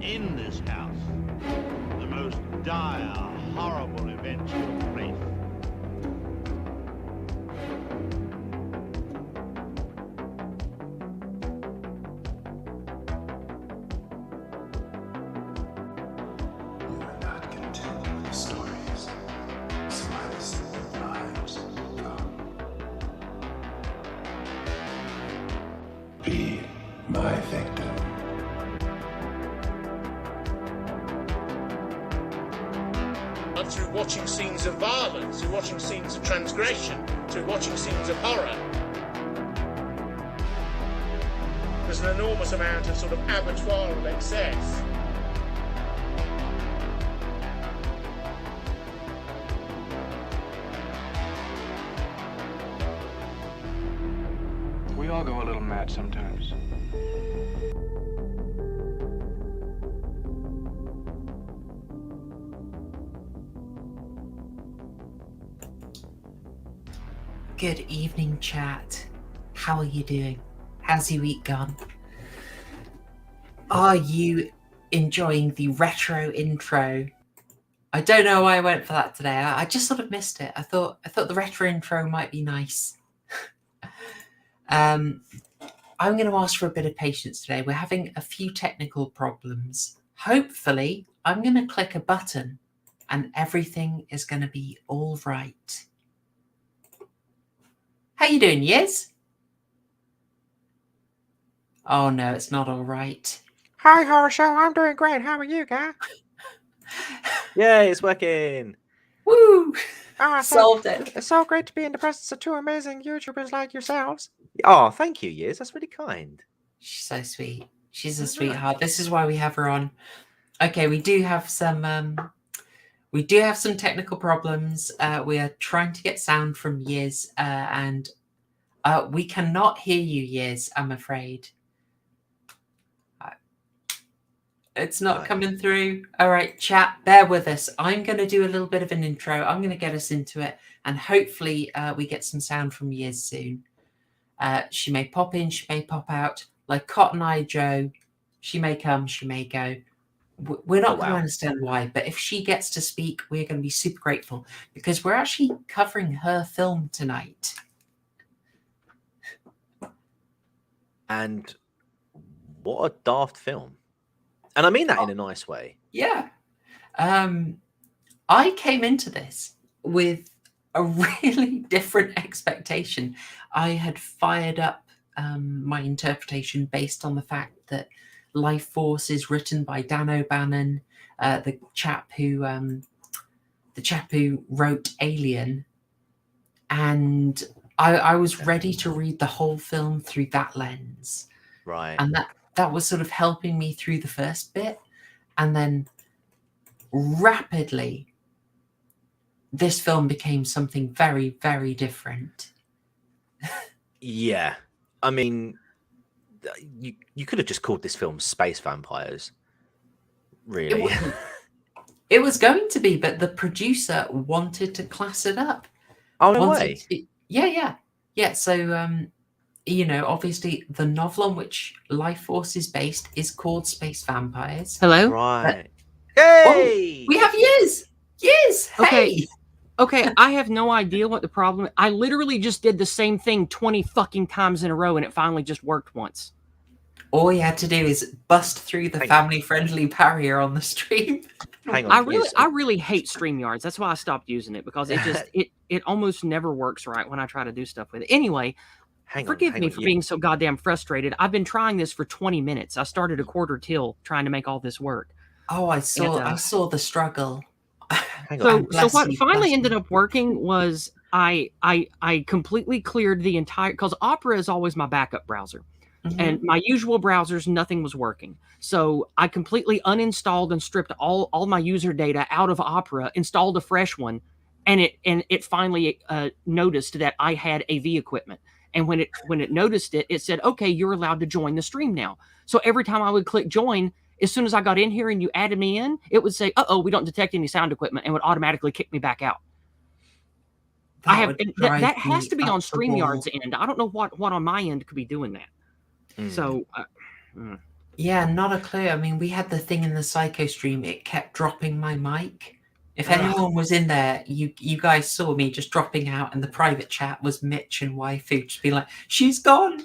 in this house. The most dire, horrible events took place. We are not content with the stories. Slice the lives come. Be my victim. And through watching scenes of violence, through watching scenes of transgression, through watching scenes of horror. There's an enormous amount of sort of abattoir of excess. We all go a little mad sometimes. Good evening, chat. How are you doing? How's your week gone? Are you enjoying the retro intro? I don't know why I went for that today. I just sort of missed it. I thought the retro intro might be nice. I'm going to ask for a bit of patience today. We're having a few technical problems. Hopefully, I'm going to click a button and everything is going to be all right. How you doing, Yizz? Oh no, it's not all right. Hi, Horrorshow. I'm doing great. How are you, guy? Yay, it's working. Woo! Oh, Solved it. It's so great to be in the presence of two amazing YouTubers like yourselves. Oh, thank you, Yizz. That's really kind. She's so sweet. She's a sweetheart. This is why we have her on. Okay, we do have some technical problems. We are trying to get sound from Yizz, and we cannot hear you, Yizz, I'm afraid. It's not coming through. All right, chat, bear with us. I'm going to do a little bit of an intro. I'm going to get us into it, and hopefully we get some sound from Yizz soon. She may pop in, she may pop out. Like Cotton Eye Joe, she may come, she may go. We're not going to understand why, but if she gets to speak, we're going to be super grateful because we're actually covering her film tonight. And what a daft film. And I mean that in a nice way. Yeah. I came into this with a really different expectation. I had fired up my interpretation based on the fact that Lifeforce is written by Dan O'Bannon, the chap who wrote Alien, and I was ready to read the whole film through that lens. Right. And that was sort of helping me through the first bit, and then rapidly this film became something very, very different. Yeah. I mean, you could have just called this film Space Vampires. Really? It was going to be, but the producer wanted to class it up. Oh, no way. Yeah. So, obviously the novel on which Lifeforce is based is called Space Vampires. Hello? Right. Hey! We have Yizz! Yizz! Hey! Okay, I have no idea what the problem is. I literally just did the same thing 20 fucking times in a row, and it finally just worked once. All you had to do is bust through the family-friendly barrier on the stream. Hang on. I really hate StreamYards. That's why I stopped using it, because it just it almost never works right when I try to do stuff with it. Anyway, forgive me for being so goddamn frustrated. I've been trying this for 20 minutes. I started a quarter till trying to make all this work. Oh, I saw the struggle. So what finally ended up working was I completely cleared the entire, because Opera is always my backup browser. Mm-hmm. And my usual browsers, nothing was working. So I completely uninstalled and stripped all my user data out of Opera, installed a fresh one, and it finally noticed that I had AV equipment. And when it noticed it, it said, okay, you're allowed to join the stream now. So every time I would click join, as soon as I got in here and you added me in, it would say, uh-oh, we don't detect any sound equipment, and would automatically kick me back out. That has to be on StreamYard's end. I don't know what on my end could be doing that. So, Yeah, not a clue. I mean, we had the thing in the Psycho stream. It kept dropping my mic. If Ugh. anyone was in there, you guys saw me just dropping out, and the private chat was Mitch and Waifu just being like, she's gone,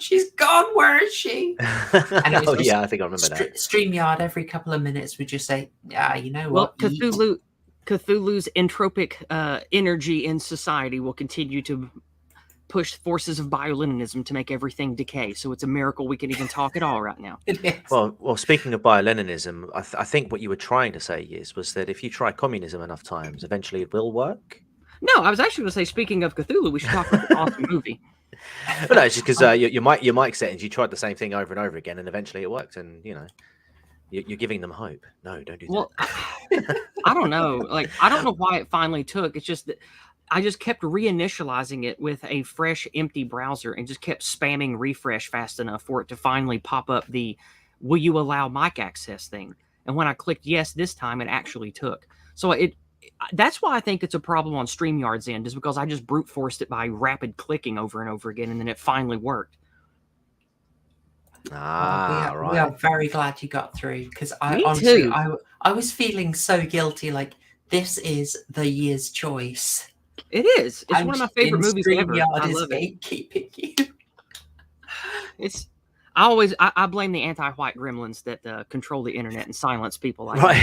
where is she? And it was yeah, I think I remember that. StreamYard every couple of minutes would just say, yeah, you know Well, what? Cthulhu's entropic energy in society will continue to push forces of bioleninism to make everything decay. So it's a miracle we can even talk at all right now. It is. Well, speaking of bioleninism, I think what you were trying to say was that if you try communism enough times, eventually it will work. No, I was actually going to say, speaking of Cthulhu, we should talk about the awesome movie. But no, it's just because your mic settings, you tried the same thing over and over again, and eventually it worked. And you're giving them hope. No, don't do that. Well, I don't know. Like, I don't know why it finally took. It's just that I just kept reinitializing it with a fresh, empty browser and just kept spamming refresh fast enough for it to finally pop up the "Will you allow mic access" thing. And when I clicked yes this time, it actually took. So that's why I think it's a problem on StreamYard's end, is because I just brute forced it by rapid clicking over and over again, and then it finally worked. We are very glad you got through, because Me honestly, too. I was feeling so guilty. Like, this is the year's choice. It is. It's one of my favorite movies ever. I love it. Gatekeeping you. I blame the anti-white gremlins that control the internet and silence people like Right.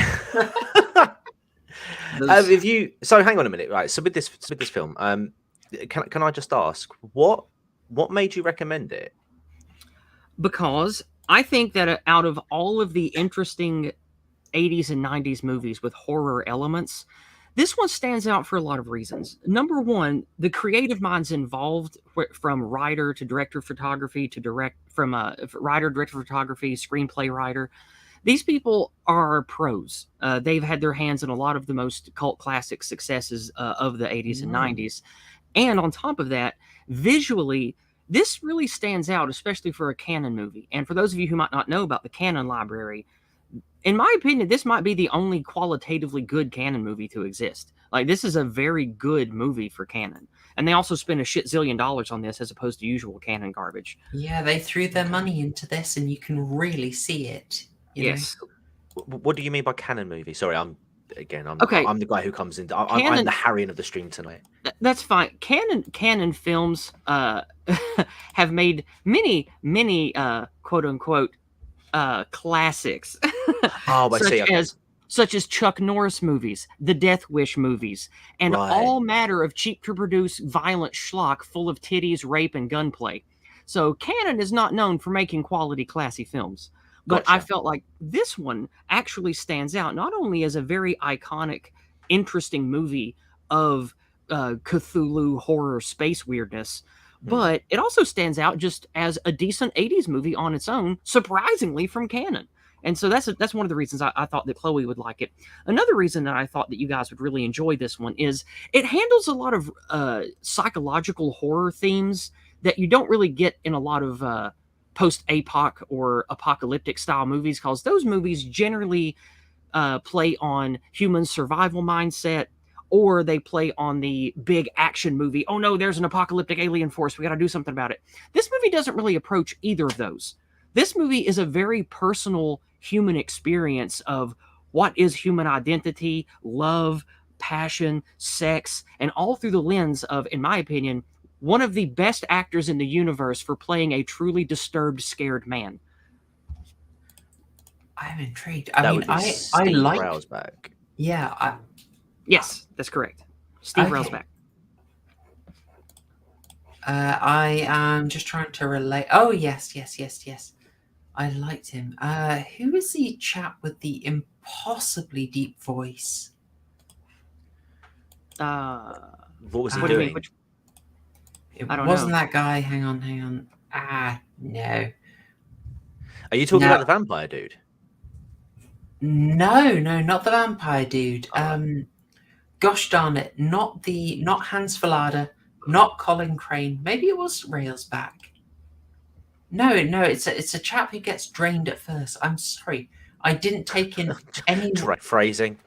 So hang on a minute, right? So with this film, can I just ask what made you recommend it? Because I think that out of all of the interesting 80s and 90s movies with horror elements, this one stands out for a lot of reasons. Number one, the creative minds involved, from writer to director of photography to writer, director of photography, screenplay writer. These people are pros. They've had their hands in a lot of the most cult classic successes of the 80s and 90s. And on top of that, visually, this really stands out, especially for a Cannon movie. And for those of you who might not know about the Cannon library, in my opinion, this might be the only qualitatively good Cannon movie to exist. Like, this is a very good movie for Cannon. And they also spent a shit zillion dollars on this as opposed to usual Cannon garbage. Yeah, they threw their money into this, and you can really see it. Yes. What do you mean by Cannon movie? Sorry, I'm the guy who comes in. I'm the Harrian of the stream tonight. That's fine. Cannon films have made many quote unquote classics. Oh, I see. Such as Chuck Norris movies, the Death Wish movies, and all matter of cheap to produce violent schlock full of titties, rape, and gunplay. So Cannon is not known for making quality, classy films. But Gotcha. I felt like this one actually stands out, not only as a very iconic, interesting movie of Cthulhu horror space weirdness, but it also stands out just as a decent 80s movie on its own, surprisingly from Cannon. And so that's one of the reasons I thought that Chloe would like it. Another reason that I thought that you guys would really enjoy this one is it handles a lot of psychological horror themes that you don't really get in a lot of post-apoc or apocalyptic style movies, because those movies generally play on human survival mindset, or they play on the big action movie. Oh no, there's an apocalyptic alien force. We got to do something about it. This movie doesn't really approach either of those. This movie is a very personal human experience of what is human identity, love, passion, sex, and all through the lens of, in my opinion, one of the best actors in the universe for playing a truly disturbed, scared man. I'm intrigued. I like Railsback. Yeah. Yes, that's correct. Steve Railsback. I am just trying to relate. Oh, yes. I liked him. Who is the chap with the impossibly deep voice? What was he doing? It wasn't that guy. Hang on. No. Are you talking about the vampire dude? No, not the vampire dude. Gosh darn it, not Hans Verlader, not Colin Crane. Maybe it was Railsback. No, it's a chap who gets drained at first. I'm sorry, I didn't take in any phrasing.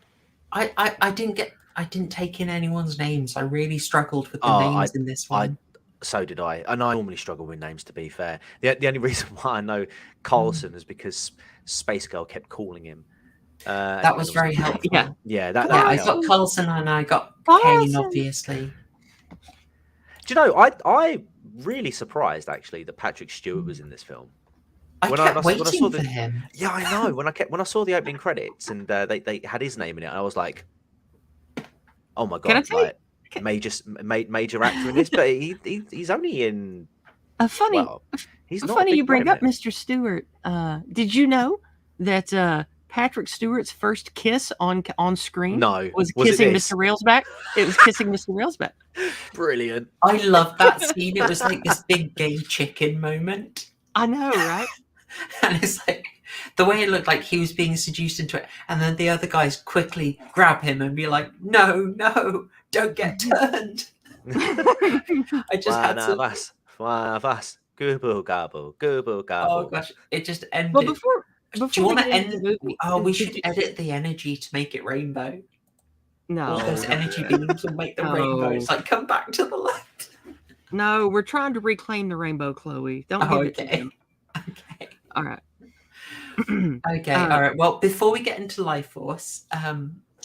I didn't take in anyone's names. I really struggled with the names in this one. So did I, and I normally struggle with names. To be fair, the only reason why I know Carlson is because Space Girl kept calling him. That was very helpful. Yeah, I got Carlson and I got Kane, obviously. Do you know, I really surprised actually that Patrick Stewart was in this film. I kept waiting for him. Yeah, I know. When I saw the opening credits and they had his name in it, I was like, oh my god, like major actor in this, but he's only in. He's not funny you bring up Mr. Stewart. Did you know that Patrick Stewart's first kiss on screen was kissing Mr. Railsback? It was kissing Mr. Railsback. Brilliant. I love that scene. It was like this big gay chicken moment. I know, right? And it's like the way it looked like he was being seduced into it, and then the other guys quickly grab him and be like, "No, don't get turned." I just had to. Google gobble. Oh gosh, it just ended. Well, before do you want to end the movie? Oh, we should edit the energy to make it rainbow. No, all those energy beams will make the rainbow. It's like come back to the left. No, we're trying to reclaim the rainbow, Chloe. Don't give it to him. Okay. All right. Okay. All right. Well, before we get into Lifeforce,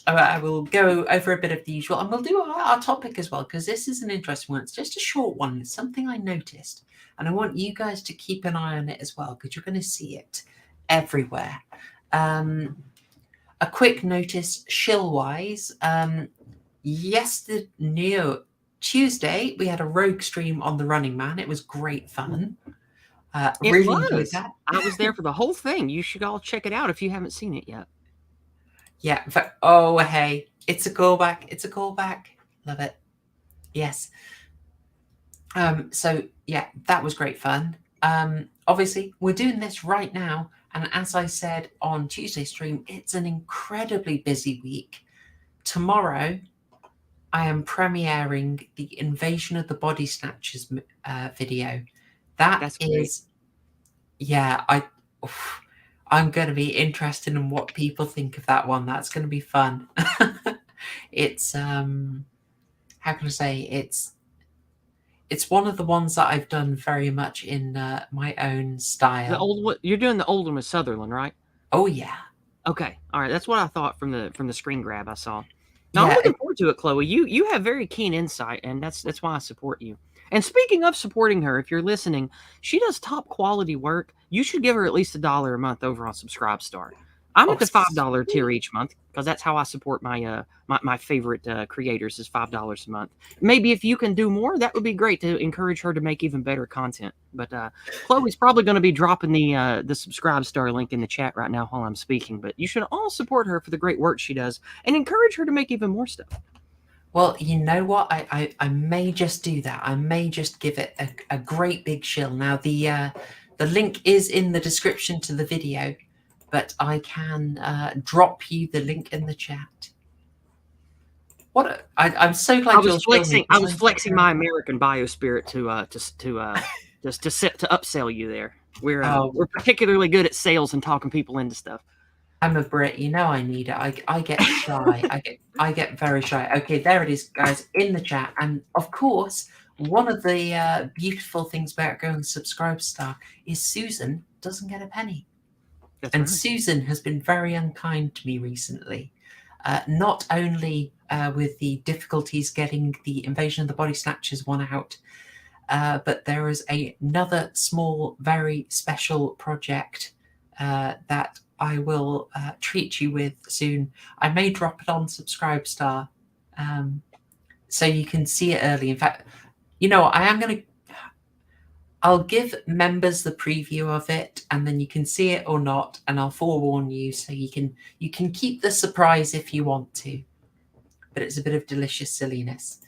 I will go over a bit of the usual, and we'll do our topic as well because this is an interesting one. It's just a short one. It's something I noticed, and I want you guys to keep an eye on it as well because you're going to see it everywhere. A quick notice, shill-wise. Tuesday we had a rogue stream on the Running Man. It was great fun. Really enjoyed that. I was there for the whole thing. You should all check it out if you haven't seen it yet. Yeah. Oh, hey, it's a callback. It's a callback. Love it. Yes. So yeah, that was great fun. Obviously, we're doing this right now, and as I said on Tuesday's stream, it's an incredibly busy week. Tomorrow, I am premiering the Invasion of the Body Snatchers video. That's is, great. Yeah, I'm going to be interested in what people think of that one. That's going to be fun. It's how can I say, it's one of the ones that I've done very much in my own style. You're doing the old one with Sutherland, right? Oh yeah. Okay, all right. That's what I thought from the screen grab I saw. Now, I'm looking forward to it, Chloe. You have very keen insight, and that's why I support you. And speaking of supporting her, if you're listening, she does top quality work. You should give her at least $1 a month over on Subscribestar. I'm at the $5 tier each month because that's how I support my my favorite creators is $5 a month. Maybe if you can do more, that would be great to encourage her to make even better content. But Chloe's probably going to be dropping the Subscribestar link in the chat right now while I'm speaking. But you should all support her for the great work she does and encourage her to make even more stuff. Well, you know what? I may just do that. I may just give it a great big shill. Now, the link is in the description to the video, but I can drop you the link in the chat. I'm so glad you're flexing. I was flexing my American biospirit to upsell you there. We're particularly good at sales and talking people into stuff. I'm a Brit, you know I need it. I get shy. I get very shy. Okay, there it is, guys, in the chat. And of course, one of the beautiful things about going Subscribestar is Susan doesn't get a penny. That's and right. Susan has been very unkind to me recently. Not only with the difficulties getting the Invasion of the Body Snatchers one out, but there is another small, very special project that I will treat you with soon. I may drop it on Subscribestar so you can see it early. In fact, you know, I'll give members the preview of it, and then you can see it or not, and I'll forewarn you so you can keep the surprise if you want to. But it's a bit of delicious silliness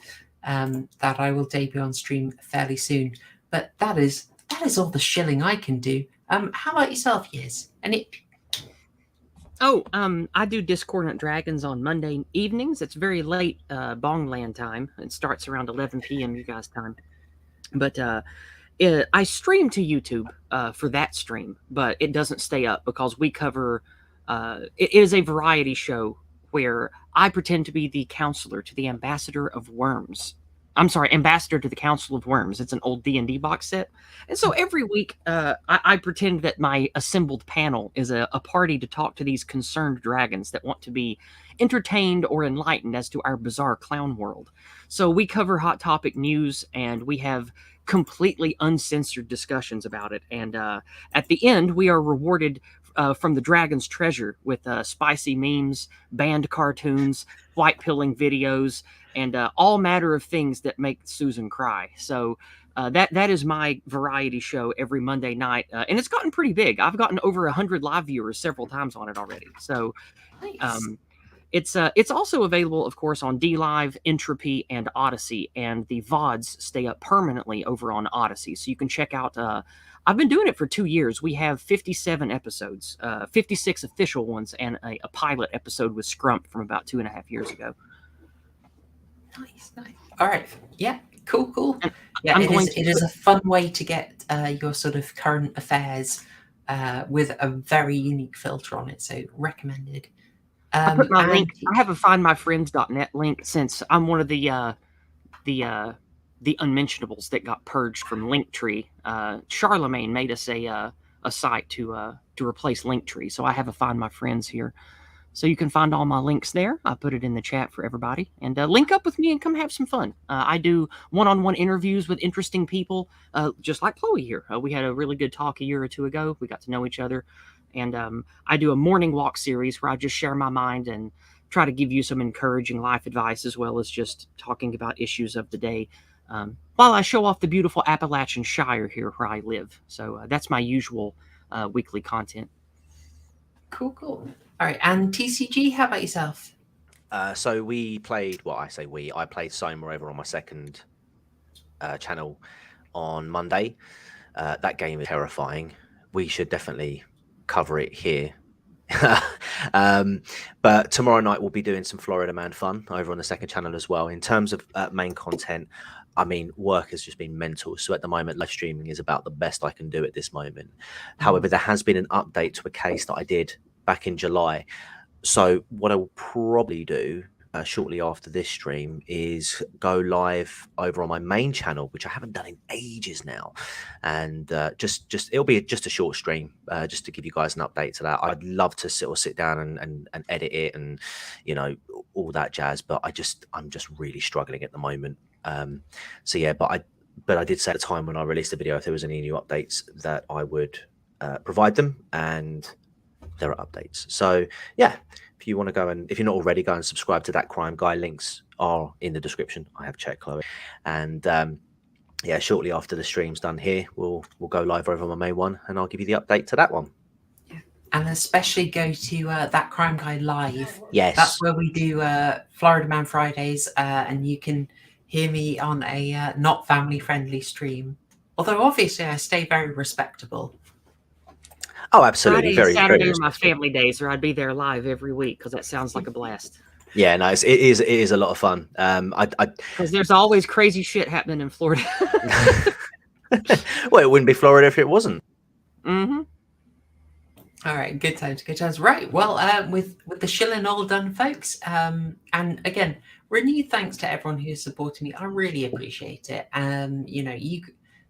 that I will debut on stream fairly soon. But that is all the shilling I can do. How about yourself, Yizz? I do Discordant Dragons on Monday evenings. It's very late Bongland time. It starts around 11 p.m. you guys' time. But I stream to YouTube for that stream, but it doesn't stay up because we cover it is a variety show where I pretend to be the counselor to the ambassador of worms. I'm sorry, Ambassador to the Council of Worms. It's an old D&D box set. And so every week, I pretend that my assembled panel is a party to talk to these concerned dragons that want to be entertained or enlightened as to our bizarre clown world. So we cover hot topic news, and we have completely uncensored discussions about it. And at the end, we are rewarded from the Dragon's Treasure with spicy memes, banned cartoons, white pilling videos, and all matter of things that make Susan cry. So that is my variety show every Monday night, and it's gotten pretty big. I've gotten over 100 live viewers several times on it already. So nice. It's also available, of course, on DLive, Entropy, and Odyssey, and the VODs stay up permanently over on Odyssey. So you can check out. I've been doing it for 2 years. We have 57 episodes, 56 official ones, and a pilot episode with Scrump from about 2.5 years ago. Nice. All right. Yeah. Cool. Yeah, it is a fun way to get your sort of current affairs with a very unique filter on it. So recommended. I put my link. I have a findmyfriends.net link since I'm one of the unmentionables that got purged from Linktree. Charlemagne made us a site to replace Linktree, so I have a Find My Friends here. So you can find all my links there. I put it in the chat for everybody. And link up with me and come have some fun. I do one-on-one interviews with interesting people, just like Chloe here. We had a really good talk a year or two ago. We got to know each other. And I do a morning walk series where I just share my mind and try to give you some encouraging life advice, as well as just talking about issues of the day, while I show off the beautiful Appalachian Shire here where I live. So that's my usual weekly content. Cool. All right, and TCG, how about yourself? So we played, I played Soma over on my second channel on Monday. That game is terrifying. We should definitely cover it here. But tomorrow night we'll be doing some Florida Man fun over on the second channel as well. In terms of main content, I mean, work has just been mental. So at the moment, live streaming is about the best I can do at this moment. However, there has been an update to a case that I did back in July. So what I will probably do shortly after this stream is go live over on my main channel, which I haven't done in ages now, and just it'll be just a short stream, just to give you guys an update to that. I'd love to sit down and edit it and all that jazz, but I'm just really struggling at the moment. So yeah, but I did say at the time when I released the video, if there was any new updates, that I would provide them, and there are updates. So yeah, if you want to go, and if you're not already, go and subscribe to That Crime Guy. Links are in the description. I have checked, Chloe. And yeah, shortly after the stream's done here, we'll go live over my main one, and I'll give you the update to that one. Yeah. And especially go to That Crime Guy Live. Yes. That's where we do Florida Man Fridays, and you can hear me on a not family-friendly stream. Although obviously I stay very respectable. Oh, absolutely. Saturday very are my family days, or I'd be there live every week, because that sounds like a blast. Yeah, no, it is a lot of fun. Because there's always crazy shit happening in Florida. Well, it wouldn't be Florida if it wasn't. Mm-hmm. All right, good times. Right, well, with the shilling all done, folks, and again, renewed thanks to everyone who's supporting me. I really appreciate it.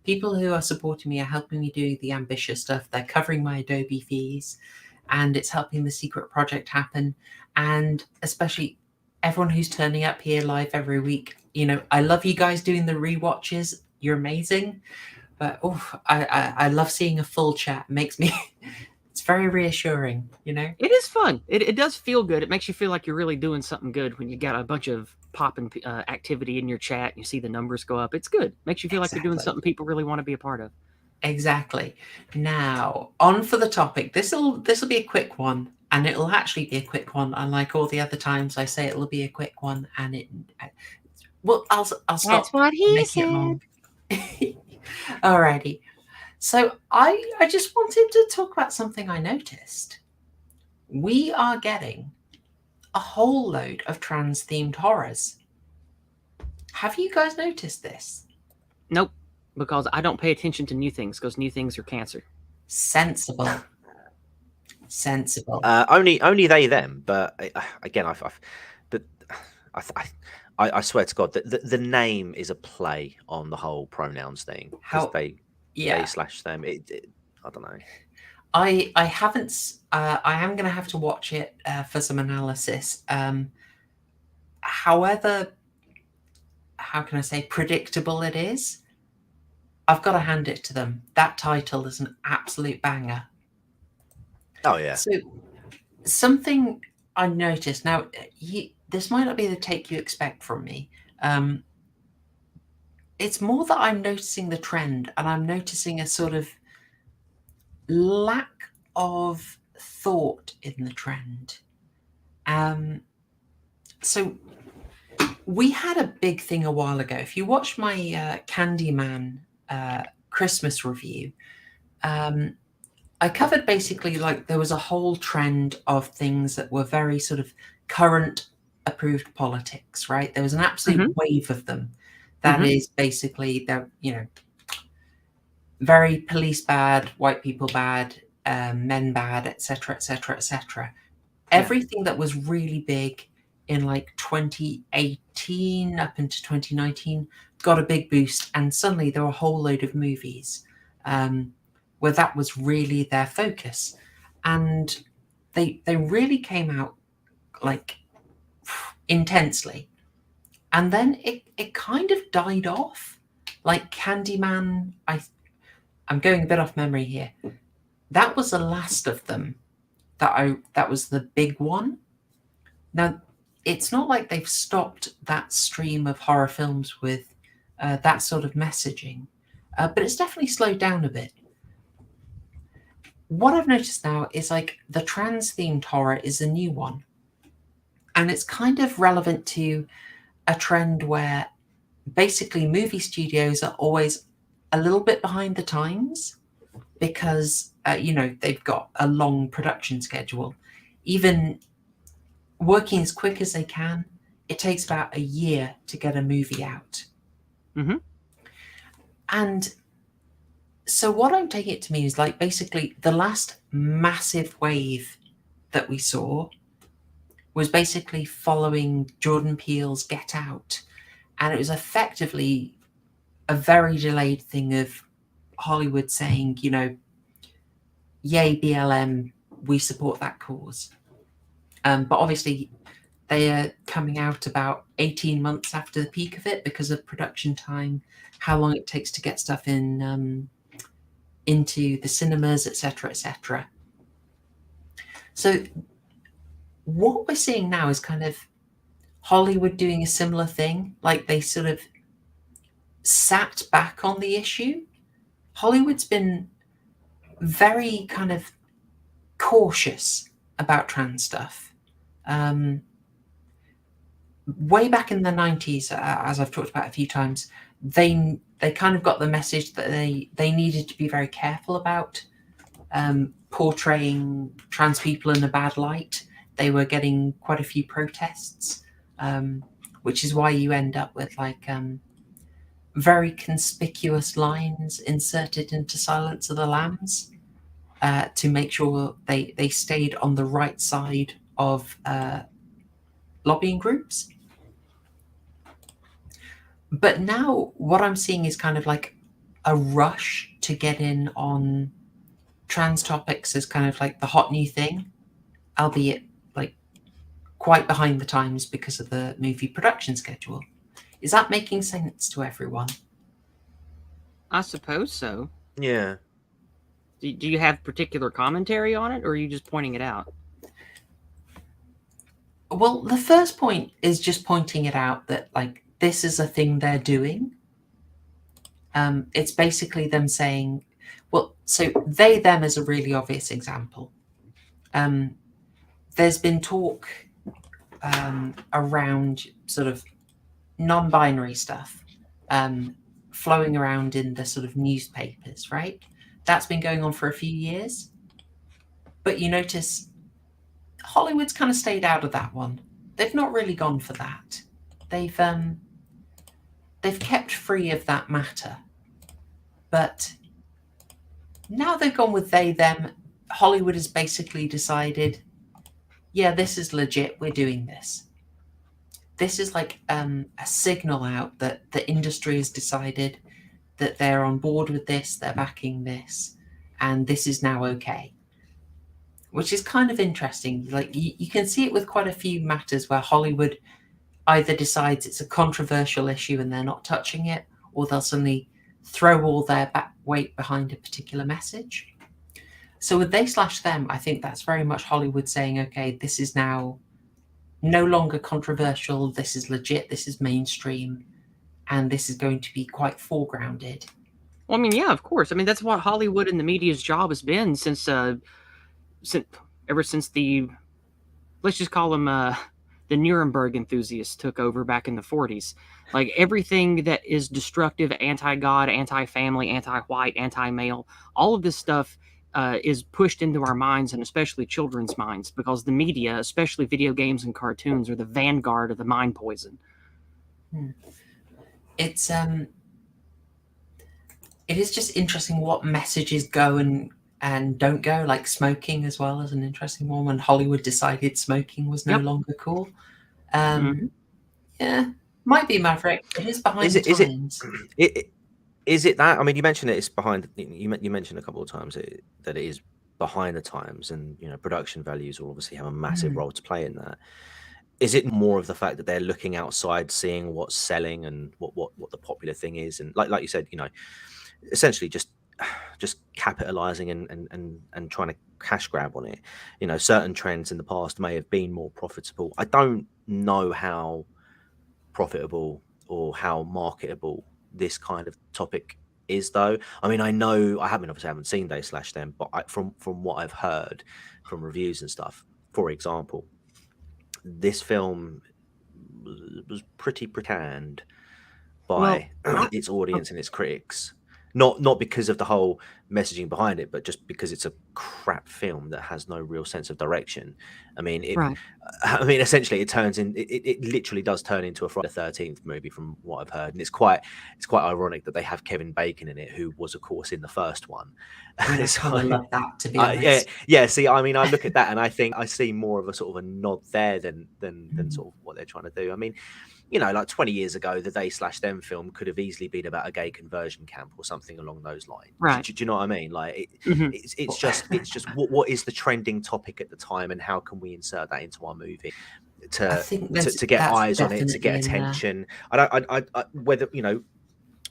People who are supporting me are helping me do the ambitious stuff. They're covering my Adobe fees, and it's helping the secret project happen. And especially everyone who's turning up here live every week. I love you guys doing the rewatches. You're amazing. But I love seeing a full chat. It makes me it's very reassuring, It is fun. It does feel good. It makes you feel like you're really doing something good when you got a bunch of popping activity in your chat and you see the numbers go up. It's good. Makes you feel like you're doing something people really want to be a part of. Exactly. Now, on for the topic. This'll be a quick one, and it'll actually be a quick one, unlike all the other times I say it'll be a quick one, and I'll stop. That's what he said. Alrighty. So I just wanted to talk about something I noticed. We are getting a whole load of trans-themed horrors. Have you guys noticed this? Nope, because I don't pay attention to new things, because new things are cancer. Sensible. Only they them. But again, I swear to God that the name is a play on the whole pronouns thing because they slash them. I don't know. I haven't. I am going to have to watch it for some analysis. However, how can I say predictable it is? I've got to hand it to them. That title is an absolute banger. Oh yeah. So something I noticed now. This might not be the take you expect from me. It's more that I'm noticing the trend, and I'm noticing a sort of lack of thought in the trend. So we had a big thing a while ago. If you watch my Candyman Christmas review, I covered basically like there was a whole trend of things that were very sort of current approved politics, right? There was an absolute wave of them. That is basically they're, very police bad, white people bad, men bad, etc., etc., etc. Everything that was really big in like 2018 up into 2019 got a big boost, and suddenly there were a whole load of movies where that was really their focus, and they really came out like intensely, and then it kind of died off. Like Candyman, I'm going a bit off memory here. That was the last of them. That was the big one. Now, it's not like they've stopped that stream of horror films with that sort of messaging, but it's definitely slowed down a bit. What I've noticed now is like the trans-themed horror is a new one, and it's kind of relevant to a trend where basically movie studios are always a little bit behind the times because they've got a long production schedule. Even working as quick as they can, it takes about a year to get a movie out. And so what I'm taking it to mean is like basically the last massive wave that we saw was basically following Jordan Peele's Get Out, and it was effectively a very delayed thing of Hollywood saying, yay BLM, we support that cause. But obviously they are coming out about 18 months after the peak of it because of production time, how long it takes to get stuff in into the cinemas, etc., etc. So what we're seeing now is kind of Hollywood doing a similar thing, like they sort of sat back on the issue. Hollywood's been very kind of cautious about trans stuff. Way back in the 90s, as I've talked about a few times, they kind of got the message that they needed to be very careful about portraying trans people in a bad light. They were getting quite a few protests, which is why you end up with like very conspicuous lines inserted into Silence of the Lambs to make sure they stayed on the right side of lobbying groups. But now what I'm seeing is kind of like a rush to get in on trans topics as kind of like the hot new thing, albeit like quite behind the times because of the movie production schedule. Is that making sense to everyone? I suppose so. Yeah. Do you have particular commentary on it, or are you just pointing it out? Well, the first point is just pointing it out that like this is a thing they're doing. It's basically them saying, well, so they, them is a really obvious example. There's been talk around sort of non-binary stuff flowing around in the sort of newspapers, right? That's been going on for a few years. But you notice Hollywood's kind of stayed out of that one. They've not really gone for that. They've kept free of that matter. But now they've gone with they, them. Hollywood has basically decided, yeah, this is legit. We're doing this. this is like a signal out that the industry has decided that they're on board with this, they're backing this, and this is now okay. Which is kind of interesting. Like you can see it with quite a few matters where Hollywood either decides it's a controversial issue and they're not touching it, or they'll suddenly throw all their weight behind a particular message. So with They Slash Them, I think that's very much Hollywood saying, okay, this is now no longer controversial, this is legit, this is mainstream, and this is going to be quite foregrounded. Well, I mean, yeah, of course. I mean, that's what Hollywood and the media's job has been ever since the, let's just call them the Nuremberg enthusiasts took over back in the 40s. Like everything that is destructive, anti-God, anti-family, anti-white, anti-male, all of this stuff is pushed into our minds, and especially children's minds, because the media, especially video games and cartoons, are the vanguard of the mind poison. It is just interesting what messages go and don't go, like smoking as well as an interesting one, when Hollywood decided smoking was no longer cool. Yeah, might be Maverick. It is behind the times. Is it that? I mean, you mentioned it's behind. You mentioned a couple of times that it is behind the times, and production values will obviously have a massive role to play in that. Is it more of the fact that they're looking outside, seeing what's selling and what the popular thing is, and like you said, essentially just capitalizing and trying to cash grab on it. Certain trends in the past may have been more profitable. I don't know how profitable or how marketable this kind of topic is, though. I mean, I haven't seen They Slash Them, but from what I've heard from reviews and stuff, for example, this film was pretty pretend by its audience and its critics. Not because of the whole messaging behind it, but just because it's a crap film that has no real sense of direction. I mean, essentially, it literally does turn into a Friday the 13th movie, from what I've heard, and it's quite ironic that they have Kevin Bacon in it, who was, of course, in the first one. I love that, to be honest. Yeah. See, I mean, I look at that and I think I see more of a sort of a nod there than sort of what they're trying to do. I mean, like 20 years ago, the They Slash Them film could have easily been about a gay conversion camp or something along those lines. Right. Do you know what I mean? Like, it's just what is the trending topic at the time, and how can we insert that into our movie to get eyes on it, to get attention? I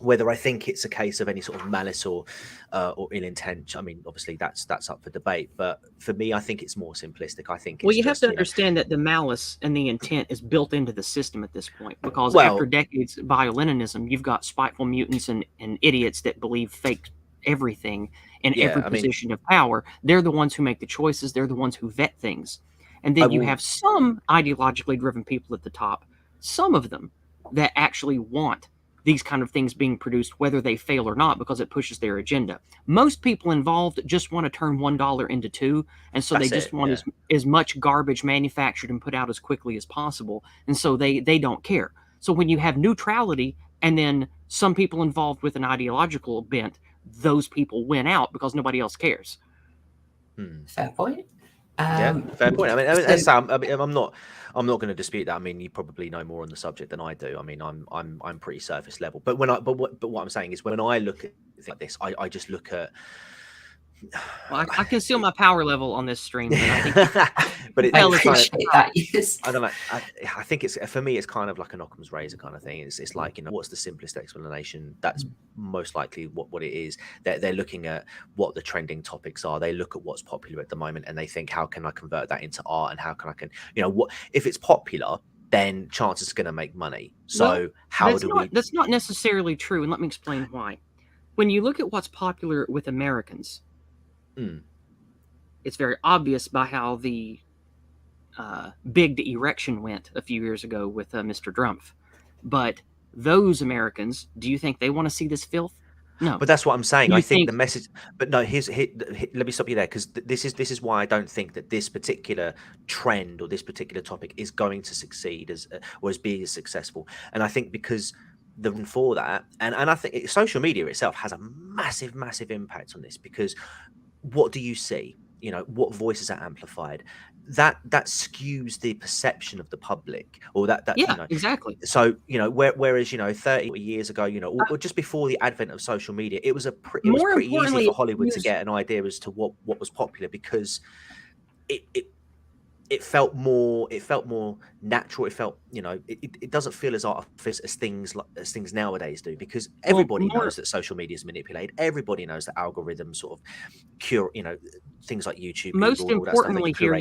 whether I think it's a case of any sort of malice or ill intent. I mean, obviously that's up for debate, but for me, I think it's more simplistic. I think you have to understand that the malice and the intent is built into the system at this point, because after decades of bio-Leninism, you've got spiteful mutants and idiots that believe fake everything in every position of power. They're the ones who make the choices. They're the ones who vet things. And then you have some ideologically driven people at the top, some of them that actually want these kind of things being produced, whether they fail or not, because it pushes their agenda. Most people involved just want to turn $1 into $2, and so they just want as much garbage manufactured and put out as quickly as possible, and so they don't care. So when you have neutrality and then some people involved with an ideological bent, those people win out because nobody else cares. Fair point. Fair point. I mean, I'm not going to dispute that. I mean, you probably know more on the subject than I do. I mean, I'm pretty surface level. But what I'm saying is, when I look at things like this, I just look at. Well, I conceal my power level on this stream, but I think I appreciate that. Yes. I don't know. I think it's, for me, it's kind of like an Occam's razor kind of thing. It's like, what's the simplest explanation? That's most likely what it is. They're looking at what the trending topics are. They look at what's popular at the moment, and they think, how can I convert that into art? And how can what if it's popular? Then chances are going to make money. So That's not necessarily true, and let me explain why. When you look at what's popular with Americans, it's very obvious by how the big erection went a few years ago with Mr. Drumpf. But those Americans, do you think they want to see this filth? No. But that's what I'm saying. I think the message. But no, let me stop you there, because this is why I don't think that this particular trend or this particular topic is going to succeed as being as successful. And I think because for that, and I think social media itself has a massive impact on this, because what do you see? What voices are amplified? that skews the perception of the public, or that exactly. So whereas 30 years ago, or just before the advent of social media, it was pretty easy for Hollywood to get an idea as to what was popular, because it felt more natural. It felt it doesn't feel as artificial as things nowadays do, because everybody knows that social media is manipulated. Everybody knows that algorithms sort of cure things like YouTube. Most importantly, here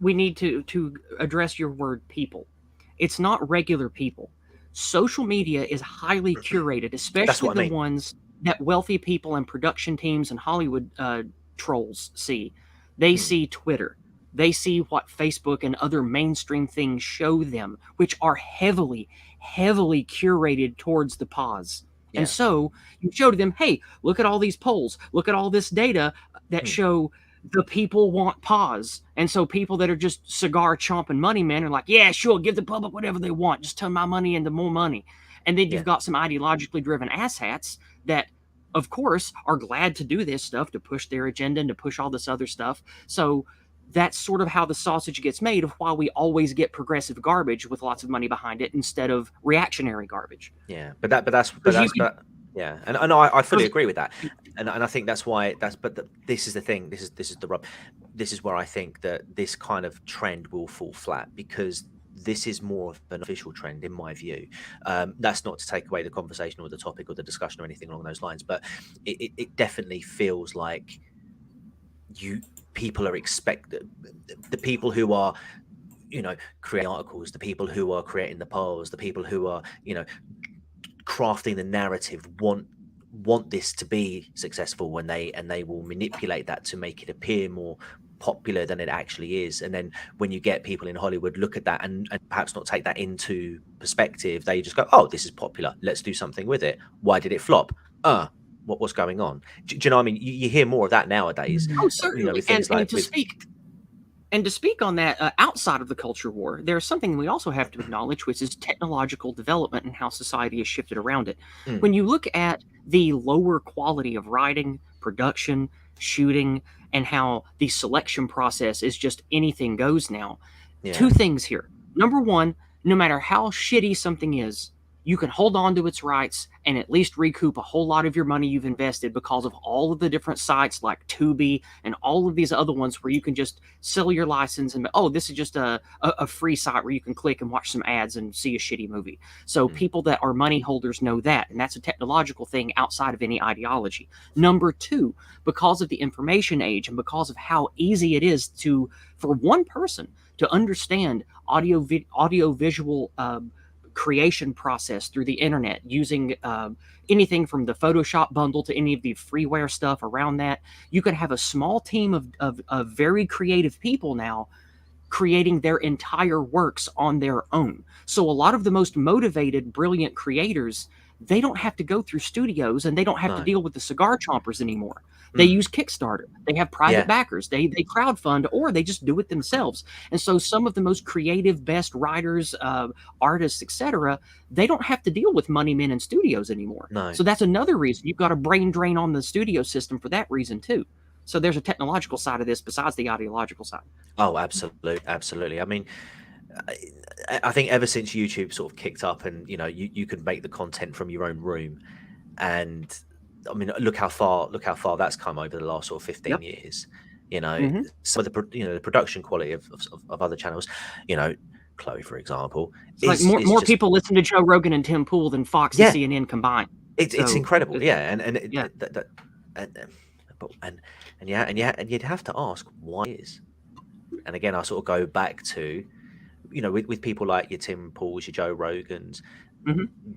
we need to address your word people. It's not regular people. Social media is highly curated, especially the ones that wealthy people and production teams and Hollywood trolls see. They see Twitter. They see what Facebook and other mainstream things show them, which are heavily, heavily curated towards the pause. Yeah. And so you show to them, hey, look at all these polls. Look at all this data that show the people want pause. And so people that are just cigar chomping money men are like, yeah, sure, give the public whatever they want. Just turn my money into more money. And then you've got some ideologically driven asshats that, of course, are glad to do this stuff, to push their agenda and to push all this other stuff. So that's sort of how the sausage gets made, of why we always get progressive garbage with lots of money behind it instead of reactionary garbage. Yeah, but I fully agree with that, and I think that's why this is the thing. This is the rub. This is where I think that this kind of trend will fall flat, because this is more of an official trend in my view. That's not to take away the conversation or the topic or the discussion or anything along those lines, but it definitely feels like people are expected, the people who are creating articles, the people who are creating the polls, the people who are crafting the narrative want this to be successful, and they will manipulate that to make it appear more popular than it actually is. And then when you get people in Hollywood look at that and perhaps not take that into perspective, they just go, oh, this is popular, let's do something with it. Why did it flop? What was going on? Do you know what I mean? You hear more of that nowadays. Oh, certainly. And to speak on that, outside of the culture war, there's something we also have to acknowledge, which is technological development and how society has shifted around it. When you look at the lower quality of writing, production, shooting, and how the selection process is just anything goes now, two things here. Number one, no matter how shitty something is, you can hold on to its rights and at least recoup a whole lot of your money you've invested, because of all of the different sites like Tubi and all of these other ones where you can just sell your license and, oh, this is just a free site where you can click and watch some ads and see a shitty movie. So people that are money holders know that, and that's a technological thing outside of any ideology. Number two, because of the information age and because of how easy it is for one person to understand audio-visual creation process through the internet, using anything from the Photoshop bundle to any of the freeware stuff around that, you could have a small team of very creative people now creating their entire works on their own. So a lot of the most motivated, brilliant creators, they don't have to go through studios, and they don't have to deal with the cigar chompers anymore. They use Kickstarter. They have private backers. They crowdfund, or they just do it themselves. And so some of the most creative, best writers, artists, etc., they don't have to deal with money men in studios anymore. No. So that's another reason. You've got a brain drain on the studio system for that reason too. So there's a technological side of this besides the ideological side. Oh, absolutely. I mean, I think ever since YouTube sort of kicked up, and you could make the content from your own room, and I mean, look how far that's come over the last sort of 15 years. Some of the production quality of other channels, Chloe, for example, it's like more people listen to Joe Rogan and Tim Pool than Fox and CNN combined. It's incredible, and you'd have to ask why it is. And again, I sort of go back to, with people like your Tim Pools, your Joe Rogans,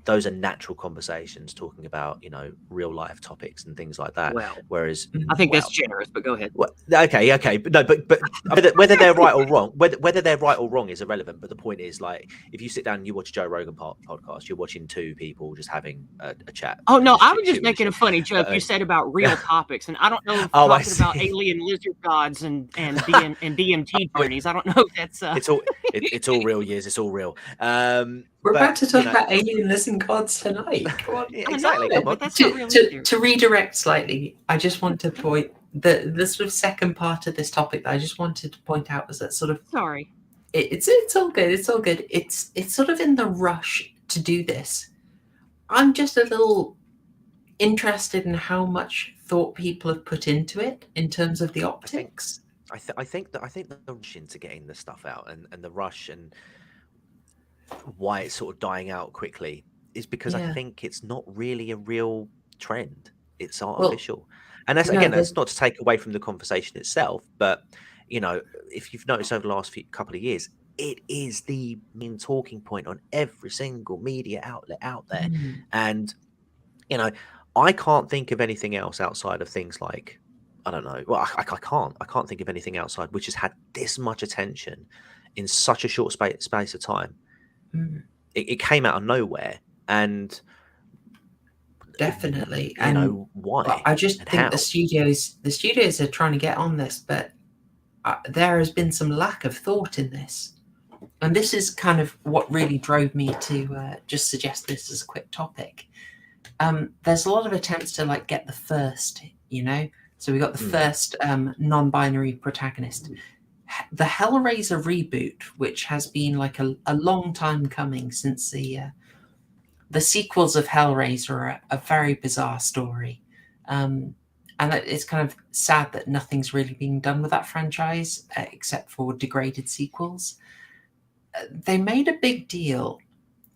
those are natural conversations talking about, real life topics and things like that. Well, whereas I think that's generous, but go ahead. Well, okay, but no, but whether they're right or wrong, whether they're right or wrong is irrelevant. But the point is, like, if you sit down and you watch a Joe Rogan podcast, you're watching two people just having a chat. Oh no, I was just making a funny joke. You said about real topics, and I don't know if talking about alien lizard gods and DMT journeys. I don't know if that's it's all real, Yizz. It's all real. We're about to talk about alien lizard gods tonight. Come on. Exactly. But that's not real to redirect slightly, I just want to point the sort of second part of this topic that I just wanted to point out was that sort of sorry. It's all good. It's all good. It's sort of in the rush to do this. I'm just a little interested in how much thought people have put into it in terms of the optics. I think the rush into getting the stuff out and the rush and why it's sort of dying out quickly is because I think it's not really a real trend. It's artificial. And that's that's not to take away from the conversation itself, but if you've noticed over the last couple of years, it is the main talking point on every single media outlet out there. And I can't think of anything else outside of things like, I don't know. Well, I can't think of anything outside which has had this much attention in such a short space of time. It came out of nowhere, and definitely. And why? I just think the studios are trying to get on this, but there has been some lack of thought in this, and this is kind of what really drove me to just suggest this as a quick topic. There's a lot of attempts to get the first, so we got the first non-binary protagonist. The Hellraiser reboot, which has been a long time coming since the sequels of Hellraiser are a very bizarre story. And it's kind of sad that nothing's really being done with that franchise except for degraded sequels. They made a big deal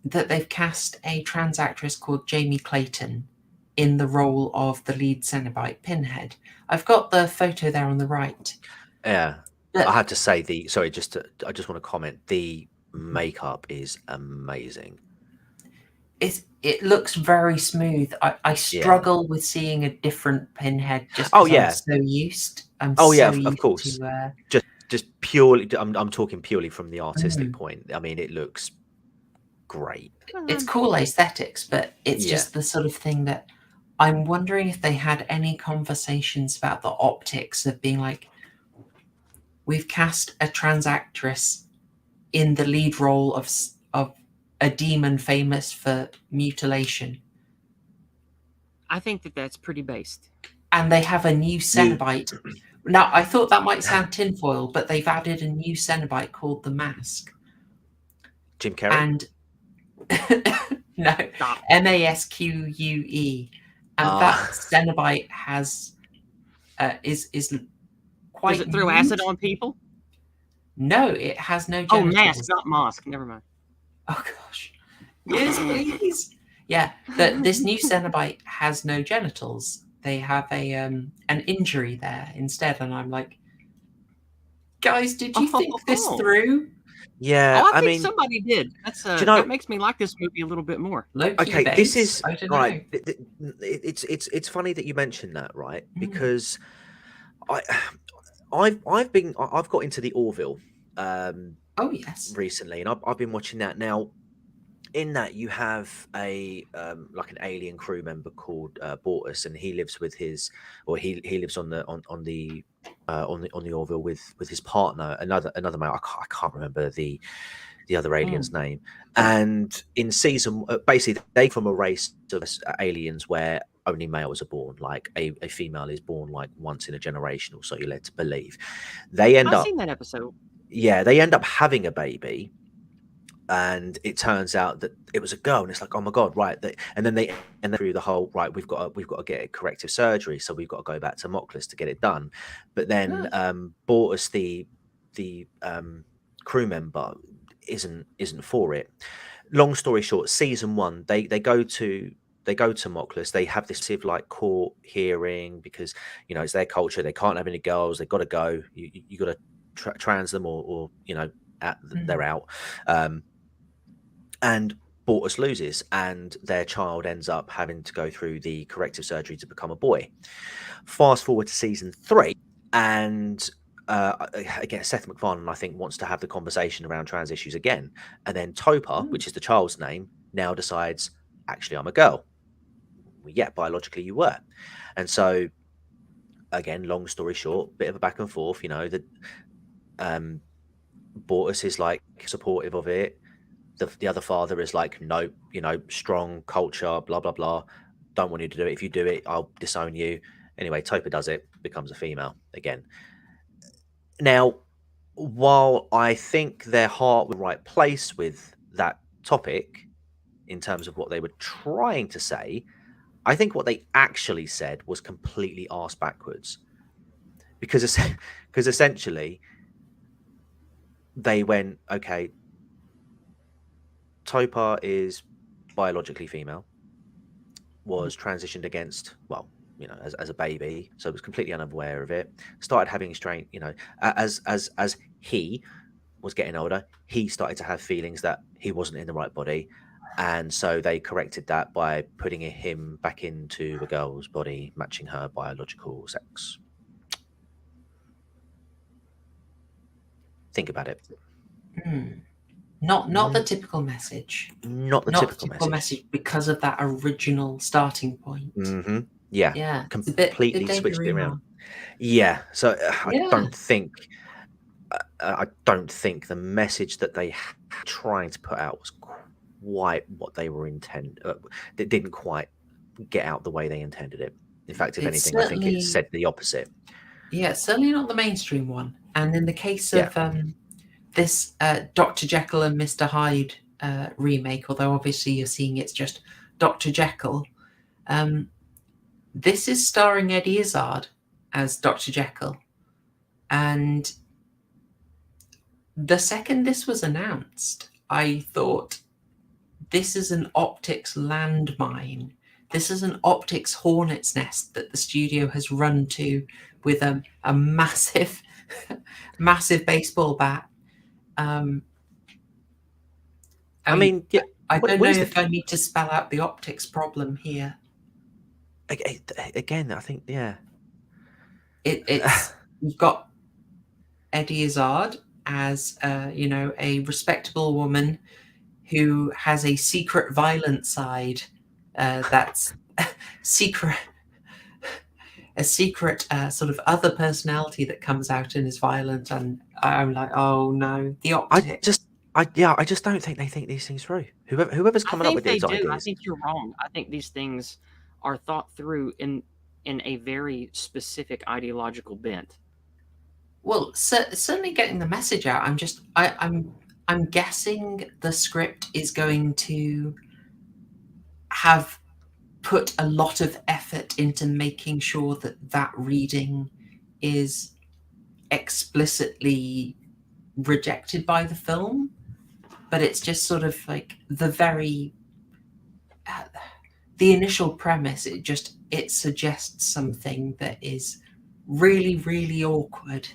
that they've cast a trans actress called Jamie Clayton in the role of the lead Cenobite Pinhead. I've got the photo there on the right. Yeah. I have to say I just want to comment. The makeup is amazing. It looks very smooth. I struggle with seeing a different Pinhead just I'm so used. Of course. Just purely, I'm talking purely from the artistic point. I mean, it looks great. It's cool aesthetics, but it's just the sort of thing that I'm wondering if they had any conversations about the optics of being like, we've cast a trans actress in the lead role of a demon famous for mutilation. I think that's pretty based. And they have a new Cenobite. Now, I thought that might sound tinfoil, but they've added a new Cenobite called the Mask. Jim Carrey? And no, Masque. And that Cenobite has is quite. Does it throw acid on people? No, it has no genitals. Oh, Mask, not Mosque. Never mind. Oh gosh. Yes, please. Yeah, this new Cenobite has no genitals. They have an injury there instead, and I'm like, guys, did you think this through? Yeah, I mean, somebody did. That's that makes me like this movie a little bit more. Okay, this is right. It's funny that you mentioned that, right? Because I've got into the Orville. Oh yes. Recently, and I've been watching that now. In that, you have an alien crew member called Bortus, and he lives with he lives on the Orville with his partner, another male. I can't remember the other alien's name. And in season, basically, they from a race of aliens where only males are born. Like a female is born like once in a generation, or so you're led to believe. I've seen that episode. Yeah, they end up having a baby, and it turns out that it was a girl, and it's like, oh my god, right? And then through the whole right, we've got to get corrective surgery, so we've got to go back to Mockless to get it done. But then Bortus, the crew member, isn't for it. Long story short, season 1, they go to Mockless. They have this court hearing because it's their culture. They can't have any girls. They've got to go. You got to trans them or they're out. And Bortus loses, and their child ends up having to go through the corrective surgery to become a boy. Fast forward to season 3, and again, Seth MacFarlane, I think, wants to have the conversation around trans issues again. And then Topa, which is the child's name, now decides, actually, I'm a girl. Well, yeah, biologically you were. And so, again, long story short, bit of a back and forth, that Bortus is supportive of it. The other father is like, no, strong culture, blah, blah, blah. Don't want you to do it. If you do it, I'll disown you. Anyway, Tope does it, becomes a female again. Now, while I think their heart was in the right place with that topic in terms of what they were trying to say, I think what they actually said was completely arse backwards. Because essentially they went, okay, Topa is biologically female, was transitioned against, well, you know, as a baby, so was completely unaware of it. Started having strange, you know, as he was getting older, he started to have feelings that he wasn't in the right body, and so they corrected that by putting him back into a girl's body, matching her biological sex. Think about it. Not the typical message. Not the typical message because of that original starting point. Mm-hmm. Yeah. Yeah. Completely switched it around. Yeah. So I don't think the message that they were trying to put out was quite what they were intended. It didn't quite get out the way they intended it. In fact, if anything, I think it said the opposite. Yeah, certainly not the mainstream one. And in the case of this Dr. Jekyll and Mr. Hyde remake, although obviously you're seeing it's just Dr. Jekyll, this is starring Eddie Izzard as Dr. Jekyll. And the second this was announced, I thought, this is an optics landmine. This is an optics hornet's nest that the studio has run to with a massive, massive baseball bat. I mean, yeah, I don't know if I need to spell out the optics problem here. Again, I think, yeah. It's you've got Eddie Izzard as, you know, a respectable woman who has a secret violent side that's secret. A secret sort of other personality that comes out and is violent, and I'm like, oh no, the optics. I just don't think they think these things through. Whoever's coming up with these ideas. I think you're wrong. I think these things are thought through in a very specific ideological bent. Well, certainly getting the message out. I'm guessing the script is going to have put a lot of effort into making sure that reading is explicitly rejected by the film, but it's just sort of like the initial premise. It suggests something that is really, really awkward,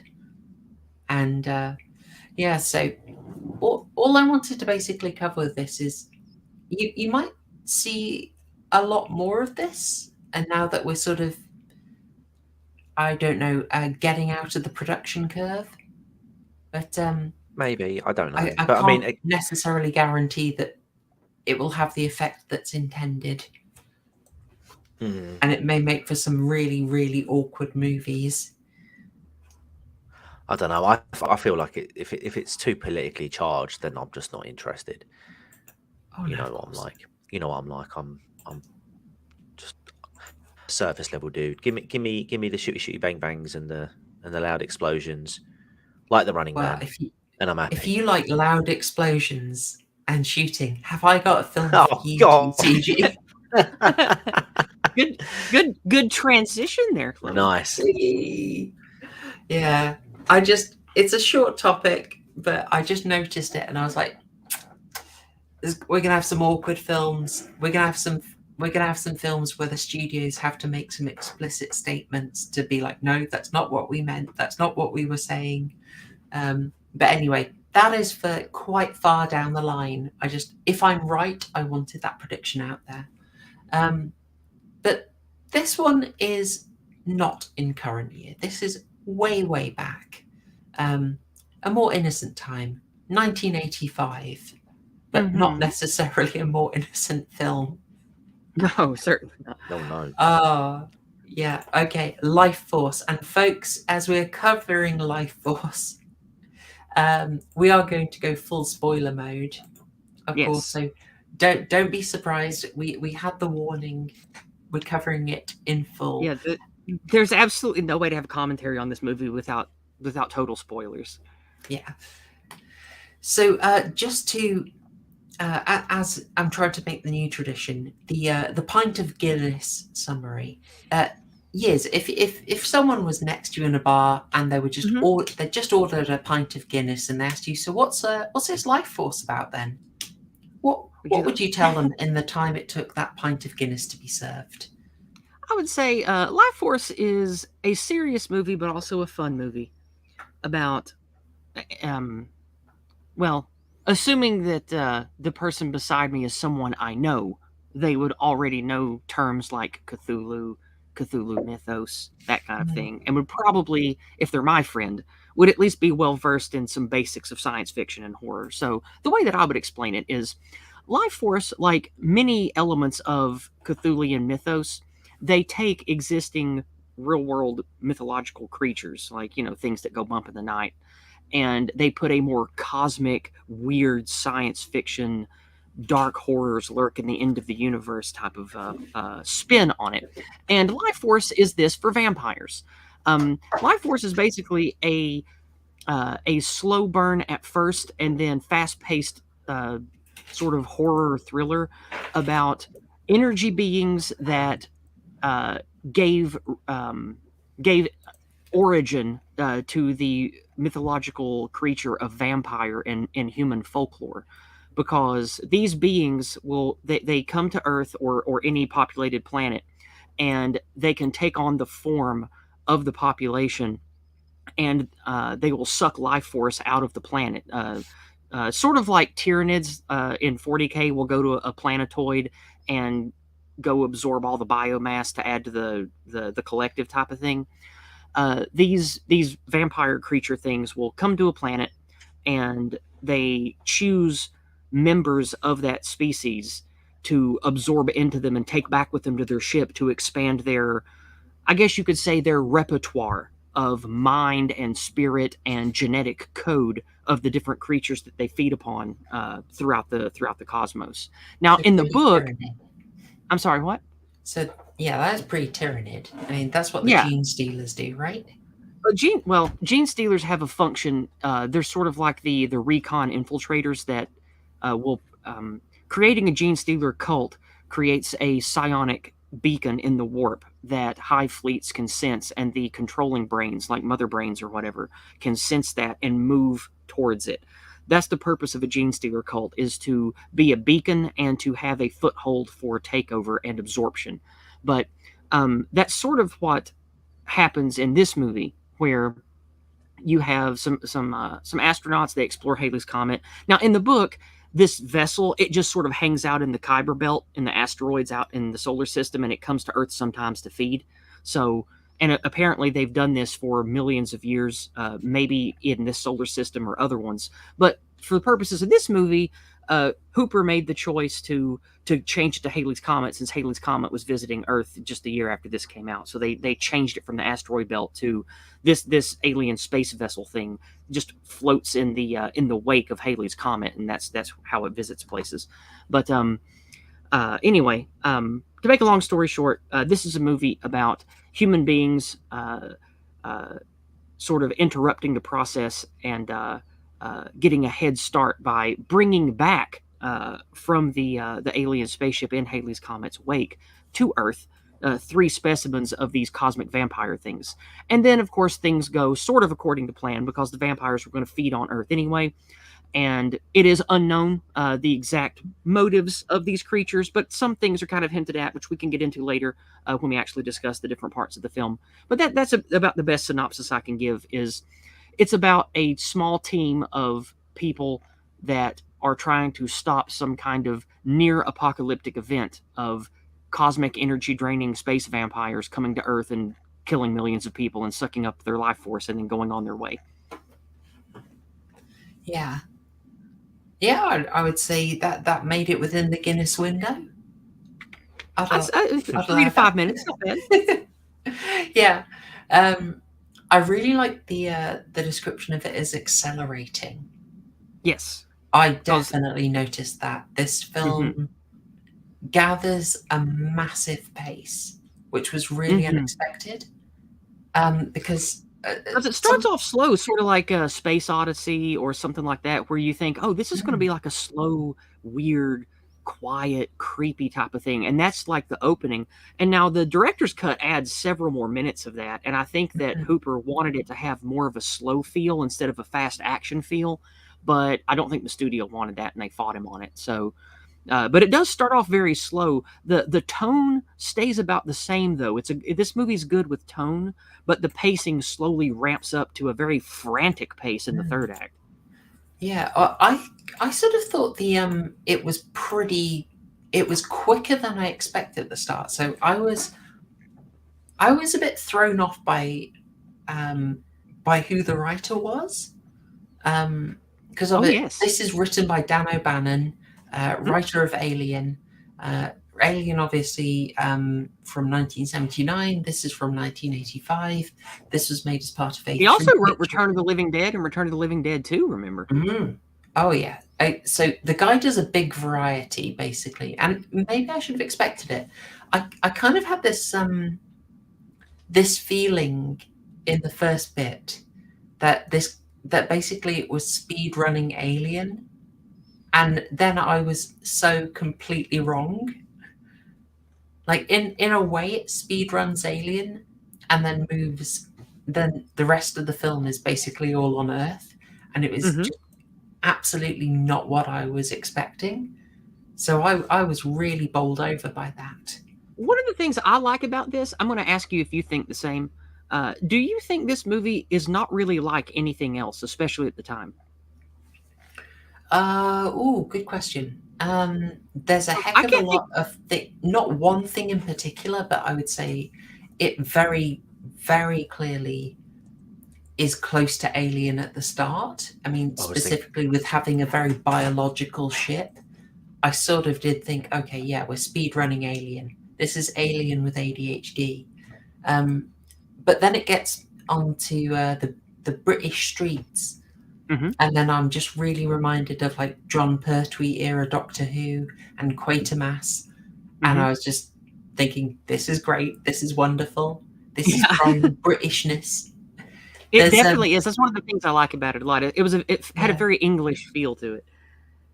and so all I wanted to basically cover with this is you might see a lot more of this, and now that we're sort of, I don't know, getting out of the production curve, but maybe, I don't know. I can't necessarily guarantee that it will have the effect that's intended, and it may make for some really, really awkward movies. I don't know. I feel like if it's too politically charged, then I'm just not interested. Oh, you know what I'm like. You know what I'm like. I'm just surface level dude. Give me the shooty bang bangs and the loud explosions, like the Running Man, and I'm happy. If you like loud explosions and shooting, have I got a film for you, TG? Good transition there, Chloe. Nice. Yeah, it's a short topic, but I just noticed it and I was like, we're gonna have some awkward films. We're gonna have some films where the studios have to make some explicit statements to be like, no, that's not what we meant. That's not what we were saying. But anyway, that is for quite far down the line. If I'm right, I wanted that prediction out there. But this one is not in current year. This is way, way back. A more innocent time, 1985. But not necessarily a more innocent film. No, certainly not. No. Yeah. Okay. Lifeforce. And folks, as we're covering Lifeforce, we are going to go full spoiler mode, of course. So don't be surprised. We had the warning. We're covering it in full. Yeah. there's absolutely no way to have a commentary on this movie without total spoilers. Yeah. So just to, as I'm trying to make the new tradition, the pint of Guinness summary. Yes, if someone was next to you in a bar and they were just they just ordered a pint of Guinness and they asked you, so what's this life force about then? What would you tell them in the time it took that pint of Guinness to be served? I would say Life Force is a serious movie, but also a fun movie about, well, assuming that the person beside me is someone I know, they would already know terms like Cthulhu mythos, that kind of thing, and would probably, if they're my friend, would at least be well versed in some basics of science fiction and horror. So the way that I would explain it is, Life Force, like many elements of Cthulhian mythos, they take existing real-world mythological creatures, like, things that go bump in the night, and they put a more cosmic, weird science fiction, dark horrors lurk in the end of the universe type of spin on it. And Life Force is this for vampires. Life Force is basically a slow burn at first and then fast-paced sort of horror thriller about energy beings that gave origin to the mythological creature of vampire in human folklore, because these beings they come to Earth or any populated planet, and they can take on the form of the population, and they will suck life force out of the planet. Sort of like Tyranids in 40K will go to a planetoid and go absorb all the biomass to add to the collective type of thing. These vampire creature things will come to a planet, and they choose members of that species to absorb into them and take back with them to their ship to expand their, I guess you could say, their repertoire of mind and spirit and genetic code of the different creatures that they feed upon throughout the cosmos. Now, in the book, Tyrannid. I'm sorry, what? So yeah, that's pretty Tyrannid. I mean, that's what the gene stealers do, right? Gene stealers have a function. They're sort of like the recon infiltrators that will creating a gene stealer cult creates a psionic beacon in the warp that hive fleets can sense, and the controlling brains, like mother brains or whatever, can sense that and move towards it. That's the purpose of a gene stealer cult, is to be a beacon and to have a foothold for takeover and absorption. But that's sort of what happens in this movie, where you have some astronauts. They explore Halley's Comet. Now, in the book, this vessel, it just sort of hangs out in the Kuiper Belt, in the asteroids out in the solar system, and it comes to Earth sometimes to feed. So, and apparently they've done this for millions of years, maybe in this solar system or other ones. But for the purposes of this movie, Hooper made the choice to change it to Halley's Comet, since Halley's Comet was visiting Earth just a year after this came out. So they changed it from the asteroid belt to this alien space vessel thing just floats in the wake of Halley's Comet, and that's how it visits places. But anyway, to make a long story short, this is a movie about human beings sort of interrupting the process and getting a head start by bringing back from the alien spaceship in Halley's Comet's wake to Earth 3 specimens of these cosmic vampire things. And then, of course, things go sort of according to plan, because the vampires were going to feed on Earth anyway. And it is unknown the exact motives of these creatures, but some things are kind of hinted at, which we can get into later when we actually discuss the different parts of the film. But that's about the best synopsis I can give. Is it's about a small team of people that are trying to stop some kind of near apocalyptic event of cosmic energy draining space vampires coming to Earth and killing millions of people and sucking up their life force and then going on their way. Yeah, I would say that made it within the Guinness window. 3 to 5 minutes, not bad. Yeah, I really like the description of it as accelerating. Yes, I definitely noticed that this film gathers a massive pace, which was really unexpected. Because it starts off slow, sort of like a Space Odyssey or something like that, where you think, oh, this is going to be like a slow, weird, quiet, creepy type of thing. And that's like the opening. And now the director's cut adds several more minutes of that. And I think that Hooper wanted it to have more of a slow feel instead of a fast action feel. But I don't think the studio wanted that, and they fought him on it. So, but it does start off very slow. The tone stays about the same, though. This movie's good with tone, but the pacing slowly ramps up to a very frantic pace in the third act. Yeah, I sort of thought it was quicker than I expected at the start. So I was a bit thrown off by who the writer was, because this is written by Dan O'Bannon, writer of Alien. Alien, obviously, from 1979. This is from 1985. This was made as part of a... He also wrote Return of the Living Dead and Return of the Living Dead 2, remember? Mm-hmm. Oh, yeah. So the guy does a big variety, basically. And maybe I should have expected it. I kind of had this feeling in the first bit that basically it was speed running Alien. And then I was so completely wrong. Like in a way, it speed runs Alien, and then moves. Then the rest of the film is basically all on Earth, and it was just absolutely not what I was expecting. So I was really bowled over by that. One of the things I like about this, I'm going to ask you if you think the same. Do you think this movie is not really like anything else, especially at the time? Good question. There's a heck of a lot of not one thing in particular, but I would say it very, very clearly is close to Alien at the start. I mean, specifically with having a very biological ship, I sort of did think, okay, yeah, we're speed running Alien. This is Alien with ADHD. But then it gets onto the British streets. And then I'm just really reminded of like John Pertwee era Doctor Who and Quatermass. And I was just thinking, this is great. This is wonderful. This is from Britishness. It definitely is. That's one of the things I like about it a lot. It had a very English feel to it.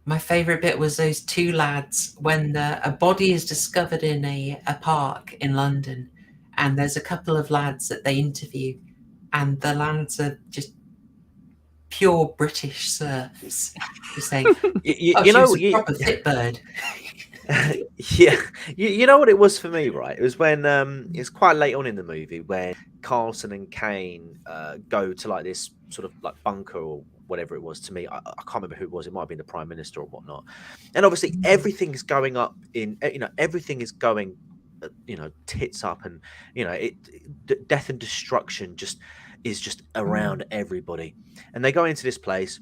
My favorite bit was those two lads when a body is discovered in a park in London. And there's a couple of lads that they interview. And the lads are just pure British serfs. Just saying, you know, a proper fit bird. Yeah, you know what it was for me, right? It was when it's quite late on in the movie when Carlson and Kane go to like this sort of like bunker or whatever it was. To me, I can't remember who it was. It might have been the Prime Minister or whatnot. And obviously, everything is going up in everything is going tits up, and death and destruction is just around everybody. And they go into this place.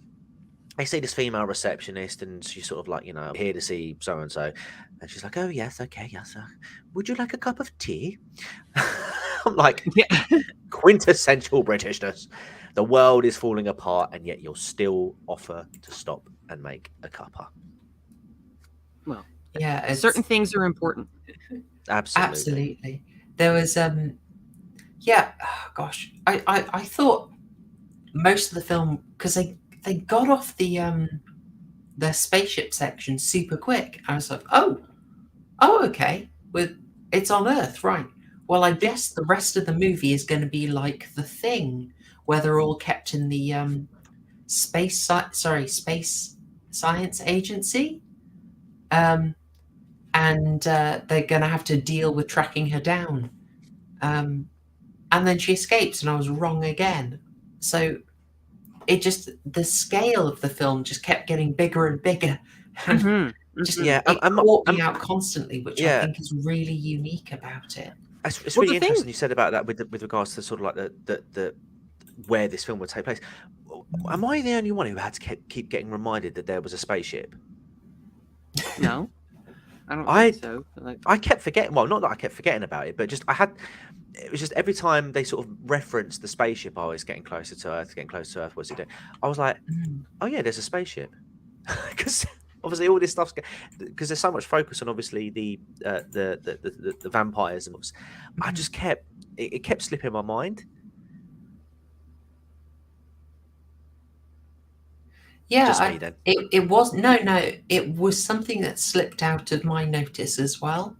They see this female receptionist, and she's sort of like, here to see so and so, and she's like, "Oh yes, okay, yes. Would you like a cup of tea?" I'm like, quintessential Britishness. The world is falling apart, and yet you'll still offer to stop and make a cuppa. Well, yeah, certain things are important. Absolutely. There was I thought most of the film, because they got off the spaceship section super quick. I was like, oh, okay, it's on Earth, right? Well, I guess the rest of the movie is going to be like The Thing, where they're all kept in the Space Science Agency, and they're going to have to deal with tracking her down. And then she escapes, and I was wrong again. So the scale of the film just kept getting bigger and bigger. It caught me out constantly, which I think is really unique about it. It's really interesting you said about that with regards to sort of like the where this film would take place. Am I the only one who had to keep getting reminded that there was a spaceship? No. I don't think so. I kept forgetting. Well, not that I kept forgetting about it, but it was just every time they sort of referenced the spaceship, it's getting closer to Earth, what's it doing? I was like, oh yeah, there's a spaceship. Because obviously all this stuff's because there's so much focus on obviously the vampires and I just kept slipping my mind. Yeah, Just me then. it was no, it was something that slipped out of my notice as well.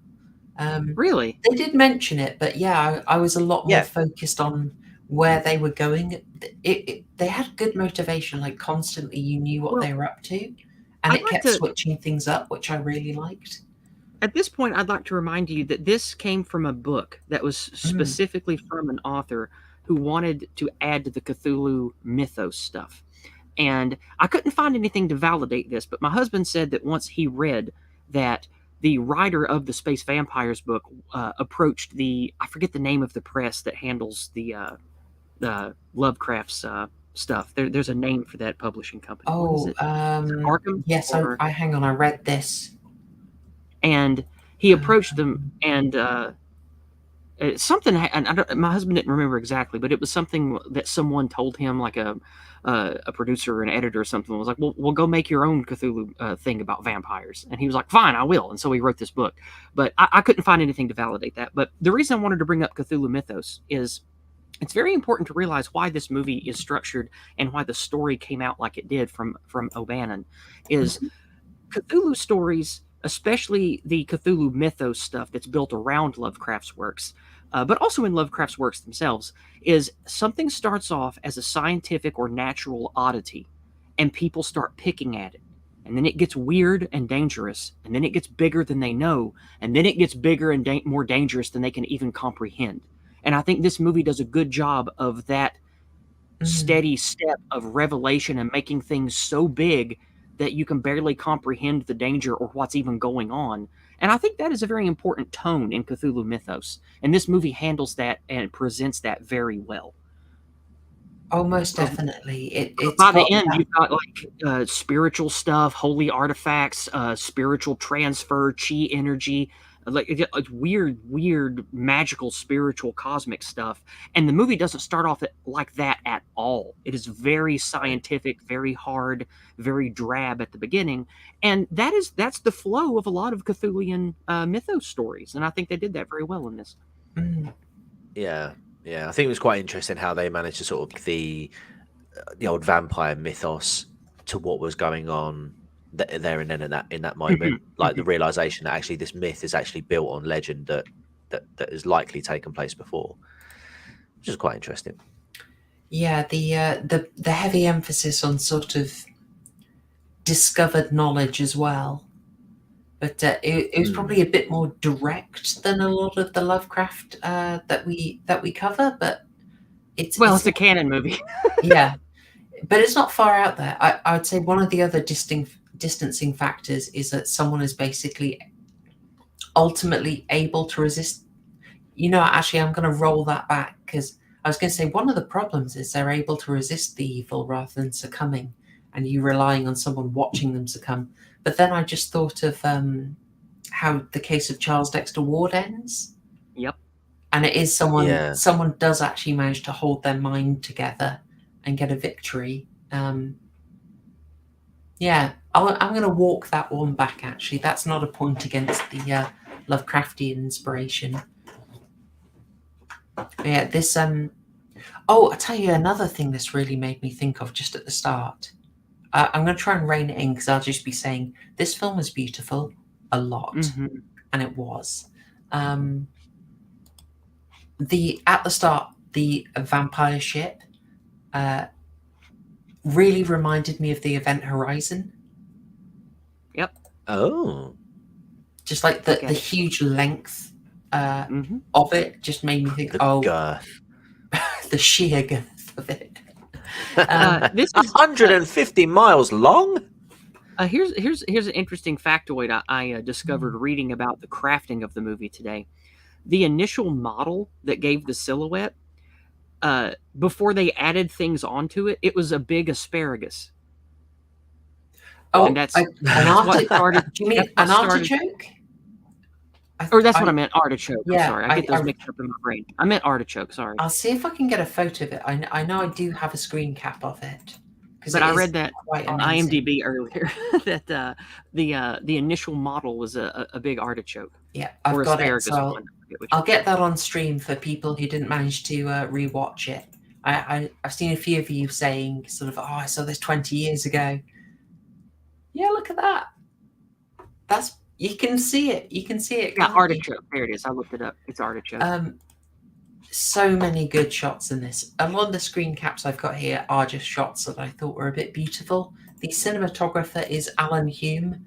Really? They did mention it, but yeah, I was a lot more Yeah. focused on where they were going. They had good motivation, like constantly you knew what they were up to, and I'd it like kept to- switching things up, which I really liked. At this point, I'd like to remind you that this came from a book that was specifically from an author who wanted to add to the Cthulhu mythos stuff. And I couldn't find anything to validate this, but my husband said that once he read that the writer of the Space Vampires book approached I forget the name of the press that handles the Lovecraft's stuff. There's a name for that publishing company. Oh, Arkham? yes, I hang on, I read this. And he approached them, and something. And my husband didn't remember exactly, but it was something that someone told him, like a producer or an editor or something, was like, "Well, we'll go make your own Cthulhu thing about vampires." And he was like, "Fine, I will." And so he wrote this book. But I couldn't find anything to validate that. But the reason I wanted to bring up Cthulhu mythos is it's very important to realize why this movie is structured and why the story came out like it did from O'Bannon. Is Cthulhu stories, especially the Cthulhu mythos stuff that's built around Lovecraft's works, but also in Lovecraft's works themselves, is something starts off as a scientific or natural oddity, and people start picking at it. And then it gets weird and dangerous, and then it gets bigger than they know, and then it gets bigger and more dangerous than they can even comprehend. And I think this movie does a good job of that steady step of revelation and making things so big that you can barely comprehend the danger or what's even going on. And I think that is a very important tone in Cthulhu mythos. And this movie handles that and presents that very well. Oh, most definitely. It's by the end, you've got like spiritual stuff, holy artifacts, spiritual transfer, chi energy, like weird, magical, spiritual, cosmic stuff. And the movie doesn't start off like that at all. It is very scientific, very hard, very drab at the beginning. And that's the flow of a lot of Cthulhian mythos stories. And I think they did that very well in this. Yeah. I think it was quite interesting how they managed to sort of the old vampire mythos to what was going on there and then in that moment, like the realization that actually this myth is actually built on legend that has likely taken place before, which is quite interesting. Yeah, the heavy emphasis on sort of discovered knowledge as well, but it was probably a bit more direct than a lot of the Lovecraft that we cover. But it's a canon movie. Yeah, but it's not far out there. I would say one of the other distancing factors is that someone is basically ultimately able to resist. Actually, I'm going to roll that back, because I was going to say one of the problems is they're able to resist the evil rather than succumbing, and you relying on someone watching them succumb. But then I just thought of how the case of Charles Dexter Ward ends. Yep. And it is someone does actually manage to hold their mind together and get a victory. Yeah, I'm going to walk that one back, actually. That's not a point against the Lovecraftian inspiration. But yeah, this... I'll tell you another thing this really made me think of just at the start. I'm going to try and rein it in, because I'll just be saying, this film was beautiful a lot. And it was. At the start, the vampire ship really reminded me of the Event Horizon. Yep. Oh. Just like the huge length of it just made me think, girth. The sheer girth of it. This is 150 miles long. Here's an interesting factoid I discovered reading about the crafting of the movie today. The initial model that gave the silhouette, before they added things onto it, it was a big asparagus. Oh, and that's an artichoke? Do you mean an artichoke? Or that's what I meant, artichoke. Yeah, I'm sorry, I get those mixed up in my brain. I meant artichoke, sorry. I'll see if I can get a photo of it. I know I do have a screen cap of it. But I read that on IMDb earlier that the initial model was a big artichoke. Yeah, I've got it. So I'll get that on stream for people who didn't manage to rewatch it. I've seen a few of you saying sort of, I saw this 20 years ago. Yeah, look at that. That's you can see it. You can see it. Yeah, artichoke. There it is. I looked it up. It's artichoke. So many good shots in this. A lot of the screen caps I've got here are just shots that I thought were a bit beautiful. The cinematographer is Alan Hume,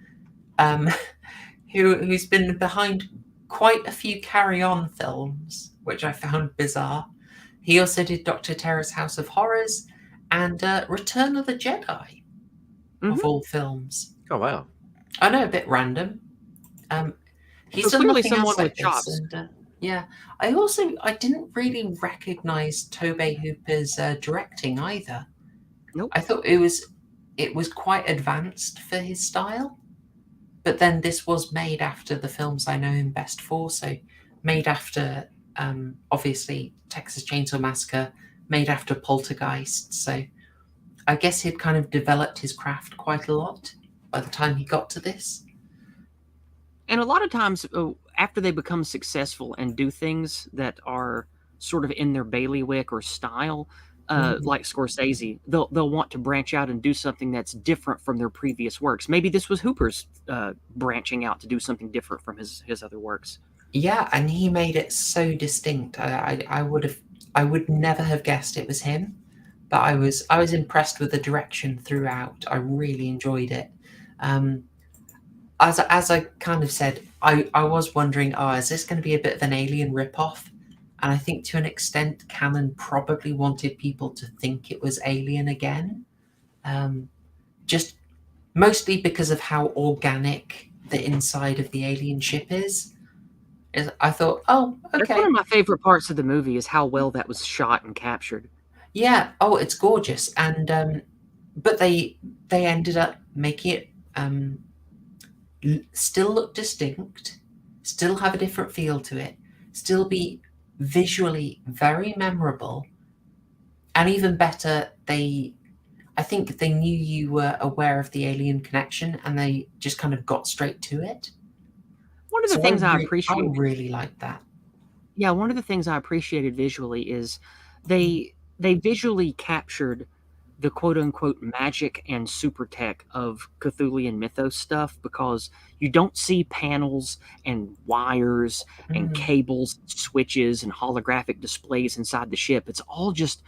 who's been behind quite a few Carry On films, which I found bizarre. He also did Dr. Terror's House of Horrors and Return of the Jedi, of all films. Oh, wow. I know, a bit random. He's done clearly nothing someone else like with chops. this, and, yeah, I didn't really recognize Tobe Hooper's directing either. Nope. I thought it was quite advanced for his style, but then this was made after the films I know him best for. So made after obviously Texas Chainsaw Massacre, made after Poltergeist. So I guess he'd kind of developed his craft quite a lot by the time he got to this. And a lot of times after they become successful and do things that are sort of in their bailiwick or style, like Scorsese, they'll want to branch out and do something that's different from their previous works. Maybe this was Hooper's branching out to do something different from his other works. Yeah, and he made it so distinct. I would never have guessed it was him, but I was impressed with the direction throughout. I really enjoyed it. As I kind of said, I was wondering, is this going to be a bit of an Alien ripoff? And I think to an extent, Canon probably wanted people to think it was Alien again. Just mostly because of how organic the inside of the alien ship is. I thought, okay. That's one of my favorite parts of the movie is how well that was shot and captured. Yeah. Oh, it's gorgeous. And but they ended up making it still look distinct, still have a different feel to it, still be visually very memorable, and even better, I think they knew you were aware of the alien connection and they just kind of got straight to it. One of the things I appreciate, I really like that. Yeah, one of the things I appreciated visually is they visually captured the quote-unquote magic and super tech of Cthulhian mythos stuff, because you don't see panels and wires and cables, switches, and holographic displays inside the ship. It's all just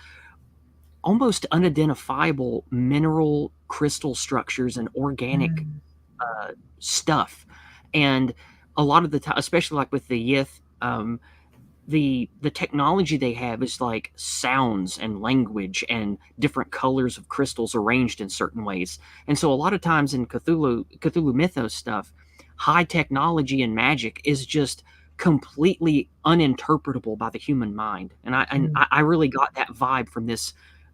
almost unidentifiable mineral crystal structures and organic stuff. And a lot of the time, especially like with the Yizz, the technology they have is like sounds and language and different colors of crystals arranged in certain ways. And so a lot of times in Cthulhu mythos stuff, high technology and magic is just completely uninterpretable by the human mind. And I really got that vibe from this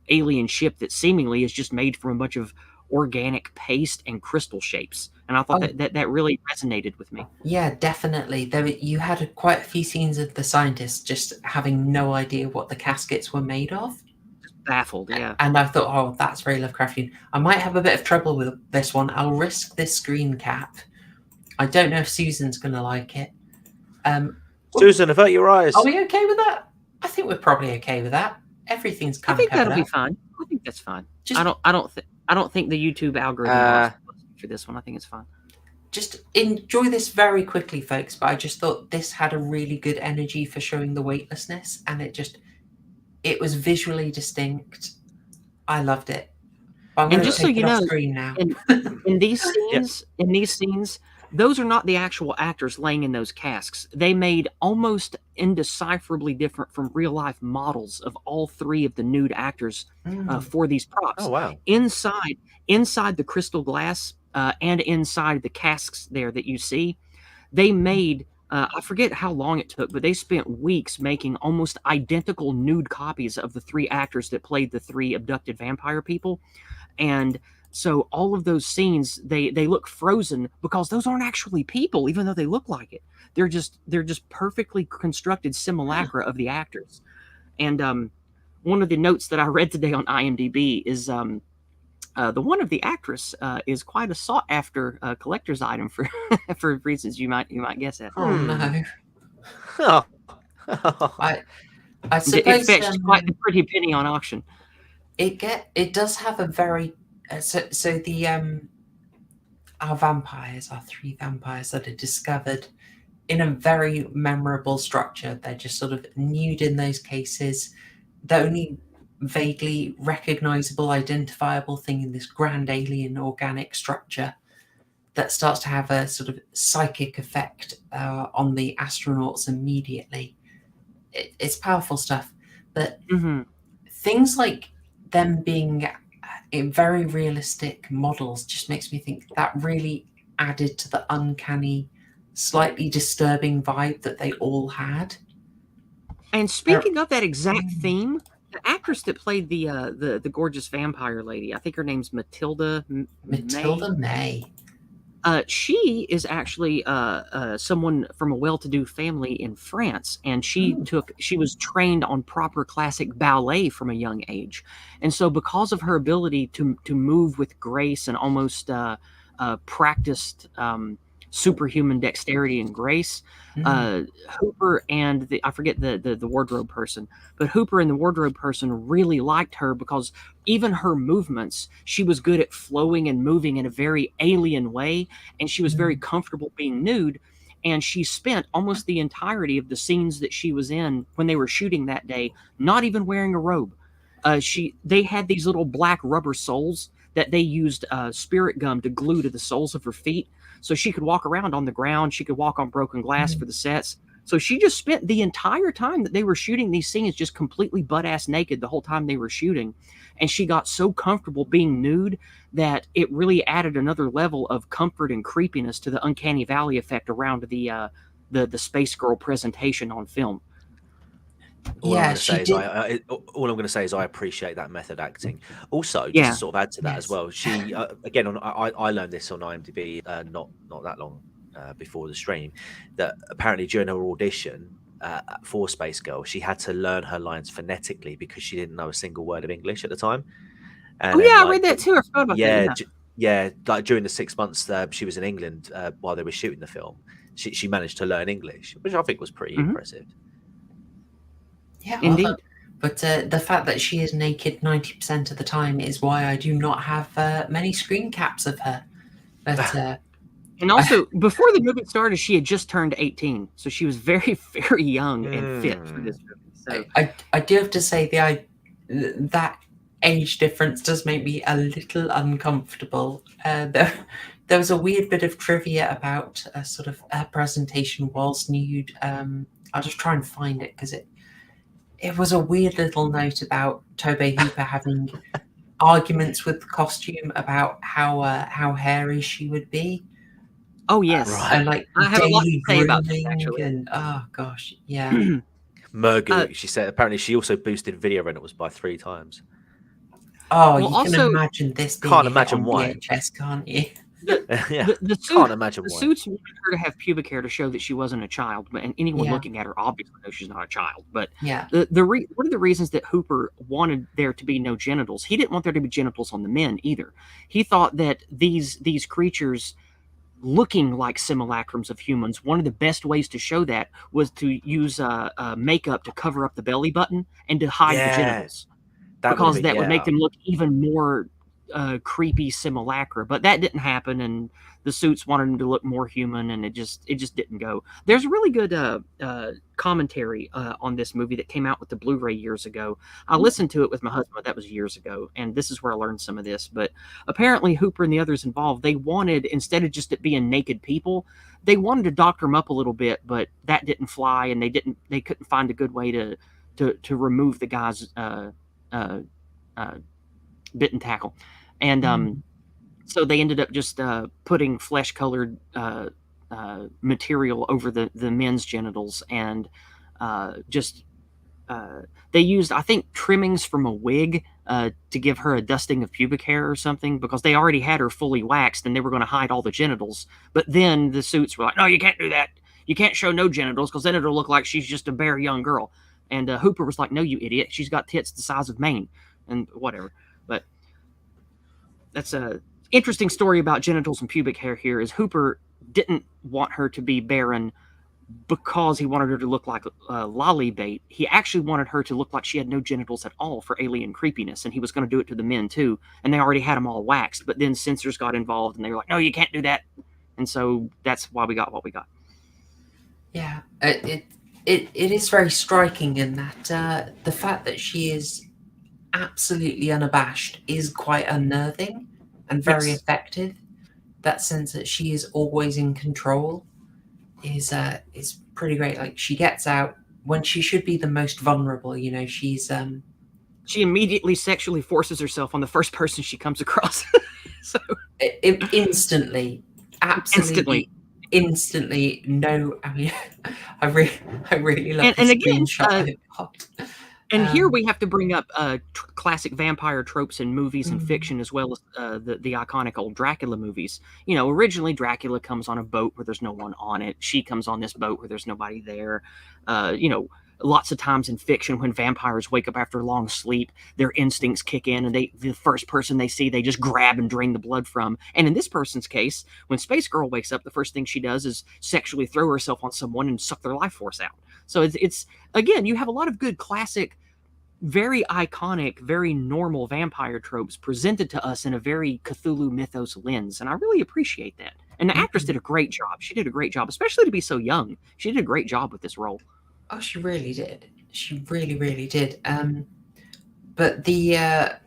alien ship that seemingly is just made from a bunch of organic paste and crystal shapes. And I thought that really resonated with me. Yeah, definitely. You had quite a few scenes of the scientists just having no idea what the caskets were made of. Just baffled, yeah. And I thought, that's very Lovecraftian. I might have a bit of trouble with this one. I'll risk this screen cap. I don't know if Susan's going to like it. Susan, avert your eyes. Are we okay with that? I think we're probably okay with that. Everything's kind I think of that'll be fine. I think that's fine. I don't think the YouTube algorithm for this one. I think it's fine. Just enjoy this very quickly, folks. But I just thought this had a really good energy for showing the weightlessness, and it was visually distinct. I loved it. I'm and just so you know, now. in these scenes, those are not the actual actors laying in those casks. They made almost indecipherably different from real life models of all three of the nude actors for these props. Oh wow! Inside the crystal glass and inside the casks there that you see, they made. I forget how long it took, but they spent weeks making almost identical nude copies of the three actors that played the three abducted vampire people, and so all of those scenes, they look frozen because those aren't actually people, even though they look like it. They're just perfectly constructed simulacra of the actors. And one of the notes that I read today on IMDb is the one of the actress is quite a sought after collector's item for for reasons you might guess at. Oh no! Oh. I suppose it fetched quite a pretty penny on auction. It does have a very so the our vampires, our 3 vampires that are discovered in a very memorable structure. They're just sort of nude in those cases. The only vaguely recognizable, identifiable thing in this grand alien organic structure that starts to have a sort of psychic effect on the astronauts immediately. It's powerful stuff. But things like them being in very realistic models just makes me think that really added to the uncanny, slightly disturbing vibe that they all had. And speaking of that exact theme, the actress that played the gorgeous vampire lady, I think her name's Matilda May. She is actually someone from a well-to-do family in France, and she was trained on proper classic ballet from a young age, and so because of her ability to move with grace and almost practiced superhuman dexterity and grace, Hooper and I forget the wardrobe person, but Hooper and the wardrobe person really liked her because even her movements, she was good at flowing and moving in a very alien way, and she was very comfortable being nude. And she spent almost the entirety of the scenes that she was in when they were shooting that day, not even wearing a robe. They had these little black rubber soles that they used spirit gum to glue to the soles of her feet, so she could walk around on the ground. She could walk on broken glass for the sets. So she just spent the entire time that they were shooting these scenes just completely butt-ass naked the whole time they were shooting. And she got so comfortable being nude that it really added another level of comfort and creepiness to the uncanny valley effect around the Space Girl presentation on film. All I'm going to say is I appreciate that method acting. Also, just to sort of add to that as well, she again, I learned this on IMDb not that long before the stream, that apparently during her audition for Space Girl, she had to learn her lines phonetically because she didn't know a single word of English at the time. And I read that too. I forgot about that. Like during the 6 months she was in England while they were shooting the film, she managed to learn English, which I think was pretty impressive. Yeah, indeed. But the fact that she is naked 90% of the time is why I do not have many screen caps of her. But and also, before the movie started, she had just turned 18, so she was very, very young and fit for this movie. So I do have to say that age difference does make me a little uncomfortable. There was a weird bit of trivia about sort of her presentation whilst nude. I'll just try and find it because it was a weird little note about Tobe Hooper having arguments with the costume about how hairy she would be. Oh yes, and like I have a lot to say about this, actually. And oh gosh, yeah. Murgu, she said apparently she also boosted video rentals by 3 times. Oh, well, you can imagine this being can't imagine why. VHS, can't you? The suit, can't imagine why. The suits wanted her to have pubic hair to show that she wasn't a child, and anyone looking at her obviously knows she's not a child. But one of the reasons that Hooper wanted there to be no genitals, he didn't want there to be genitals on the men either. He thought that these creatures looking like simulacrums of humans, one of the best ways to show that was to use makeup to cover up the belly button and to hide the genitals, because that would make them look even more creepy simulacra. But that didn't happen, and the suits wanted them to look more human, and it just didn't go. There's a really good commentary on this movie that came out with the Blu-ray years ago. I listened to it with my husband. That was years ago, and this is where I learned some of this. But apparently Hooper and the others involved, they wanted, instead of just it being naked people, they wanted to doctor them up a little bit, but that didn't fly, and they couldn't find a good way to remove the guy's bit and tackle. And so they ended up just putting flesh-colored material over the men's genitals, and they used, I think, trimmings from a wig to give her a dusting of pubic hair or something, because they already had her fully waxed and they were going to hide all the genitals. But then the suits were like, no, you can't do that. You can't show no genitals because then it'll look like she's just a bare young girl. And Hooper was like, no, you idiot. She's got tits the size of Maine and whatever. But that's a interesting story about genitals and pubic hair here is Hooper didn't want her to be barren because he wanted her to look like lolly bait. He actually wanted her to look like she had no genitals at all for alien creepiness, and he was going to do it to the men too. And they already had them all waxed, but then censors got involved, and they were like, "No, you can't do that." And so that's why we got what we got. Yeah, it is very striking in that the fact that she is absolutely unabashed is quite unnerving and very effective. That sense that she is always in control is pretty great. Like, she gets out when she should be the most vulnerable. You know, she's she immediately sexually forces herself on the first person she comes across. So instantly, absolutely, instantly. No, I mean, I really love and the again, screenshot. and here we have to bring up classic vampire tropes in movies and fiction, as well as the iconic old Dracula movies. You know, originally Dracula comes on a boat where there's no one on it. She comes on this boat where there's nobody there. You know, lots of times in fiction, when vampires wake up after a long sleep, their instincts kick in, and the first person they see, they just grab and drain the blood from. And in this person's case, when Space Girl wakes up, the first thing she does is sexually throw herself on someone and suck their life force out. So it's again, you have a lot of good classic, very iconic, very normal vampire tropes presented to us in a very Cthulhu mythos lens, and I really appreciate that. And the actress did a great job. She did a great job, especially to be so young. She did a great job with this role. Oh, she really did. She really, really did. But the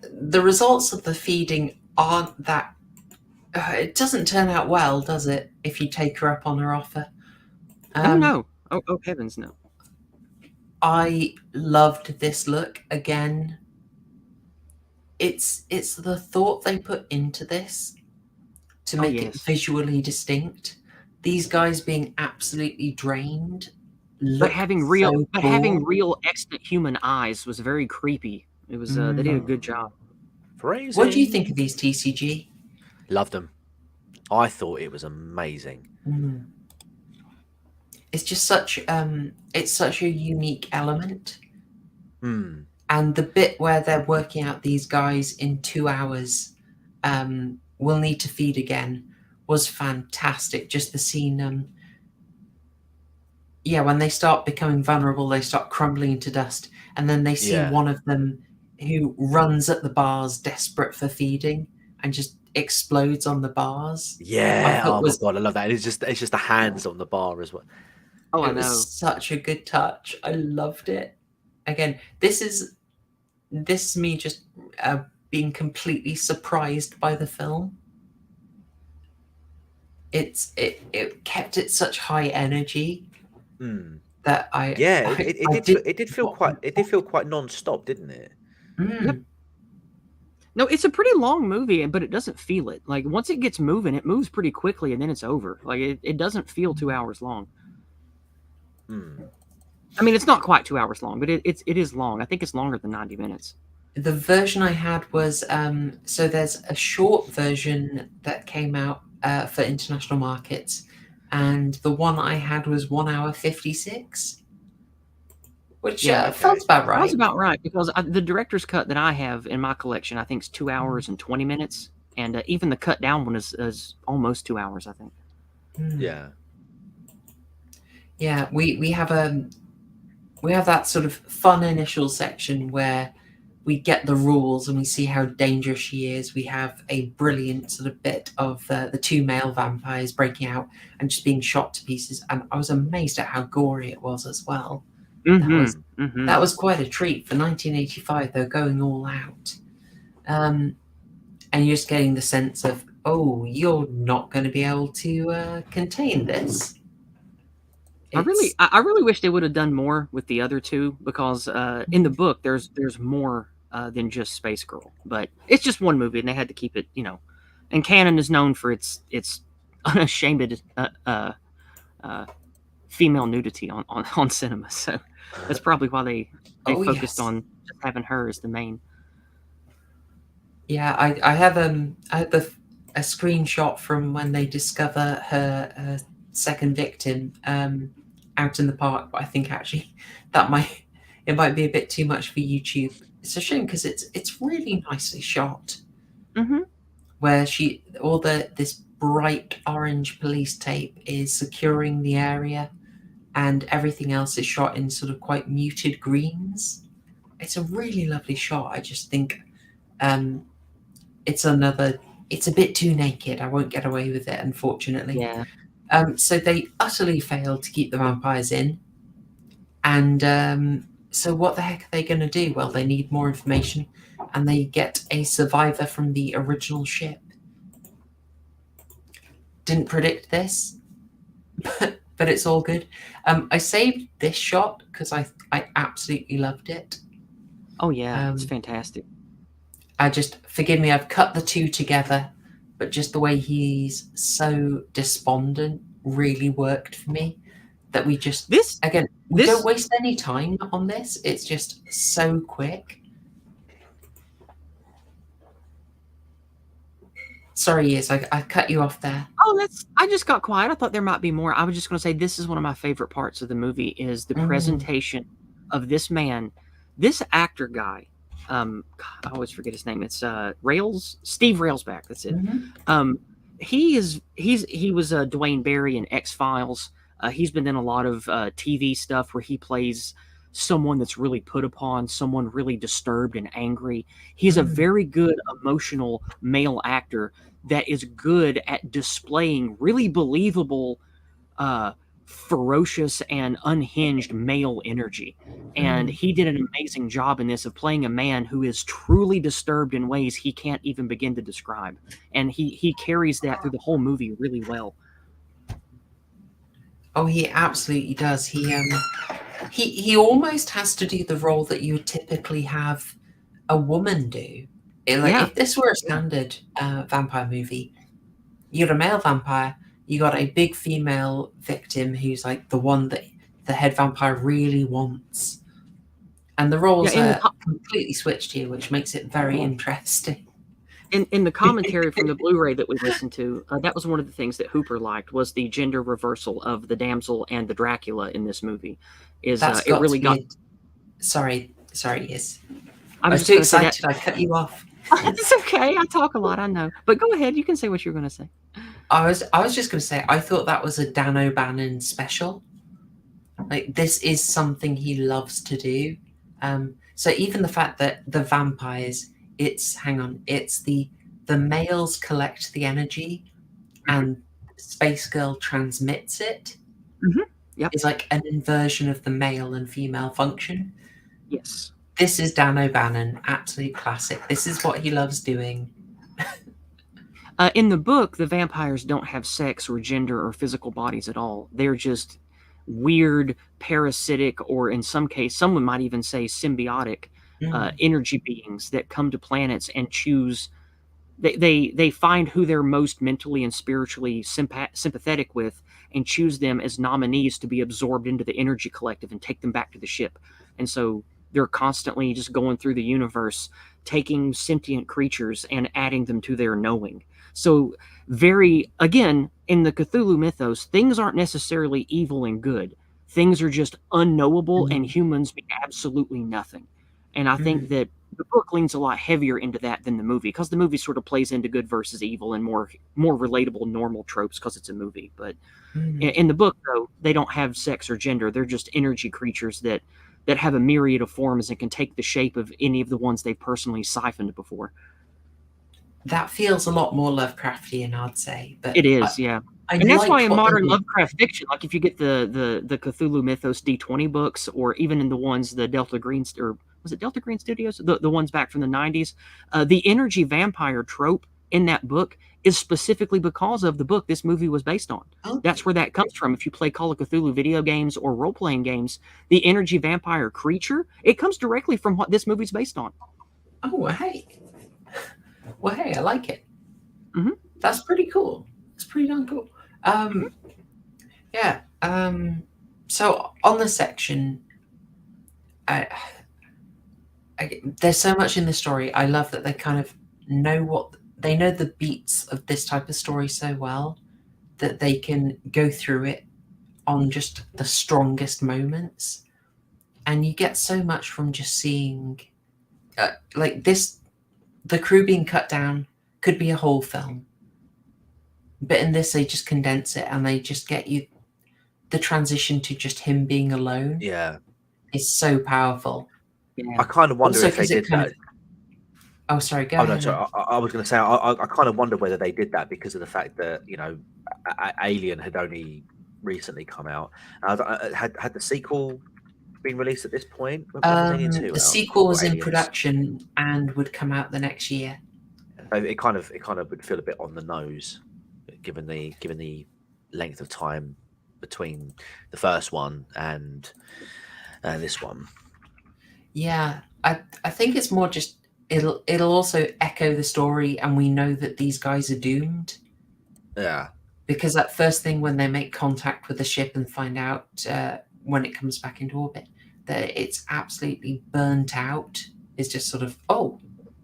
results of the feeding aren't that. It doesn't turn out well, does it? If you take her up on her offer. No. Oh heavens, no. I loved this look again. It's the thought they put into this to make it visually distinct. These guys being absolutely drained, but having real extant human eyes was very creepy. It was they did a good job. Phrasing. What do you think of these, TCG? Loved them. I thought it was amazing. It's just such a unique element. And the bit where they're working out these guys in 2 hours will need to feed again was fantastic. Just the scene, when they start becoming vulnerable, they start crumbling into dust, and then they see one of them who runs at the bars desperate for feeding and just explodes on the bars. Yeah, my God, I love that. It's just the hands on the bar as well. Oh, it was such a good touch. I loved it. Again, this is me just being completely surprised by the film. It kept it such high energy that it did feel quite non-stop, didn't it? Yep. No, it's a pretty long movie, but it doesn't feel it. Like, once it gets moving, it moves pretty quickly, and then it's over. Like, it doesn't feel 2 hours long. I mean, it's not quite 2 hours long, but it is long. I think it's longer than 90 minutes. The version I had was so there's a short version that came out for international markets, and the one I had was 1 hour 56, which felt about right. Sounds about right, because the director's cut that I have in my collection, I think, is 2 hours and 20 minutes, and even the cut down one is almost 2 hours, I think. Yeah, we have that sort of fun initial section where we get the rules and we see how dangerous she is. We have a brilliant sort of bit of the two male vampires breaking out and just being shot to pieces. And I was amazed at how gory it was as well. That was quite a treat for 1985. They're going all out, and you're just getting the sense of, oh, you're not going to be able to contain this. I really wish they would have done more with the other two, because in the book there's more than just Space Girl, but it's just one movie and they had to keep it, and canon is known for its unashamed female nudity on cinema, so that's probably why they focused on just having her as the main. Yeah, I have a screenshot from when they discover her second victim out in the park, but I think actually it might be a bit too much for YouTube. It's a shame because it's really nicely shot. Where this bright orange police tape is securing the area, and everything else is shot in sort of quite muted greens. It's a really lovely shot. I just think it's a bit too naked. I won't get away with it, unfortunately. Yeah. So they utterly failed to keep the vampires in. And so what the heck are they going to do? Well, they need more information, and they get a survivor from the original ship. Didn't predict this, but it's all good. I saved this shot because I absolutely loved it. Oh yeah, it's fantastic. Forgive me, I've cut the two together, but just the way he's so despondent really worked for me. That we don't waste any time on this. It's just so quick. Sorry, Yizz, I cut you off there. Oh, I just got quiet. I thought there might be more. I was just going to say this is one of my favorite parts of the movie is the presentation of this man, this actor guy. God, I always forget his name. It's Steve Railsback. That's it. He was Dwayne Barry in X-Files. He's been in a lot of TV stuff where he plays someone that's really put upon, someone really disturbed and angry. He's a very good emotional male actor that is good at displaying really believable, ferocious and unhinged male energy. And he did an amazing job in this of playing a man who is truly disturbed in ways he can't even begin to describe. And he carries that through the whole movie really well. Oh, he absolutely does. He almost has to do the role that you would typically have a woman do. If this were a standard vampire movie, you got a male vampire, you got a big female victim who's like the one that the head vampire really wants. And the roles are completely switched here, which makes it very interesting. In the commentary from the Blu-ray that we listened to, that was one of the things that Hooper liked was the gender reversal of the damsel and the Dracula in this movie. Sorry, yes. I was too excited. I cut you off. It's okay. I talk a lot. I know, but go ahead. You can say what you're going to say. I was just going to say I thought that was a Dan O'Bannon special. Like this is something he loves to do. So even the fact that the vampires. It's the males collect the energy and Space Girl transmits it. Yep. It's like an inversion of the male and female function. Yes. This is Dan O'Bannon, absolute classic. This is what he loves doing. In the book, the vampires don't have sex or gender or physical bodies at all. They're just weird, parasitic, or in some case, someone might even say symbiotic energy beings that come to planets and choose. They find who they're most mentally and spiritually sympathetic with and choose them as nominees to be absorbed into the energy collective and take them back to the ship. And so they're constantly just going through the universe, taking sentient creatures and adding them to their knowing. So again, in the Cthulhu mythos, things aren't necessarily evil and good. Things are just unknowable and humans be absolutely nothing. And I think that the book leans a lot heavier into that than the movie, because the movie sort of plays into good versus evil and more relatable normal tropes because it's a movie. But in the book, though, they don't have sex or gender. They're just energy creatures that have a myriad of forms and can take the shape of any of the ones they've personally siphoned before. That feels a lot more Lovecraftian, I'd say. But it is, yeah. And that's why in modern Lovecraft fiction, like if you get the Cthulhu Mythos D20 books, or even in the ones the Delta Green, or was it Delta Green Studios, the ones back from the 90s, the energy vampire trope in that book is specifically because of the book this movie was based on. Okay. That's where that comes from. If you play Call of Cthulhu video games or role-playing games, the energy vampire creature, it comes directly from what this movie's based on. Oh, hey. Well, hey, I like it. That's pretty cool. It's pretty darn cool. Yeah. So on the section, there's so much in the story. I love that they kind of know the beats of this type of story so well that they can go through it on just the strongest moments. And you get so much from just seeing like this, the crew being cut down could be a whole film. But in this, they just condense it and they just get you the transition to just him being alone is so powerful. I kind of wonder Also, if they 'cause it did kind that. of- Oh, sorry, go Oh ahead. no, sorry. I was going to say I kind of wonder whether they did that because of the fact that Alien had only recently come out. Had the sequel been released at this point? When was Alien 2 The out? sequel was Or in Aliens? production and would come out the next year. So it kind of would feel a bit on the nose, given the length of time between the first one and this one. Yeah, I think it's more just it'll also echo the story, and we know that these guys are doomed. Yeah. Because that first thing when they make contact with the ship and find out when it comes back into orbit that it's absolutely burnt out is just sort of oh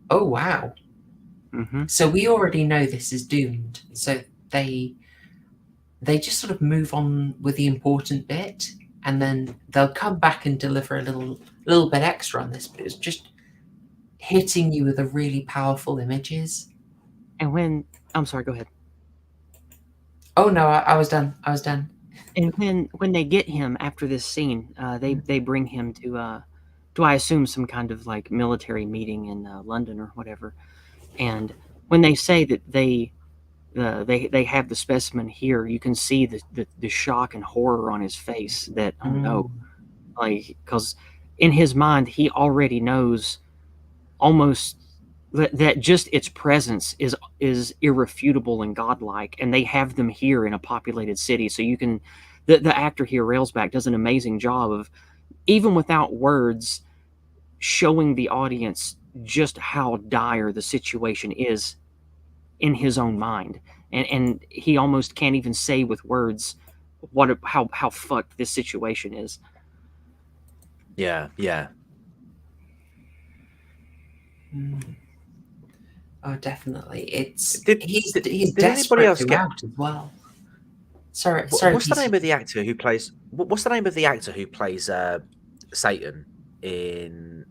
wow. Mm-hmm. So we already know this is doomed. So they just sort of move on with the important bit, and then they'll come back and deliver a little bit extra on this. But it's just hitting you with a really powerful images. And I'm sorry, go ahead. Oh no, I was done. And when they get him after this scene, they bring him to I assume some kind of like military meeting in London or whatever. And when they say that they have the specimen here, you can see the shock and horror on his face. That oh no, like because in his mind he already knows almost that just its presence is irrefutable and godlike, and they have them here in a populated city. So you can, the actor here, Railsback, does an amazing job of, even without words, showing the audience just how dire the situation is in his own mind, and he almost can't even say with words how fucked this situation is. Yeah. Oh, definitely. He's Did desperate anybody else get throughout as well. Sorry. What's the name of the actor who plays? What's the name of the actor who plays Satan in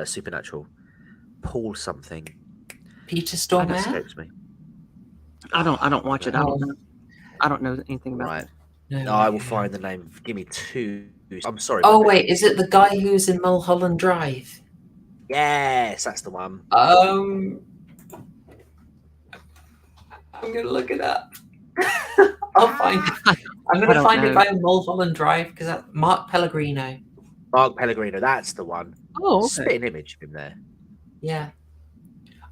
Supernatural? Paul something. Peter That Stormare? escapes me. I don't watch it. I don't know anything about Right. No, I will find the name. Give me two. I'm sorry. Oh wait, is it the guy who's in Mulholland Drive? Yes, that's the one. I'm gonna look it up. I'll find it. I'm gonna find a guy in Mulholland Drive because that's Mark Pellegrino. Mark Pellegrino, that's the one. Oh, okay. Spitting image of him there. Yeah,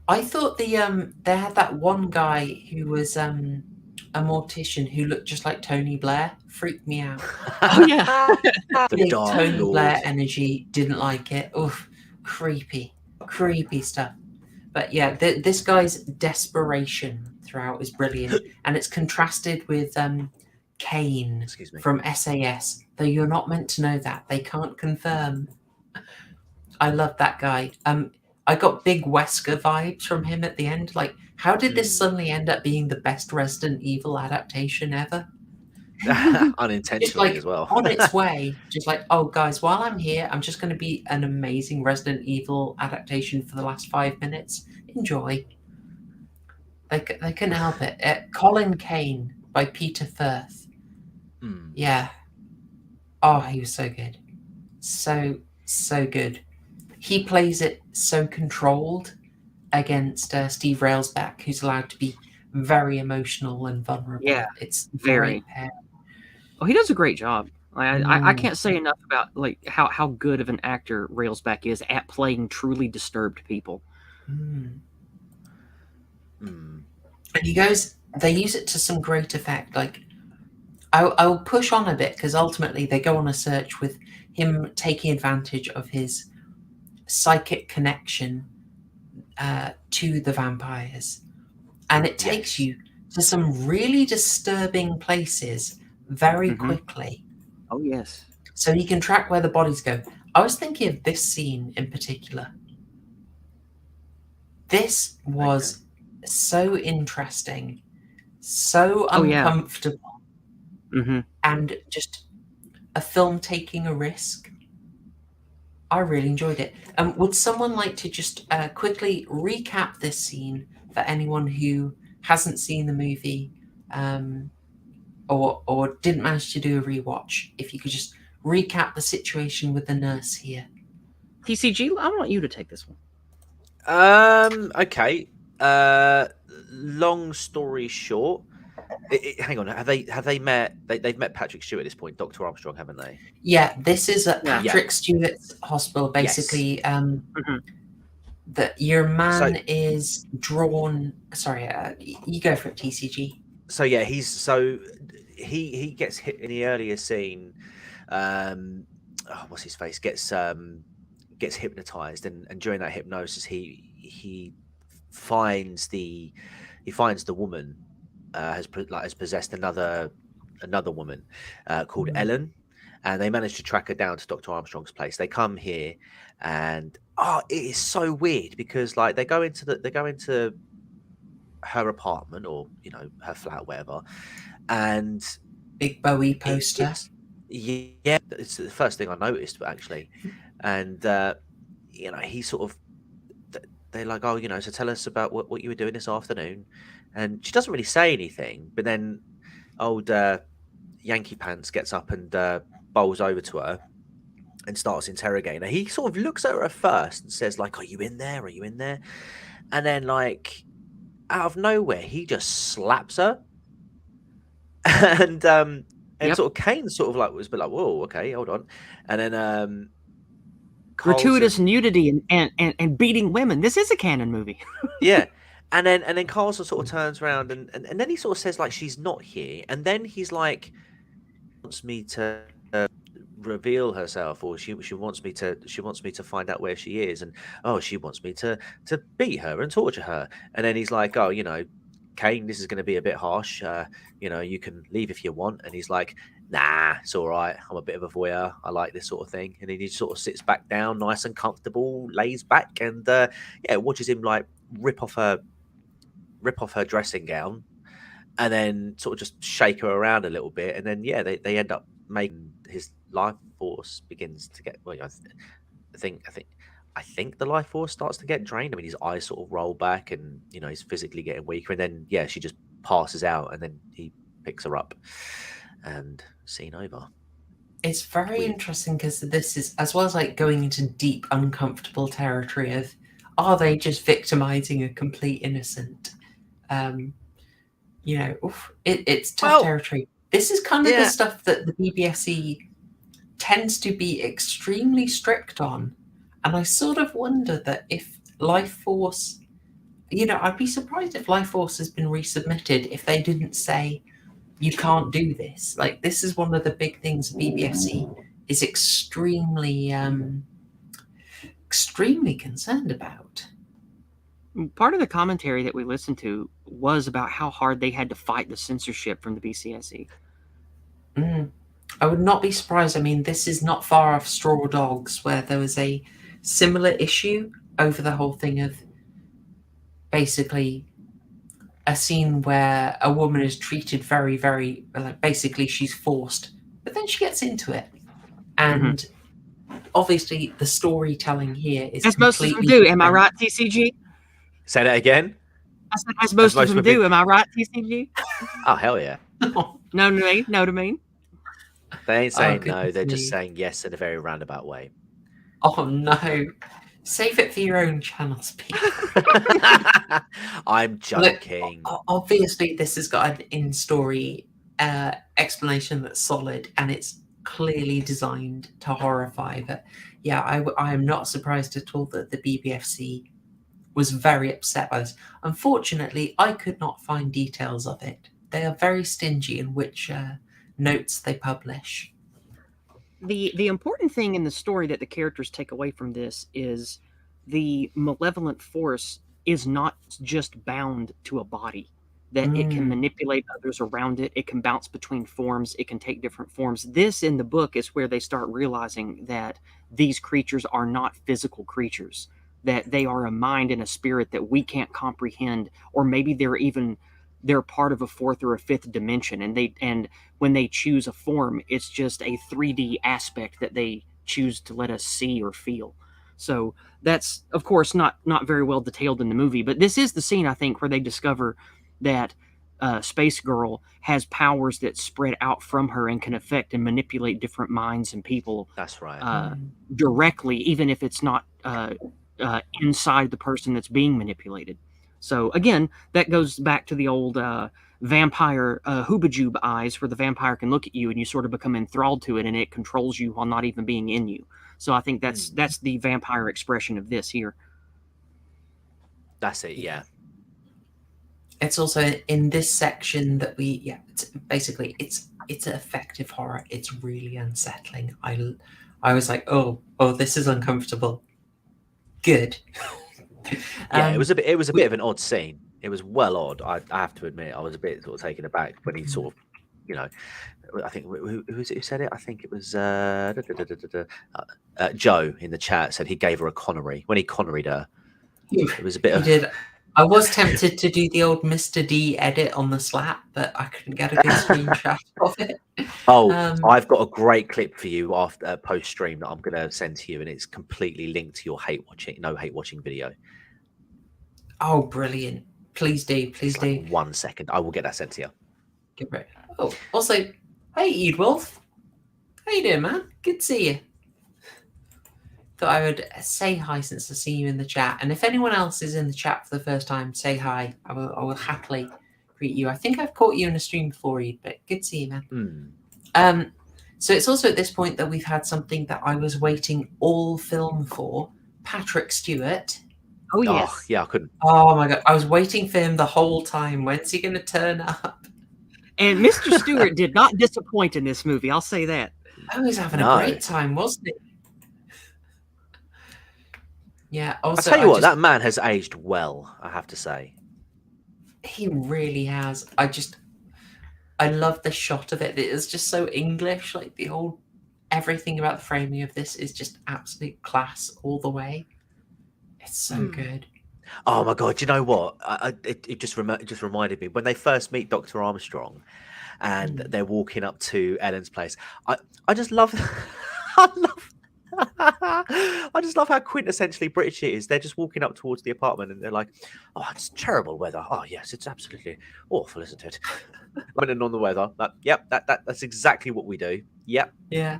I thought they had that one guy who was a mortician who looked just like Tony Blair. Freaked me out. Oh yeah, Big Tony Blair energy. Didn't like it. Oof, creepy stuff. But yeah, this guy's desperation throughout is brilliant, and it's contrasted with Kane from SAS. Though you're not meant to know that, they can't confirm. I love that guy. I got big Wesker vibes from him at the end. Like, how did this suddenly end up being the best Resident Evil adaptation ever? Unintentionally like, as well. On its way, just like, oh guys, while I'm here, I'm just going to be an amazing Resident Evil adaptation for the last 5 minutes. Enjoy. They couldn't help it. Colin Kane by Peter Firth. Yeah. Oh, he was so good. So good. He plays it so controlled against Steve Railsback, who's allowed to be very emotional and vulnerable. Yeah, it's very. Oh, he does a great job. I can't say enough about like how good of an actor Railsback is at playing truly disturbed people. And they use it to some great effect. Like, I'll push on a bit because ultimately they go on a search with him taking advantage of his psychic connection to the vampires, and it takes you to some really disturbing places very quickly. Oh yes. So he can track where the bodies go. I was thinking of this scene in particular. This was so interesting, so uncomfortable, and just a film taking a risk. I really enjoyed it. Would someone like to just quickly recap this scene for anyone who hasn't seen the movie? or didn't manage to do a rewatch, if you could just recap the situation with the nurse here. TCG, I want you to take this one. Okay. Long story short, hang on. Have they met? They've met Patrick Stewart at this point, Dr. Armstrong, haven't they? Yeah, this is at Patrick Stewart's hospital. Basically, Yes. that your man is drawn. Sorry, you go for it, TCG. So yeah, he gets hit in the earlier scene. What's his face? Gets hypnotized, and during that hypnosis, he finds the woman has possessed another woman called Ellen, and they manage to track her down to Dr. Armstrong's place. They come here, and it is so weird because like they go into her apartment, or her flat, whatever, and big Bowie poster. Yeah, it's the first thing I noticed, actually. And he sort of, they're like, oh, so tell us about what you were doing this afternoon. And she doesn't really say anything, but then old Yankee Pants gets up and bowls over to her and starts interrogating her. He sort of looks at her at first and says, like, are you in there? Are you in there? And then, like, out of nowhere, he just slaps her. And sort of Kane sort of like was like, whoa, okay, hold on. And then gratuitous nudity and beating women. This is a canon movie. Yeah. And then Carlson sort of turns around and then he sort of says like she's not here. And then he's like wants me to reveal herself, or she wants me to find out where she is, and she wants me to beat her and torture her. And then he's like, Kane, this is going to be a bit harsh. You can leave if you want. And he's like, nah, it's all right. I'm a bit of a voyeur. I like this sort of thing. And then he sort of sits back down, nice and comfortable, lays back, and watches him like rip off her dressing gown, and then sort of just shake her around a little bit. And then they end up making his life force begins to get. Well, I think the life force starts to get drained. I mean, his eyes sort of roll back, and he's physically getting weaker. And then she just passes out, and then he picks her up, and scene over. It's very interesting because this is, as well as like going into deep, uncomfortable territory of, are they just victimizing a complete innocent? It's tough territory. This is kind of the stuff that the BBFC tends to be extremely strict on. And I sort of wonder that if Life Force, I'd be surprised if Life Force has been resubmitted if they didn't say, you can't do this. Like, this is one of the big things BBFC is extremely concerned about. Part of the commentary that we listened to was about how hard they had to fight the censorship from the BCSE. I would not be surprised. I mean, this is not far off Straw Dogs, where there was a similar issue over the whole thing of basically a scene where a woman is treated very, very, basically she's forced, but then she gets into it. And obviously the storytelling here is as most of them do. Am I right, TCG? Say that again. I said, as most of them do. Am I right, TCG? Oh, hell yeah. No to me. They ain't saying no. They're just saying yes in a very roundabout way. Oh, no. Save it for your own channels, people. I'm joking. Look, obviously, this has got an in-story explanation that's solid, and it's clearly designed to horrify. But yeah, I am not surprised at all that the BBFC was very upset by this. Unfortunately, I could not find details of it. They are very stingy in which notes they publish. The important thing in the story that the characters take away from this is the malevolent force is not just bound to a body, that it can manipulate others around it. It can bounce between forms. It can take different forms. This in the book is where they start realizing that these creatures are not physical creatures, that they are a mind and a spirit that we can't comprehend, or maybe they're part of a fourth or a fifth dimension. And when they choose a form, it's just a 3D aspect that they choose to let us see or feel. So that's, of course, not very well detailed in the movie, but this is the scene, I think, where they discover that Space Girl has powers that spread out from her and can affect and manipulate different minds and people. That's right. Directly, even if it's not inside the person that's being manipulated. So again, that goes back to the old vampire hoobajube eyes, where the vampire can look at you and you sort of become enthralled to it, and it controls you while not even being in you. So I think that's the vampire expression of this here. That's it. Yeah. It's also in this section that it's effective horror. It's really unsettling. I was like, oh, this is uncomfortable. Good. It was a bit of an odd scene. It was well odd. I have to admit, I was a bit sort of taken aback when he sort of, I think who was it who said it? I think it was Joe in the chat said he gave her a Connery when he Conneried her. It was a bit of. Did. I was tempted to do the old Mr. D edit on the slap, but I couldn't get a good screenshot of it. I've got a great clip for you after post stream that I'm going to send to you, and it's completely linked to your hate watching video. Oh, brilliant! Please do, please do. 1 second, I will get that sent to you. Good, right. Oh, also, hey, Eadwolf, how you doing, man? Good to see you. Thought I would say hi since I see you in the chat, and if anyone else is in the chat for the first time, say hi. I will happily greet you. I think I've caught you in a stream before, Ed, but good to see you, man. So it's also at this point that we've had something that I was waiting all film for. Patrick Stewart. Oh yes. Oh, yeah, I couldn't. Oh my god, I was waiting for him the whole time. When's he going to turn up? And Mr. Stewart did not disappoint in this movie. I'll say that. I was having a great time, wasn't it? Yeah. Also, I'll tell you what, that man has aged well, I have to say. He really has. I love the shot of it. It is just so English. Like everything about the framing of this is just absolute class all the way. It's so good. Oh my god! You know what? It just reminded me when they first meet Dr. Armstrong, and they're walking up to Ellen's place. I just love. I just love how quintessentially British it is. They're just walking up towards the apartment and they're like, "Oh, it's terrible weather. Oh, yes, it's absolutely awful, isn't it?" Commenting on the weather. Yep, that's exactly what we do. Yep. Yeah.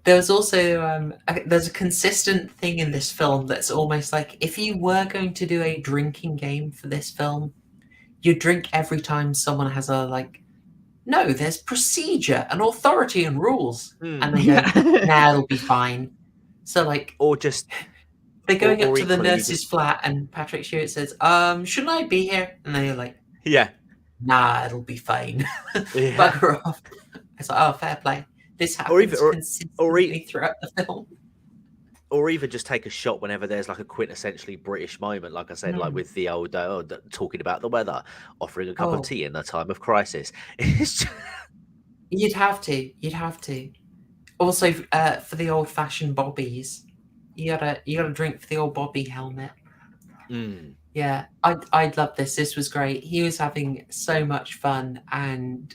There's also there's a consistent thing in this film that's almost like if you were going to do a drinking game for this film, you drink every time someone has no, there's procedure and authority and rules. And they go, nah, it'll be fine. So or just they're going up to the nurse's flat and Patrick Stewart says, shouldn't I be here? And they're like, yeah, nah, it'll be fine. Bugger off. It's like, oh, fair play. This happens consistently throughout the film. Or even just take a shot whenever there's like a quintessentially British moment, like I said, like with the old talking about the weather, offering a cup of tea in a time of crisis. You'd have to. Also, for the old-fashioned bobbies, you gotta drink for the old Bobby helmet. Yeah, I love this. This was great. He was having so much fun and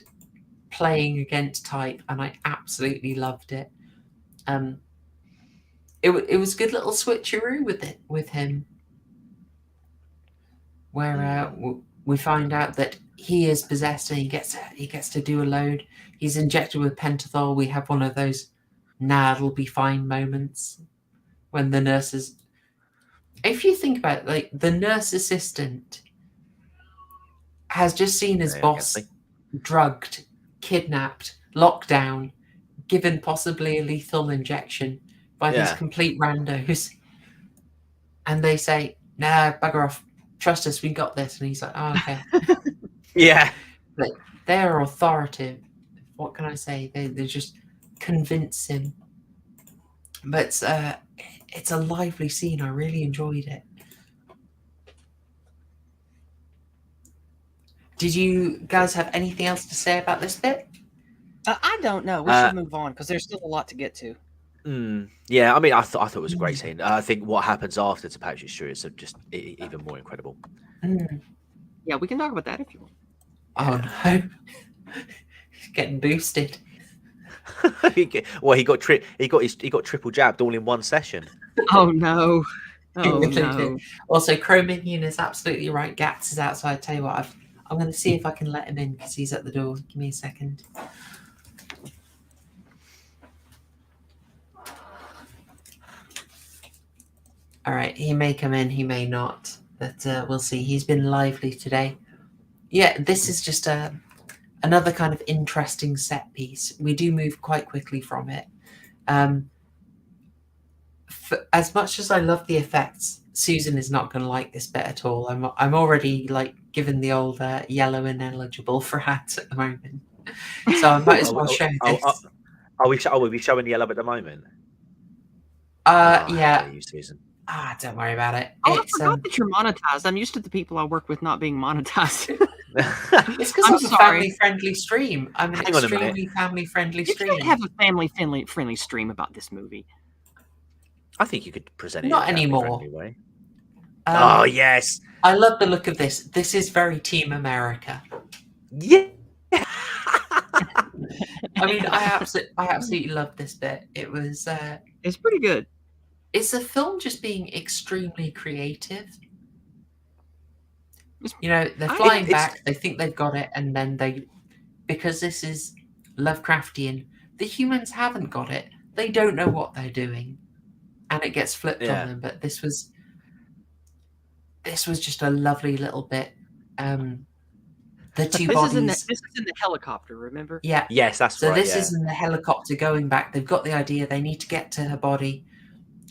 playing against type, and I absolutely loved it. It was a good little switcheroo with him, where we find out that he is possessed and he gets to do a load. He's injected with pentothal. We have one of those "nah, it'll be fine" moments when the nurses. If you think about it, the nurse assistant has just seen his boss drugged, kidnapped, locked down, given possibly a lethal injection by these complete randos, and they say, "Nah, bugger off, trust us, we got this." And he's like, "Oh, okay." Yeah, but they're authoritative. What can I say? They just convince him. But it's a lively scene. I really enjoyed it. Did you guys have anything else to say about this bit? I don't know. We should move on because there's still a lot to get to. Yeah, I mean, I thought it was a great scene. I think what happens after to Patrick Stewart is just even more incredible. Yeah, we can talk about that if you want. Oh no, he's getting boosted. He got triple jabbed all in one session. Oh no. Oh no. Also, Cro-Minion is absolutely right. Gats is outside. Tell you what, I'm going to see if I can let him in because he's at the door. Give me a second. All right, he may come in, he may not, but we'll see. He's been lively today. Yeah, this is just another kind of interesting set piece. We do move quite quickly from it. As much as I love the effects, Susan is not going to like this bit at all. I'm already like given the old yellow ineligible for hats at the moment, so I might as well show this. Are we showing yellow at the moment? Yeah. You, Susan. Don't worry about it. Oh, I forgot that you're monetized. I'm used to the people I work with not being monetized. It's because I'm a family-friendly stream. I'm an extremely family-friendly stream. You can't have a family-friendly stream about this movie. I think you could present it not in a anymore. Way. Oh yes, I love the look of this. This is very Team America. Yeah. I mean, I absolutely love this bit. It was. It's pretty good. It's a film just being extremely creative. You know, they're flying back. They think they've got it, and then because this is Lovecraftian, the humans haven't got it. They don't know what they're doing, and it gets flipped on them. But this was just a lovely little bit. The two bodies. This is in the helicopter. Remember? Yeah. Yes, that's so right. So this is in the helicopter going back. They've got the idea. They need to get to her body,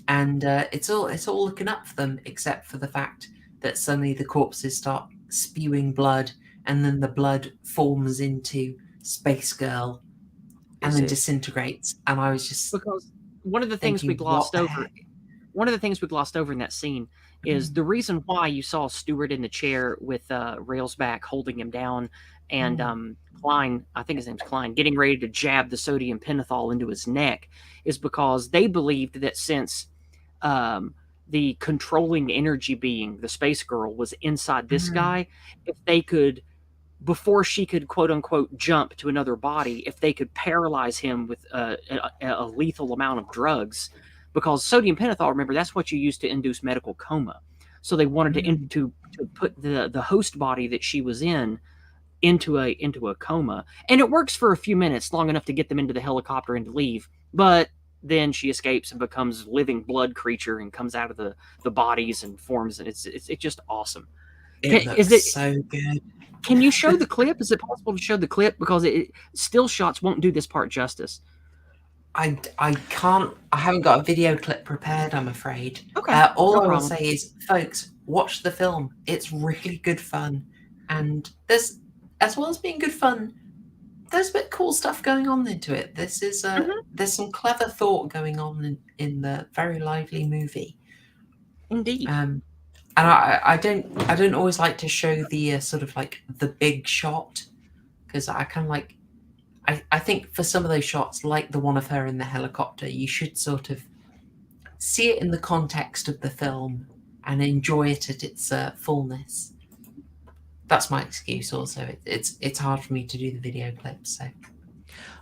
and it's all looking up for them, except for the fact that suddenly the corpses start spewing blood, and then the blood forms into Space Girl, and then disintegrates. And I was just because one of the things we glossed over. One of the things we glossed over in that scene is the reason why you saw Stewart in the chair with Railsback holding him down, and Klein, I think his name's Klein, getting ready to jab the sodium pentothal into his neck, is because they believed that since the controlling energy being, the Space Girl, was inside this guy, if they could, before she could quote unquote jump to another body, if they could paralyze him with a lethal amount of drugs, because sodium pentothal, remember, that's what you use to induce medical coma. So they wanted to put the host body that she was in into a coma, and it works for a few minutes, long enough to get them into the helicopter and to leave. But then she escapes and becomes living blood creature and comes out of the bodies and forms, and it's just awesome. It looks so good. Can you show the clip? Is it possible to show the clip? Because still shots won't do this part justice. I can't. I haven't got a video clip prepared, I'm afraid. Okay. All I will say is, folks, watch the film. It's really good fun, and there's, as well as being good fun, there's a bit cool stuff going on into it. This is there's some clever thought going on in the very lively movie. Indeed. And I don't always like to show the sort of like the big shot, because I kind of like. I think for some of those shots, like the one of her in the helicopter, you should sort of see it in the context of the film and enjoy it at its fullness. That's my excuse. Also, it's hard for me to do the video clips. So,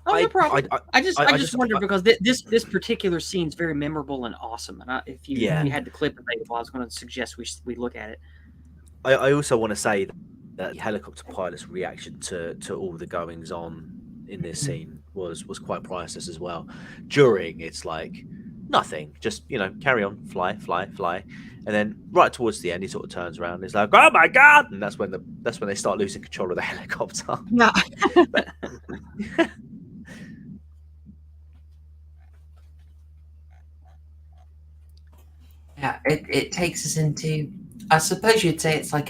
no problem. I just wondered because this particular scene is very memorable and awesome. And if you had the clip available, I was going to suggest we look at it. I also want to say that the helicopter pilot's reaction to all the goings on in this scene was quite priceless as well. During, it's like nothing, just carry on, fly, and then right towards the end, he sort of turns around and he's like, "Oh my god!" And that's when they start losing control of the helicopter. Yeah. Yeah, it takes us into. I suppose you'd say it's like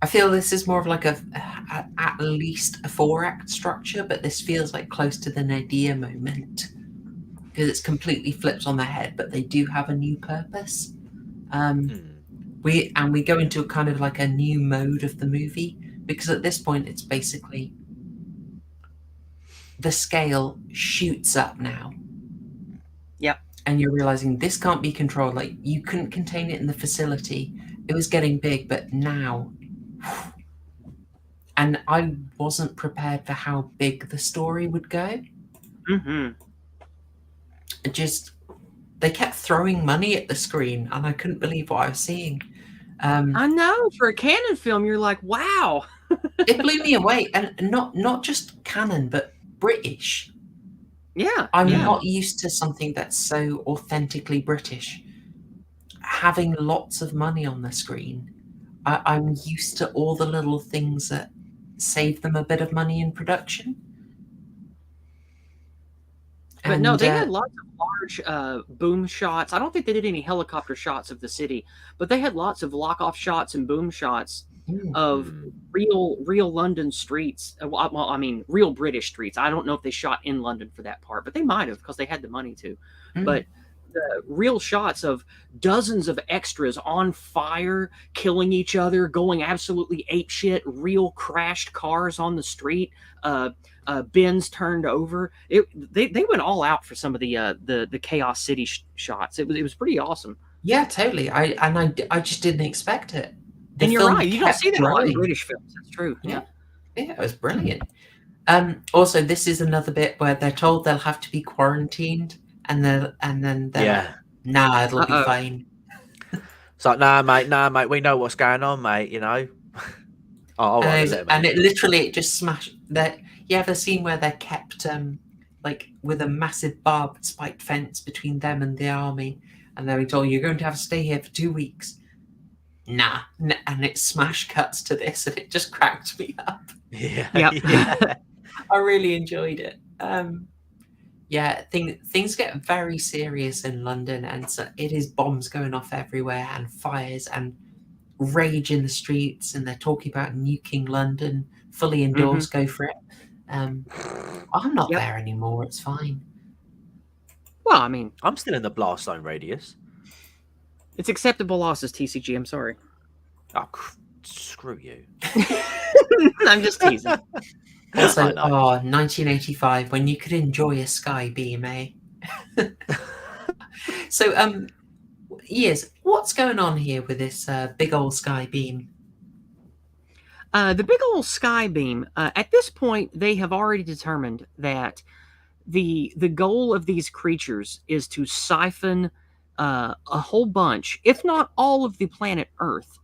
I feel this is more of like at least a 4-act structure, but this feels like close to the Nadia moment because it's completely flipped on their head, but they do have a new purpose. We go into a kind of like a new mode of the movie, because at this point it's basically the scale shoots up now. Yep. And you're realizing this can't be controlled. Like, you couldn't contain it in the facility. It was getting big, but now. And I wasn't prepared for how big the story would go. They kept throwing money at the screen, and I couldn't believe what I was seeing. I know, for a Cannon film, you're like, wow. It blew me away, and not just Canon, but British. Yeah, I'm not used to something that's so authentically British. Having lots of money on the screen, I'm used to all the little things that save them a bit of money in production. But no, they had lots of large boom shots. I don't think they did any helicopter shots of the city, but they had lots of lock-off shots and boom shots of real London streets. Well, I mean, real British streets. I don't know if they shot in London for that part, but they might have because they had the money to. But the real shots of dozens of extras on fire, killing each other, going absolutely apeshit, real crashed cars on the street, bins turned over. They went all out for some of the Chaos City shots. It was pretty awesome. Yeah, totally. I just didn't expect it. And you're right. You don't see that a lot in British films. That's true. Yeah, it was brilliant. Also, this is another bit where they're told they'll have to be quarantined, and then they're nah, it'll be fine. It's like, nah, mate, we know what's going on, mate. You know. And it literally just smashed that. You have a scene where they're kept like with a massive barbed spiked fence between them and the army, and they're told you're going to have to stay here for 2 weeks. Nah, and it smash cuts to this, and it just cracked me up. Yeah. I really enjoyed it. Things get very serious in London, and so it is bombs going off everywhere and fires and rage in the streets, and they're talking about nuking London. Fully endorsed, go for it. I'm not there anymore. It's fine. Well, I mean, I'm still in the blast zone radius. It's acceptable losses, TCG. I'm sorry. Oh, screw you. I'm just teasing. Also, 1985, when you could enjoy a sky beam, eh? So, Yizz, what's going on here with this big old sky beam? The big old sky beam, at this point, they have already determined that the goal of these creatures is to siphon a whole bunch, if not all of the planet Earth,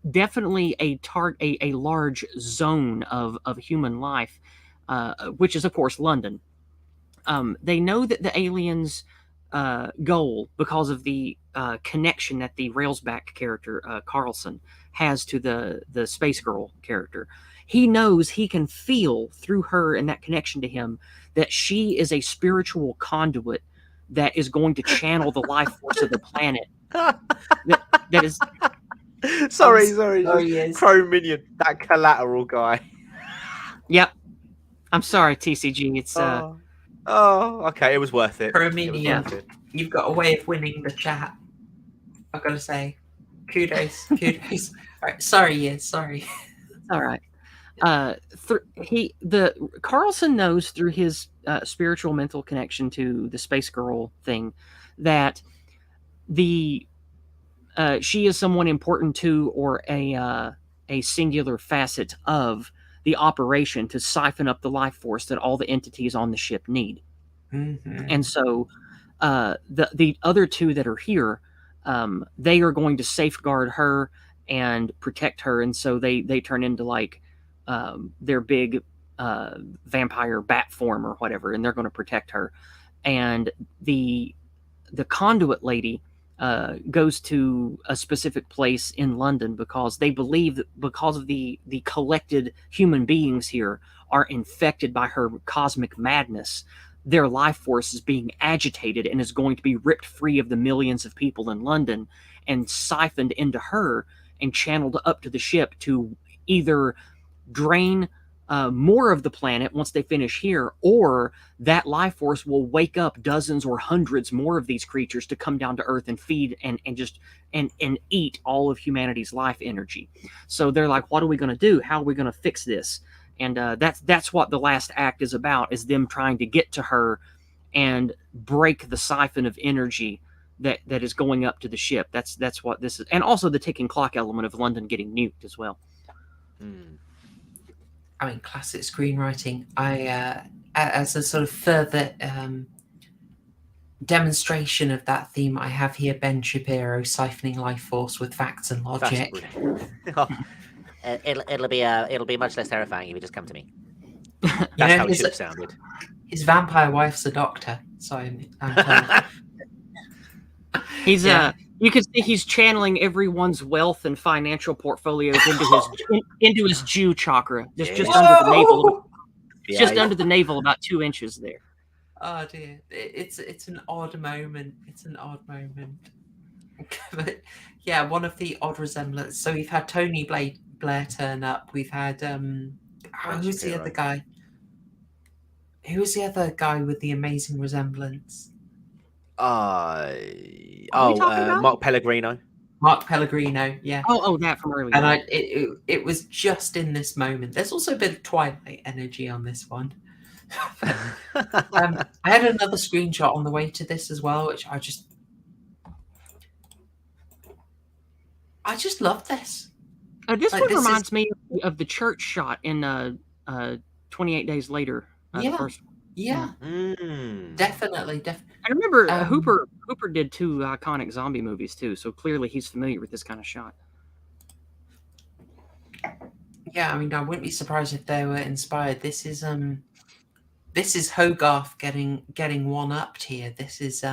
definitely a large zone of human life, which is, of course, London. They know that the aliens' goal, because of the connection that the Railsback character, Carlson, has to the Space Girl character. He knows he can feel through her and that connection to him that she is a spiritual conduit that is going to channel the life force of the planet. That is... Sorry. Pro Minion, that collateral guy. Yep. I'm sorry, TCG. It's okay. It was worth it. Pro Minion, you've got a way of winning the chat. I've got to say, kudos. All right, sorry. All right. Carlson knows through his spiritual mental connection to the Space Girl thing that she is someone important to, or a singular facet of the operation to siphon up the life force that all the entities on the ship need. And so the other two that are here, they are going to safeguard her and protect her, and so they turn into like their big vampire bat form or whatever, and they're going to protect her. And the conduit lady goes to a specific place in London because they believe that because of the collected human beings here are infected by her cosmic madness, their life force is being agitated and is going to be ripped free of the millions of people in London and siphoned into her and channeled up to the ship to either drain more of the planet once they finish here, or that life force will wake up dozens or hundreds more of these creatures to come down to Earth and feed and eat all of humanity's life energy. So they're like, what are we going to do? How are we going to fix this? And that's what the last act is about, is them trying to get to her and break the siphon of energy that is going up to the ship. That's what this is. And also the ticking clock element of London getting nuked as well. I mean, classic screenwriting. As a sort of further demonstration of that theme I have here, Ben Shapiro siphoning life force with facts and logic. It'll be much less terrifying if you just come to me. That's how it should have sounded. His vampire wife's a doctor, so I'm He's you can see he's channeling everyone's wealth and financial portfolios into his Jew chakra, just under the navel. Under the navel, about 2 inches there. Oh dear, it's an odd moment. It's an odd moment. But yeah, one of the odd resemblances. So we've had Tony Blair turn up. We've had who's the other guy? Who was the other guy with the amazing resemblance? Mark Pellegrino. Mark Pellegrino, yeah. Oh, that from earlier. And it was just in this moment. There's also a bit of Twilight energy on this one. I had another screenshot on the way to this as well, which I just love this. This one reminds me of the church shot in 28 Days Later. The first one. Yeah. Definitely. I remember Hooper did 2 iconic zombie movies too, so clearly he's familiar with this kind of shot. Yeah, I mean, I wouldn't be surprised if they were inspired. This is Hogarth getting one-upped here. This is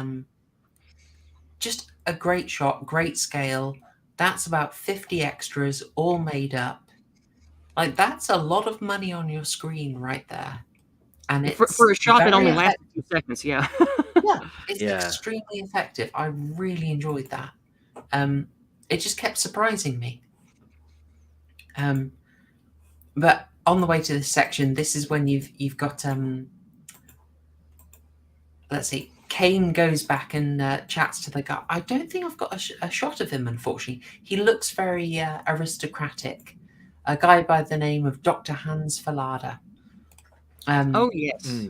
just a great shot, great scale. That's about 50 extras all made up. Like, that's a lot of money on your screen right there. And it's for a shot that only lasted 2 seconds, yeah. It's extremely effective. I really enjoyed that. It just kept surprising me. But on the way to this section, this is when you've got let's see, Kane goes back and chats to the guy. I don't think I've got a shot of him, unfortunately. He looks very aristocratic. A guy by the name of Dr. Hans Fallada. Oh yes,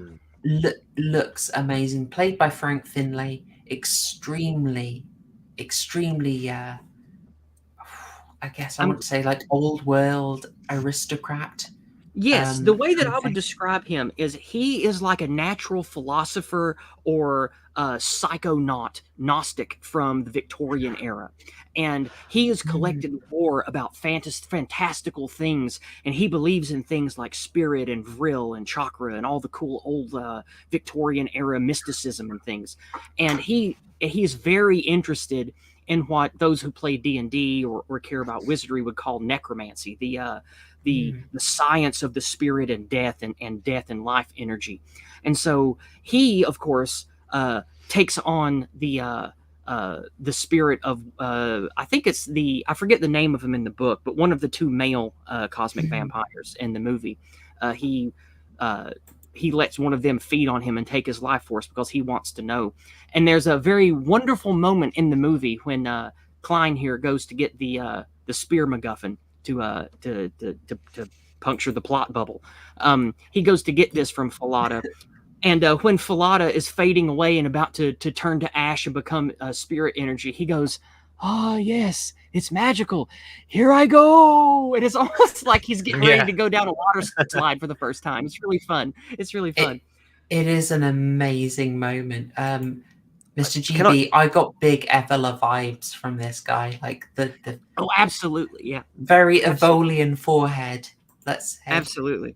looks amazing. Played by Frank Finlay. Extremely. I guess I would say like old world aristocrat. Yes, the way that I would describe him is he is like a natural philosopher or Gnostic from the Victorian era. And he has collected lore about fantastical things, and he believes in things like spirit and vril and chakra and all the cool old Victorian era mysticism and things. And he is very interested in what those who play D&D or care about wizardry would call necromancy, the science of the spirit and death and death and life energy. And so he, of course, takes on the spirit of I think it's I forget the name of him in the book, but one of the 2 male cosmic vampires in the movie. He lets one of them feed on him and take his life force because he wants to know. And there's a very wonderful moment in the movie when Klein here goes to get the spear MacGuffin to puncture the plot bubble. He goes to get this from Fallada. And when Fallada is fading away and about to turn to ash and become spirit energy, he goes, "Oh, yes, it's magical. Here I go." And it's almost like he's getting ready to go down a water slide for the first time. It's really fun. It is an amazing moment. Mr. GB, I got big Evola vibes from this guy. Like the oh, absolutely, yeah. Very Evolian forehead. Let's say. Absolutely.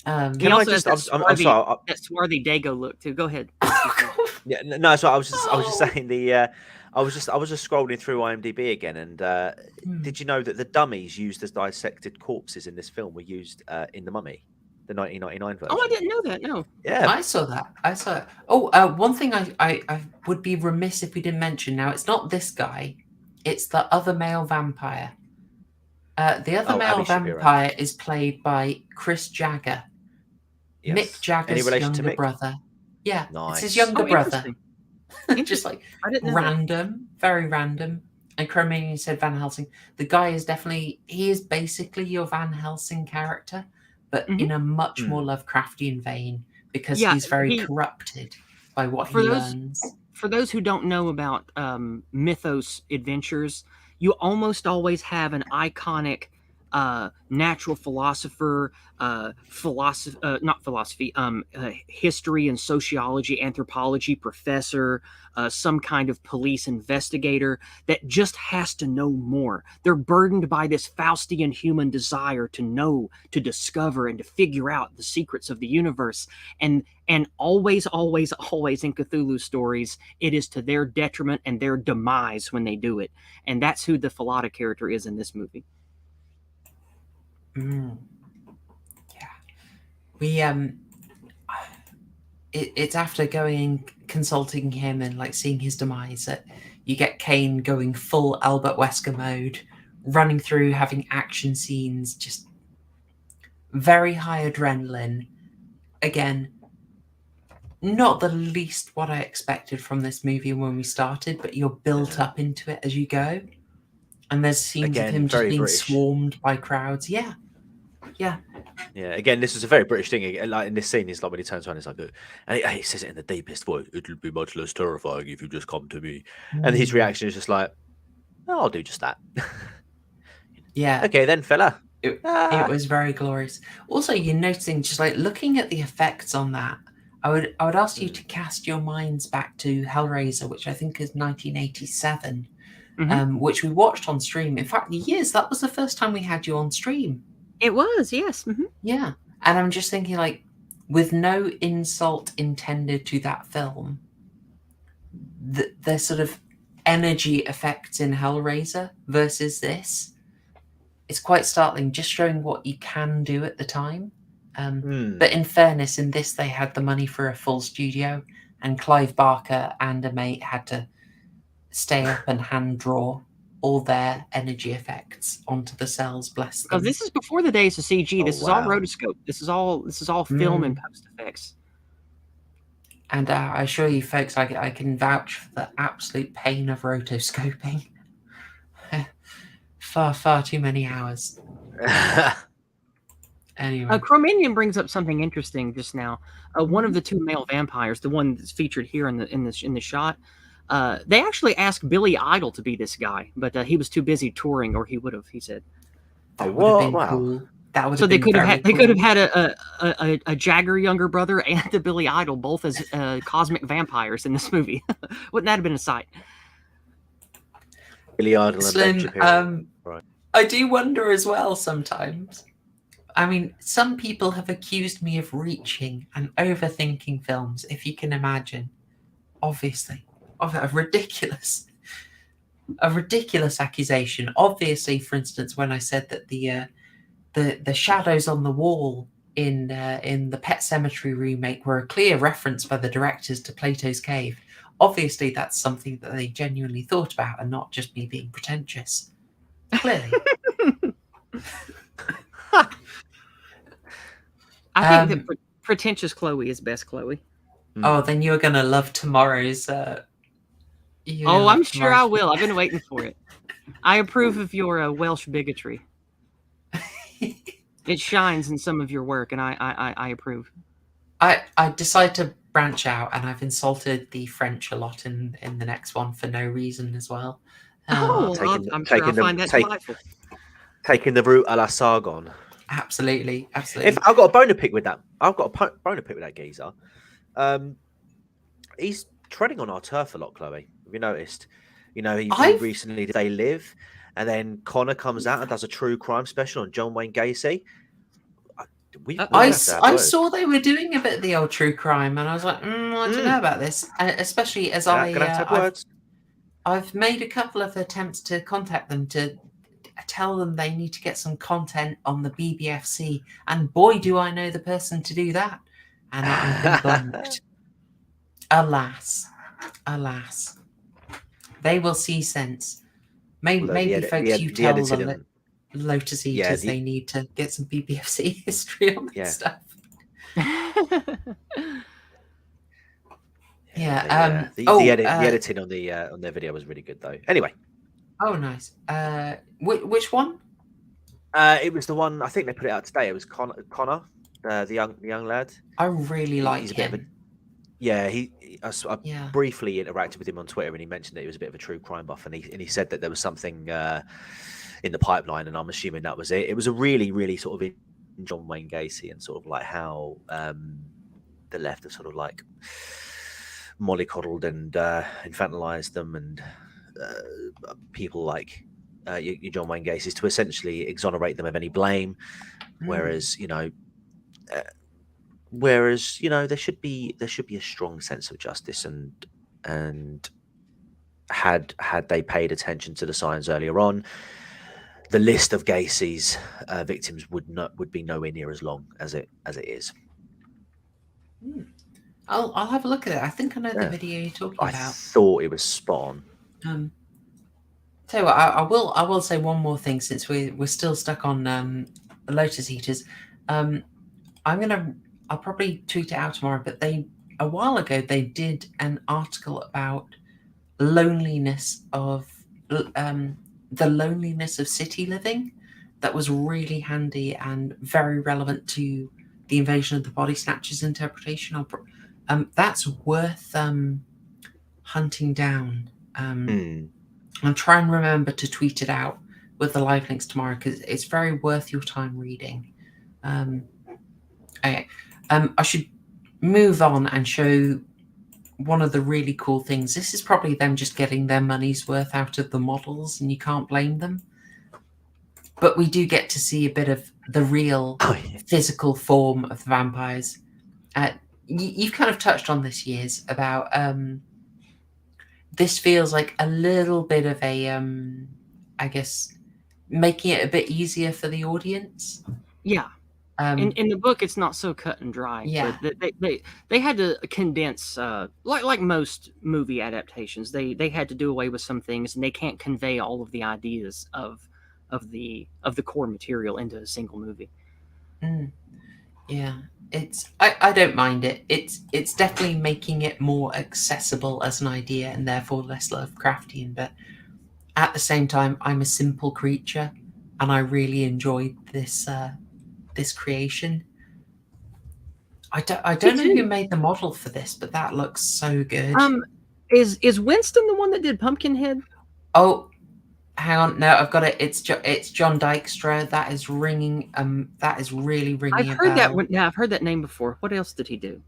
He also has that swarthy Dago look too. Go ahead. Yeah, no. So I was just saying I was just scrolling through IMDb again, and did you know that the dummies used as dissected corpses in this film were used in The Mummy, the 1999 version? Oh, I didn't know that. No. Yeah, I saw that. Oh, one thing I would be remiss if we didn't mention. Now, it's not this guy; it's the other male vampire. The other male vampire is played by Chris Jagger. Yes. Mick Jagger's younger brother. Yeah, nice. It's his younger brother. Just like random, very random. And Chromanian said Van Helsing. The guy is he is basically your Van Helsing character, but in a much more Lovecraftian vein because he's very corrupted by what he learns. For those who don't know about mythos adventures, you almost always have an iconic natural philosopher, history and sociology, anthropology professor, some kind of police investigator that just has to know more. They're burdened by this Faustian human desire to know, to discover, and to figure out the secrets of the universe. And always, always, always in Cthulhu stories, it is to their detriment and their demise when they do it. And that's who the Falada character is in this movie. Yeah, we it's after consulting him and like seeing his demise that you get Kane going full Albert Wesker mode, running through, having action scenes, just very high adrenaline. Again, not the least what I expected from this movie when we started, but you're built up into it as you go. And there's scenes of him just being swarmed by crowds. Yeah. Again, this is a very British thing. Like in this scene, it's like when he turns around, it's like, and he says it in the deepest voice. It'll be much less terrifying if you just come to me. And his reaction is just like, oh, I'll do just that. Yeah. Okay, then, fella. It was very glorious. Also, you're noticing, just like looking at the effects on that, I would ask you to cast your minds back to Hellraiser, which I think is 1987, which we watched on stream. In fact, Yizz, that was the first time we had you on stream. It was, yes. Yeah. And I'm just thinking, like, with no insult intended to that film, the sort of energy effects in Hellraiser versus this, it's quite startling, just showing what you can do at the time. But in fairness, in this, they had the money for a full studio, and Clive Barker and a mate had to stay up and hand draw all their energy effects onto the cells. Bless them. Because this is before the days of CG. This is all rotoscope. This is all film and post effects. And I assure you, folks, I can vouch for the absolute pain of rotoscoping. far too many hours. Anyway, Chromanian brings up something interesting just now. One of the two male vampires, the one that's featured here in the shot, they actually asked Billy Idol to be this guy, but he was too busy touring, or he would have. He said, "That would have been cool." That would. So they could have had a Jagger younger brother and a Billy Idol both as cosmic vampires in this movie. Wouldn't that have been a sight? Billy Idol. Slim, right. I do wonder as well sometimes. I mean, some people have accused me of reaching and overthinking films, if you can imagine. Obviously, of a ridiculous accusation. Obviously, for instance, when I said that the shadows on the wall in the Pet Sematary remake were a clear reference by the directors to Plato's Cave. Obviously, that's something that they genuinely thought about, and not just me being pretentious. Clearly. I think that pretentious Chloe is best Chloe. Oh, then you're going to love tomorrow's... I'm sure I will. I've been waiting for it. I approve of your Welsh bigotry. It shines in some of your work, and I approve. I decide to branch out, and I've insulted the French a lot in the next one for no reason as well. I'm sure I'll find that delightful. Taking the route a la Sargon. Absolutely. If I've got a bone to pick with that, geezer. He's treading on our turf a lot, Chloe. Have you noticed? You know, he recently did They Live, and then Connor comes out and does a true crime special on John Wayne Gacy. I saw they were doing a bit of the old true crime, and I was like, I don't know about this, especially as I've made a couple of attempts to contact them to tell them they need to get some content on the BBFC, and boy, do I know the person to do that. And I'm blanked. Alas, they will see sense. Maybe folks, you tell the Lotus Eaters they need to get some BBFC history on that stuff. The editing on their video was really good, though. Anyway. Oh, nice. Which one? It was the one, I think they put it out today. It was Connor, the young lad. I really like him. I briefly interacted with him on Twitter, and he mentioned that he was a bit of a true crime buff, and he said that there was something in the pipeline, and I'm assuming that was it. It was a really, really sort of in John Wayne Gacy and sort of like how the left have sort of like mollycoddled and infantilized them, and people like your John Wayne Gacy's to essentially exonerate them of any blame, whereas there should be a strong sense of justice, and had they paid attention to the signs earlier on, the list of Gacy's victims would be nowhere near as long as it is. I'll have a look at it. I think I know the video you're talking about. I thought it was spot on. So I will say one more thing, since we're still stuck on Lotus Eaters. I'll probably tweet it out tomorrow, but a while ago they did an article about loneliness of the loneliness of city living that was really handy and very relevant to the Invasion of the Body Snatchers interpretation. That's worth hunting down. I'll try and remember to tweet it out with the live links tomorrow, because it's very worth your time reading. Okay. I should move on and show one of the really cool things. This is probably them just getting their money's worth out of the models, and you can't blame them. But we do get to see a bit of the real physical form of the vampires. You've kind of touched on this, Yizz, about this feels like a little bit of a, I guess, making it a bit easier for the audience. Yeah. In the book, it's not so cut and dry. Yeah. But they had to condense, like most movie adaptations, they had to do away with some things, and they can't convey all of the ideas of the core material into a single movie. Yeah, I don't mind it. It's definitely making it more accessible as an idea, and therefore less Lovecraftian. But at the same time, I'm a simple creature, and I really enjoyed this creation. I don't know who made the model for this, but that looks so good. Is Winston the one that did Pumpkinhead? Oh, hang on. No, I've got it. It's John Dykstra. That is ringing. That is really ringing. I've heard that one. Yeah, I've heard that name before. What else did he do?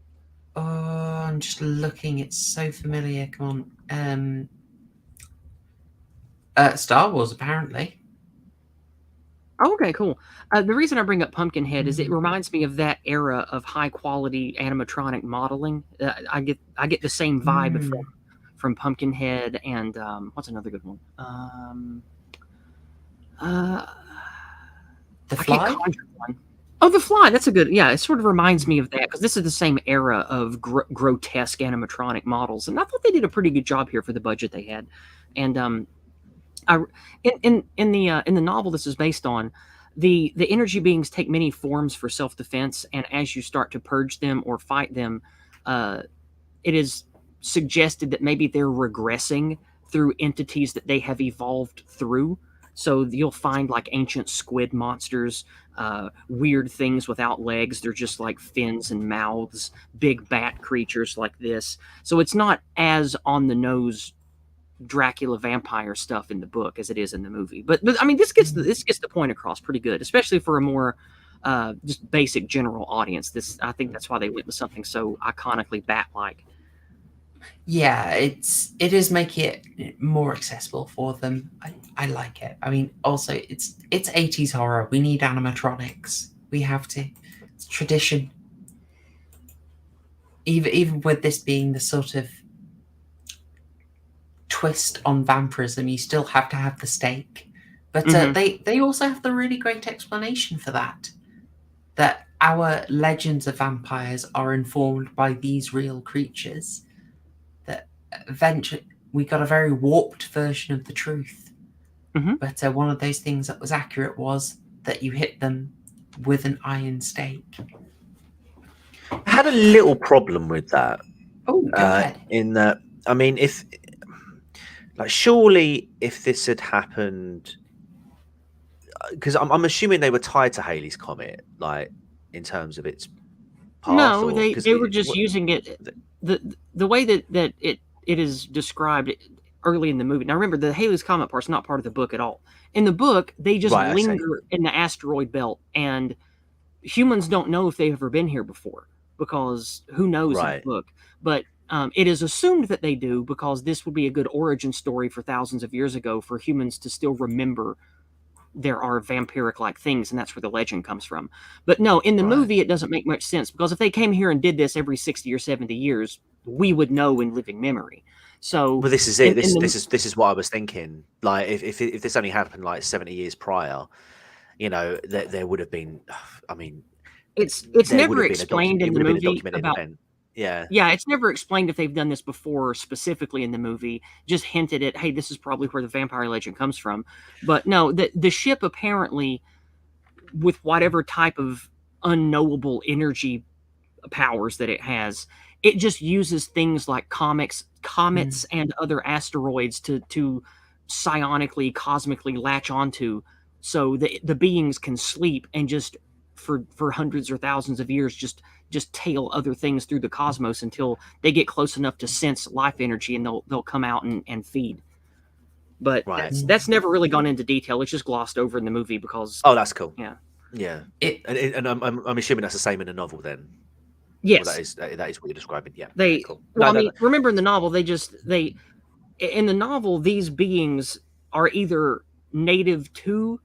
Oh, I'm just looking. It's so familiar. Come on. Star Wars, apparently. Oh, okay, cool. The reason I bring up Pumpkinhead is it reminds me of that era of high quality animatronic modeling. I get the same vibe from Pumpkinhead and what's another good one? The Fly. Oh, The Fly. That's a good. Yeah, it sort of reminds me of that, because this is the same era of grotesque animatronic models, and I thought they did a pretty good job here for the budget they had. And in the novel this is based on, the energy beings take many forms for self-defense, and as you start to purge them or fight them, it is suggested that maybe they're regressing through entities that they have evolved through. So you'll find like ancient squid monsters, weird things without legs. They're just like fins and mouths, big bat creatures like this. So it's not as on the nose Dracula vampire stuff in the book as it is in the movie. But I mean, this gets the point across pretty good, especially for a more just basic general audience. I think that's why they went with something so iconically bat-like. Yeah, it is making it more accessible for them. I like it. I mean, also it's 80s horror. We need animatronics. We have to. It's tradition. Even with this being the sort of twist on vampirism, you still have to have the stake. But they also have the really great explanation for that our legends of vampires are informed by these real creatures, that eventually we got a very warped version of the truth. But one of those things that was accurate was that you hit them with an iron stake. I had a little problem with that. Oh, go ahead. In that, I mean, surely if this had happened, because I'm assuming they were tied to Halley's Comet, like in terms of its path. No, they were just using it. The way that it is described, early in the movie. Now remember, the Halley's Comet part's not part of the book at all. In the book, they just linger in the asteroid belt, and humans don't know if they've ever been here before, because who knows in the book. But it is assumed that they do, because this would be a good origin story for thousands of years ago for humans to still remember there are vampiric-like things, and that's where the legend comes from. But no, in the movie, it doesn't make much sense, because if they came here and did this every 60 or 70 years, we would know in living memory. So, well, this is it. This is what I was thinking. Like, if this only happened like 70 years prior, you know, there would have been. I mean, it's never explained in the movie about. Yeah, it's never explained if they've done this before specifically in the movie. Just hinted at, hey, this is probably where the vampire legend comes from. But no, the ship apparently, with whatever type of unknowable energy powers that it has, it just uses things like comets and other asteroids to psionically, cosmically latch onto, so the beings can sleep and just for hundreds or thousands of years just tail other things through the cosmos until they get close enough to sense life energy, and they'll come out and feed. But that's never really gone into detail. It's just glossed over in the movie because. Oh, that's cool. Yeah. And I'm assuming that's the same in the novel then. Yes, well, that is what you're describing. Yeah. Cool. Well, remember in the novel, in the novel, these beings are either native to,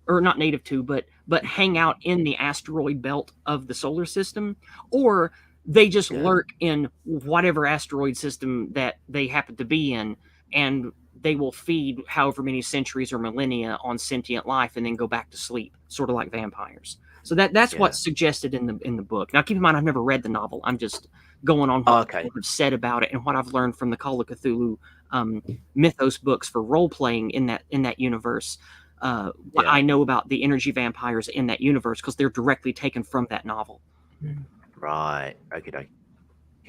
or not native to, but hang out in the asteroid belt of the solar system, or they just lurk in whatever asteroid system that they happen to be in, and they will feed however many centuries or millennia on sentient life and then go back to sleep, sort of like vampires. So that's what's suggested in the book. Now, keep in mind, I've never read the novel. I'm just going on what people have said about it and what I've learned from the Call of Cthulhu mythos books for role playing in that universe. What I know about the energy vampires in that universe, because they're directly taken from that novel. Right. Okay.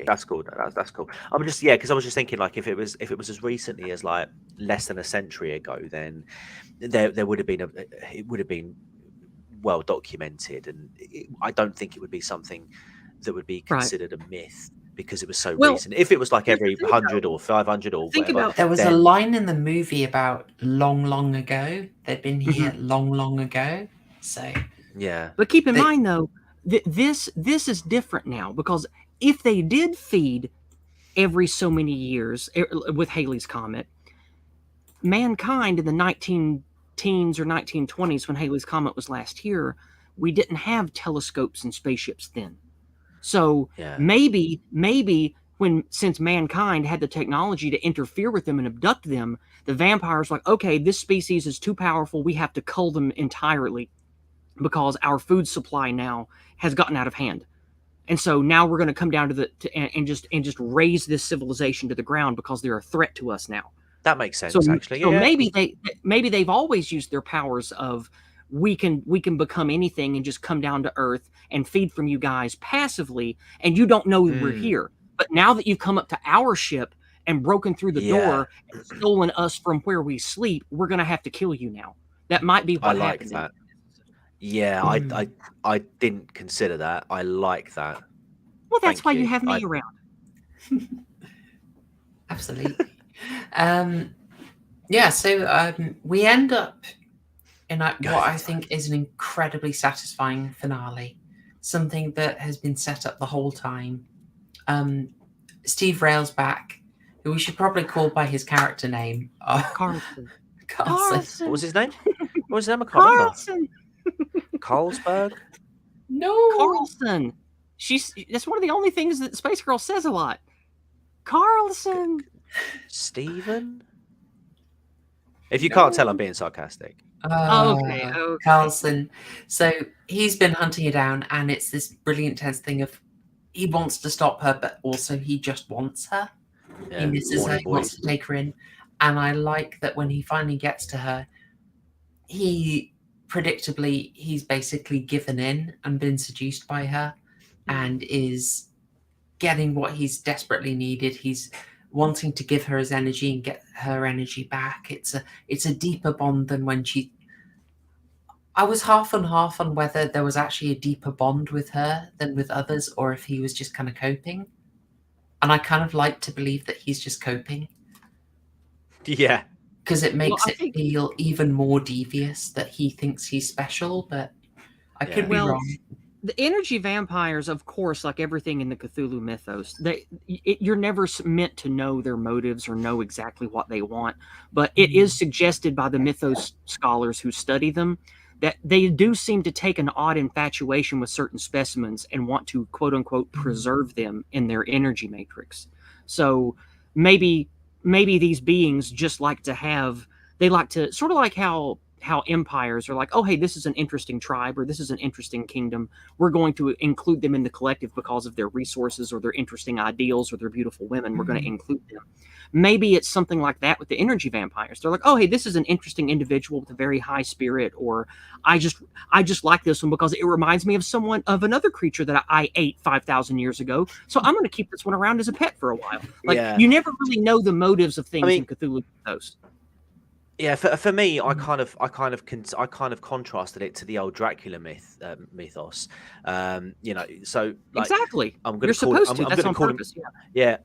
That's cool. That's cool. I'm just because I was just thinking, like, if it was as recently as like less than a century ago, then there would have been it would have been well documented, and I don't think it would be something that would be considered a myth, because it was so recent. If it was like every 100 or 500 or whatever, there was a line in the movie about long ago. They'd been here long ago. So but keep in mind though, this is different now, because if they did feed every so many years with Halley's Comet, mankind in the 1910s or 1920s, when Halley's Comet was last here, we didn't have telescopes and spaceships then. So maybe since mankind had the technology to interfere with them and abduct them, the vampires were like, okay, this species is too powerful, we have to cull them entirely because our food supply now has gotten out of hand. And so now we're going to come down and just raise this civilization to the ground because they're a threat to us now. That makes sense, actually. So maybe they've always used their powers of we can become anything and just come down to Earth and feed from you guys passively, and you don't know that we're here. But now that you've come up to our ship and broken through the door and stolen us from where we sleep, we're going to have to kill you now. That might be what happened. That. Yeah, I didn't consider that. I like that. Well, that's why you have me around. Absolutely. So we end up in what I think is an incredibly satisfying finale. Something that has been set up the whole time. Steve Railsback, who we should probably call by his character name. Carlson. What was his name? What was his name? I can't remember. Carlsberg? No. Carlson. That's one of the only things that Space Girl says a lot. Carlson. Stephen? If you can't tell, I'm being sarcastic. Okay. Carlson. So he's been hunting her down, and it's this brilliant tense thing of he wants to stop her, but also he just wants her. He misses her, he wants to take her in. And I like that when he finally gets to her, he's basically given in and been seduced by her and is getting what he's desperately needed. He's wanting to give her his energy and get her energy back. It's a deeper bond than when I was half and half on whether there was actually a deeper bond with her than with others, or if he was just kind of coping. And I kind of like to believe that he's just coping. Yeah. Because it makes it feel even more devious that he thinks he's special, but I could be wrong. The energy vampires, of course, like everything in the Cthulhu mythos, you're never meant to know their motives or know exactly what they want, but it is suggested by the mythos scholars who study them that they do seem to take an odd infatuation with certain specimens and want to, quote unquote, preserve them in their energy matrix. So maybe these beings just like to have, they like to, sort of like how empires are like, oh, hey, this is an interesting tribe or this is an interesting kingdom. We're going to include them in the collective because of their resources or their interesting ideals or their beautiful women. We're going to include them. Maybe it's something like that with the energy vampires. They're like, oh, hey, this is an interesting individual with a very high spirit, or I just like this one because it reminds me of another creature that I ate 5,000 years ago. So I'm going to keep this one around as a pet for a while. Like you never really know the motives of things in Cthulhu mythos. Yeah, for me, I kind of contrasted it to the old Dracula mythos. So like, exactly. I'm going to call him. That's on purpose. Yeah.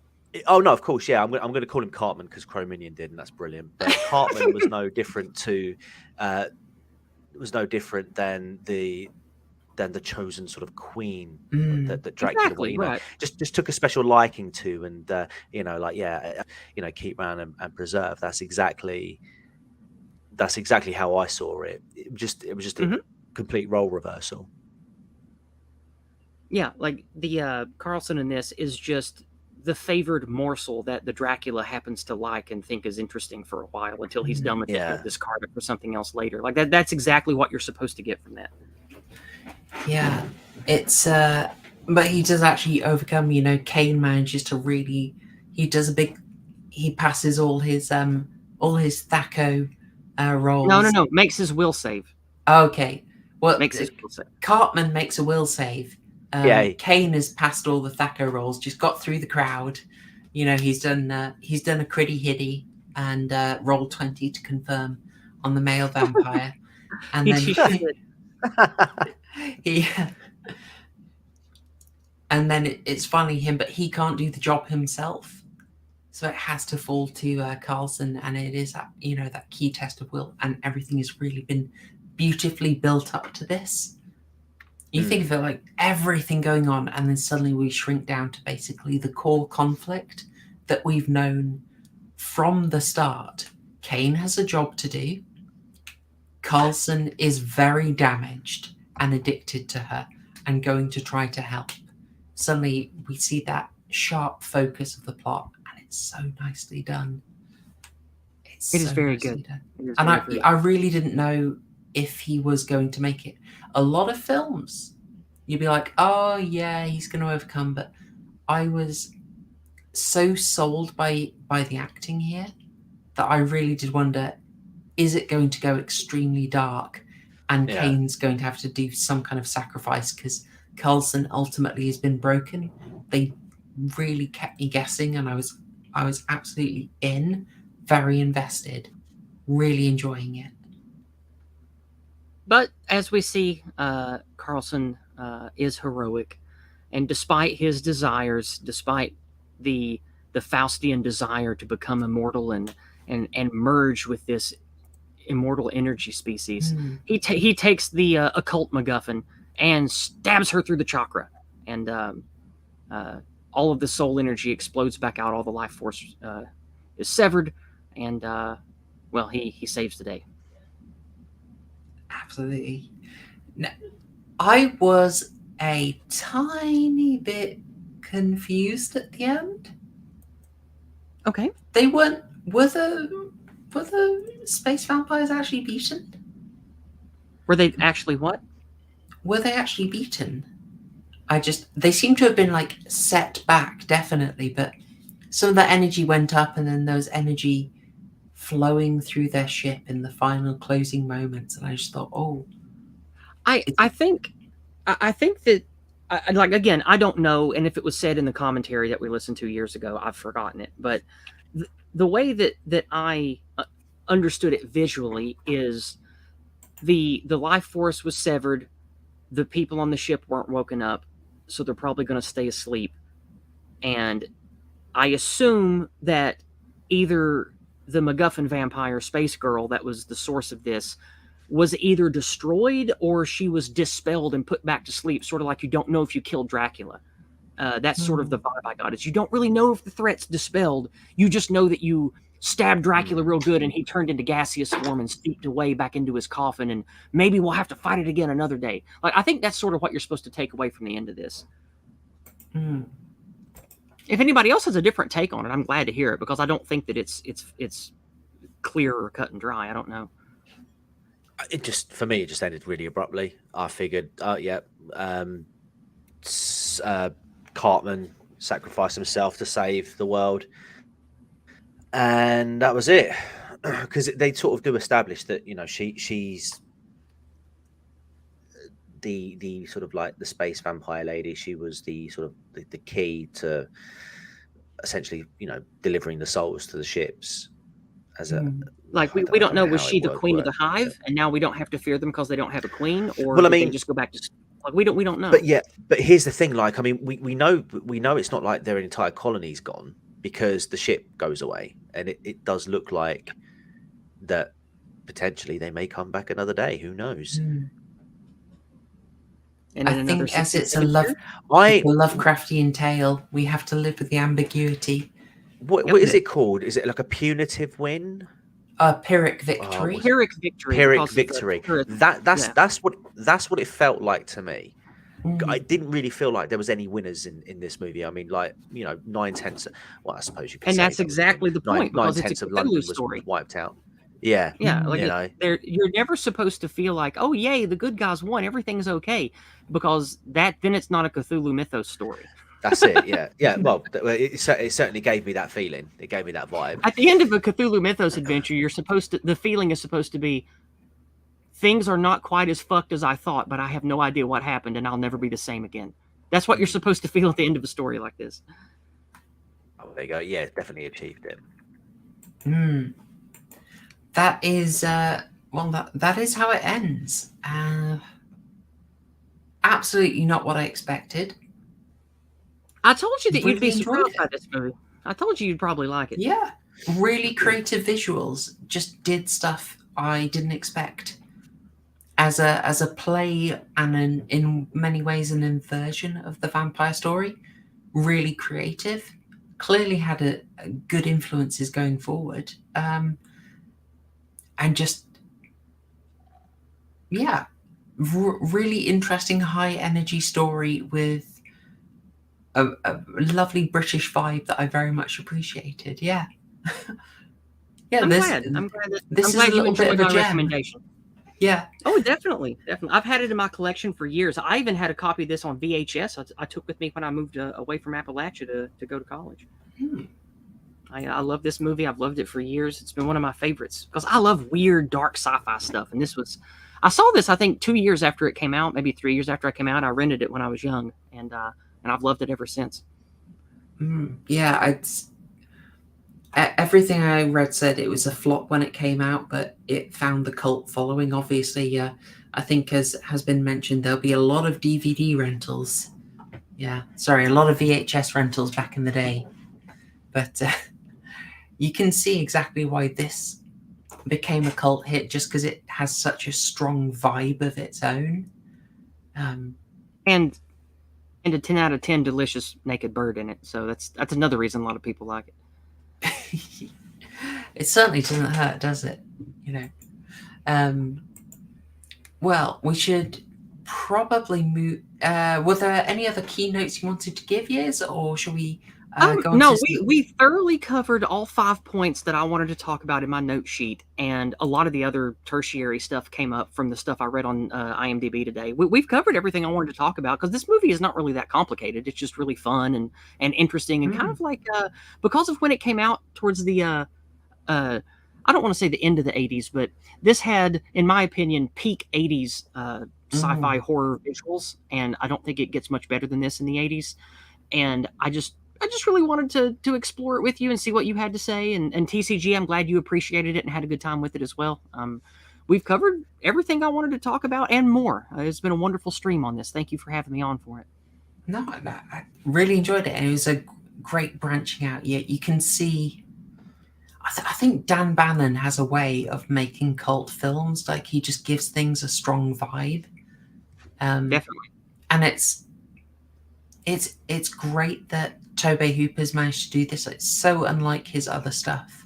Oh no, of course, yeah. I'm going to call him Cartman because Cro-Minion did, and that's brilliant. But Cartman was no different than the chosen sort of queen that Dracula just took a special liking to, and keep around and preserve. That's exactly how I saw it. It was just a complete role reversal. Yeah, like the Carlson in this is just the favored morsel that the Dracula happens to like and think is interesting for a while until he's done with it and discard it for something else later. Like that's exactly what you're supposed to get from that. Yeah, it's but he does actually overcome. Kane manages to really. He passes all his Thaco rolls. No. Makes his will save. Okay, well, makes his will save. Cartman makes a will save. Kane has passed all the Thaco rolls, just got through the crowd. He's done a critty hitty and rolled 20 to confirm on the male vampire, and then and then it's finally him, but he can't do the job himself, so it has to fall to Carlson, and it is that that key test of will, and everything has really been beautifully built up to this. You think of it like everything going on, and then suddenly we shrink down to basically the core conflict that we've known from the start. Kane has a job to do. Carlson is very damaged and addicted to her and going to try to help. Suddenly we see that sharp focus of the plot, and it's so nicely done. It is very good. And I really didn't know if he was going to make it. A lot of films, you'd be like, oh yeah, he's going to overcome, but I was so sold by the acting here that I really did wonder, is it going to go extremely dark and Kane's going to have to do some kind of sacrifice because Carlson ultimately has been broken? They really kept me guessing, and I was absolutely very invested, really enjoying it. But as we see, Carlson is heroic, and despite his desires, despite the Faustian desire to become immortal and merge with this immortal energy species, he takes the occult MacGuffin and stabs her through the chakra, and all of the soul energy explodes back out. All the life force is severed, and he saves the day. Absolutely. Now, I was a tiny bit confused at the end. Okay. They weren't. Were the space vampires actually beaten? Were they actually what? Were they actually beaten? They seem to have been like set back, definitely, but some of that energy went up, and then there was energy flowing through their ship in the final closing moments, and I just thought, I think that again, I don't know, and if it was said in the commentary that we listened to years ago, I've forgotten it, but the way that I understood it visually is the life force was severed, the people on the ship weren't woken up, so they're probably going to stay asleep, and I assume that either the MacGuffin vampire space girl that was the source of this was either destroyed or she was dispelled and put back to sleep, sort of like you don't know if you killed Dracula. That's sort of the vibe I got. Is you don't really know if the threat's dispelled. You just know that you stabbed Dracula real good and he turned into gaseous form and steeped away back into his coffin, and maybe we'll have to fight it again another day. Like, I think that's sort of what you're supposed to take away from the end of this. If anybody else has a different take on it, I'm glad to hear it, because I don't think that it's clear or cut and dry. I don't know. It just, for me, it just ended really abruptly. I figured, Cartman sacrificed himself to save the world, and that was it. Because they sort of do establish that, you know, she's the sort of like the space vampire lady. She was the sort of the key to essentially, you know, delivering the souls to the ships. As a like, we don't know, was she the queen of the hive, and now we don't have to fear them because they don't have a queen, or well, I did mean, they just go back to, like, we don't know. But here's the thing, like, I mean, we know it's not like their entire colony's gone, because the ship goes away, and it does look like that potentially they may come back another day. Who knows? And I think as it's a Lovecraftian tale, we have to live with the ambiguity. What is it called? Is it like a punitive win? Pyrrhic victory. Pyrrhic victory. Pyrrhic victory. That's what it felt like to me. I didn't really feel like there was any winners in this movie. I mean, like, you know, 9/10. Well, I suppose you could. And say that's exactly the point, because it's a Cthulhu story. Was wiped out. Yeah, like, you know, you're never supposed to feel like, oh yay, the good guys won, everything's okay, because then it's not a Cthulhu mythos story. That's it. Yeah. Well, it certainly gave me that feeling. It gave me that vibe. At the end of a Cthulhu mythos adventure, the feeling is supposed to be, things are not quite as fucked as I thought, but I have no idea what happened, and I'll never be the same again. That's what you're supposed to feel at the end of a story like this. Oh, there you go. Yeah, definitely achieved it. That is that is how it ends. Absolutely not what I expected. I told you that Really you'd be surprised enjoyed by this movie. I told you you'd probably like it. Yeah, really creative visuals. Just did stuff I didn't expect. As a play and in many ways an inversion of the vampire story, really creative. Clearly had a good influences going forward. And just, yeah, really interesting high energy story with a lovely British vibe that I very much appreciated. Yeah. I'm glad This is a you little bit enjoyed of a my gem. recommendation. Yeah. Oh, definitely. I've had it in my collection for years. I even had a copy of this on VHS. I took with me when I moved away from Appalachia to go to college. I love this movie. I've loved it for years. It's been one of my favorites because I love weird, dark sci-fi stuff. And I saw this, I think, 2 years after it came out, maybe 3 years after it came out. I rented it when I was young, and I've loved it ever since. Yeah, everything I read said it was a flop when it came out, but it found the cult following. Obviously, I think, as has been mentioned, there'll be a lot of DVD rentals. Yeah, sorry, a lot of VHS rentals back in the day. But you can see exactly why this became a cult hit, just because it has such a strong vibe of its own. And a 10 out of 10 delicious naked bird in it. So that's another reason a lot of people like it. It certainly doesn't hurt, does it? You know. Well, we should probably move. Were there any other keynotes you wanted to give, Yizz, or shall we go on? No, we thoroughly covered all 5 points that I wanted to talk about in my note sheet, and a lot of the other tertiary stuff came up from the stuff I read on IMDb today. We've covered everything I wanted to talk about because this movie is not really that complicated. It's just really fun and interesting, and kind of like because of when it came out towards the I don't want to say the end of the 80s, but this had, in my opinion, peak 80s sci-fi horror visuals, and I don't think it gets much better than this in the 80s. And I just really wanted to explore it with you and see what you had to say. And TCG, I'm glad you appreciated it and had a good time with it as well. We've covered everything I wanted to talk about and more. It's been a wonderful stream on this. Thank you for having me on for it. No, I really enjoyed it, and it was a great branching out. You can see, I think Dan Bannon has a way of making cult films. Like, he just gives things a strong vibe. Definitely. And it's great that Tobe Hooper's managed to do this. It's so unlike his other stuff.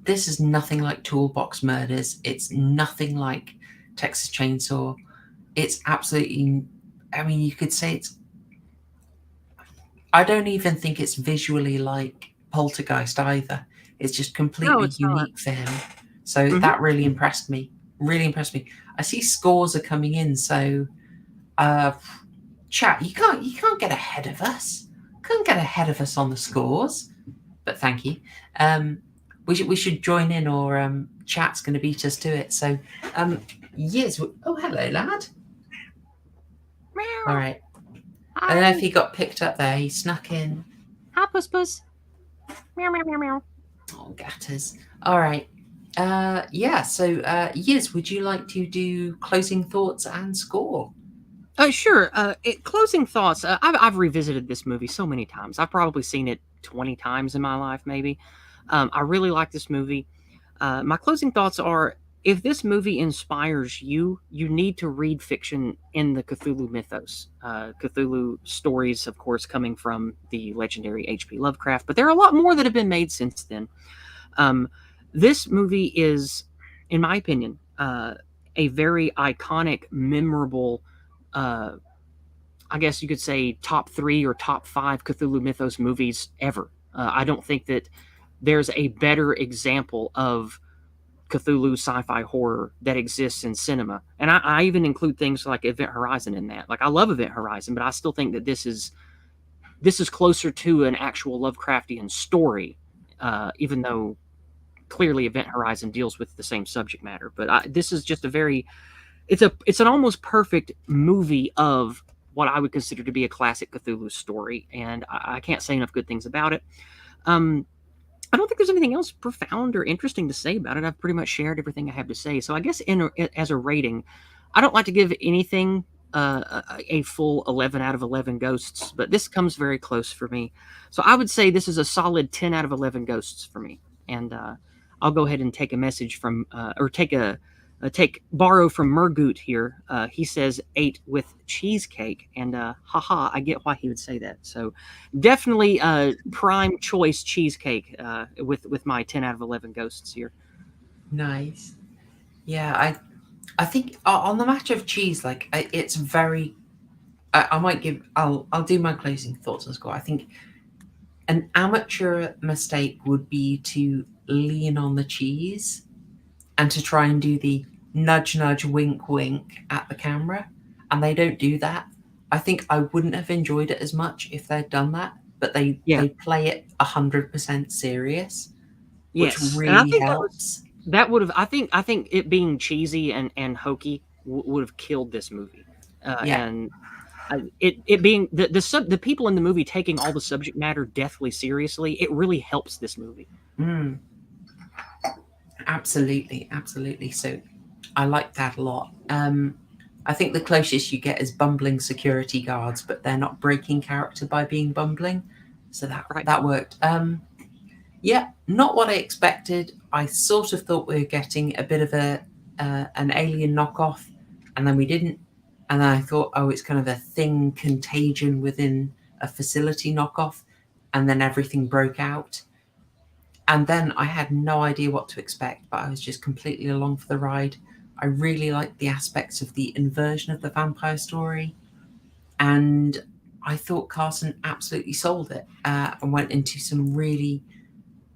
This is nothing like Toolbox Murders. It's nothing like Texas Chainsaw. It's absolutely, I mean, you could say it's, I don't even think it's visually like Poltergeist either. It's just completely unique for him. So that really impressed me. Really impressed me. I see scores are coming in, so chat, you can't get ahead of us. Couldn't get ahead of us on the scores. But thank you. We should join in, or chat's going to beat us to it. So Yizz, oh hello lad. Meow. All right. Hi. I don't know if he got picked up there. He snuck in. Hi, puss puss. Meow meow meow meow. Oh, gatters. All right. Yeah. So Yizz, would you like to do closing thoughts and score? Sure. Closing thoughts. I've revisited this movie so many times. I've probably seen it 20 times in my life, maybe. I really like this movie. My closing thoughts are: if this movie inspires you, you need to read fiction in the Cthulhu mythos. Cthulhu stories, of course, coming from the legendary H.P. Lovecraft, but there are a lot more that have been made since then. This movie is, in my opinion, a very iconic, memorable, I guess you could say top 3 or top 5 Cthulhu mythos movies ever. I don't think that there's a better example of Cthulhu sci-fi horror that exists in cinema. And I even include things like Event Horizon in that. Like, I love Event Horizon, but I still think that this is closer to an actual Lovecraftian story, even though clearly Event Horizon deals with the same subject matter. But this is just it's an almost perfect movie of what I would consider to be a classic Cthulhu story, and I can't say enough good things about it. I don't think there's anything else profound or interesting to say about it. I've pretty much shared everything I have to say. So I guess as a rating, I don't like to give anything a full 11 out of 11 ghosts, but this comes very close for me. So I would say this is a solid 10 out of 11 ghosts for me. And I'll go ahead and take a message from, borrow from Murgoot here. He says 8 with cheesecake, and haha, I get why he would say that. So definitely prime choice cheesecake with my 10 out of 11 ghosts here. Nice. Yeah, I think on the matter of cheese, like, it's very. I'll do my closing thoughts and score. I think an amateur mistake would be to lean on the cheese and to try and do the nudge, nudge, wink, wink at the camera. And they don't do that. I think I wouldn't have enjoyed it as much if they'd done that, but they play it 100% serious, which really helps. That would have, I think it being cheesy and hokey would have killed this movie. And it being the people in the movie taking all the subject matter deathly seriously, it really helps this movie. Absolutely. So I like that a lot. I think the closest you get is bumbling security guards, but they're not breaking character by being bumbling. So that worked. Not what I expected. I sort of thought we were getting a bit of an Alien knockoff, and then we didn't. And then I thought, oh, it's kind of a Thing Contagion within a facility knockoff, and then everything broke out. And then I had no idea what to expect, but I was just completely along for the ride. I really liked the aspects of the inversion of the vampire story. And I thought Carson absolutely sold it and went into some really,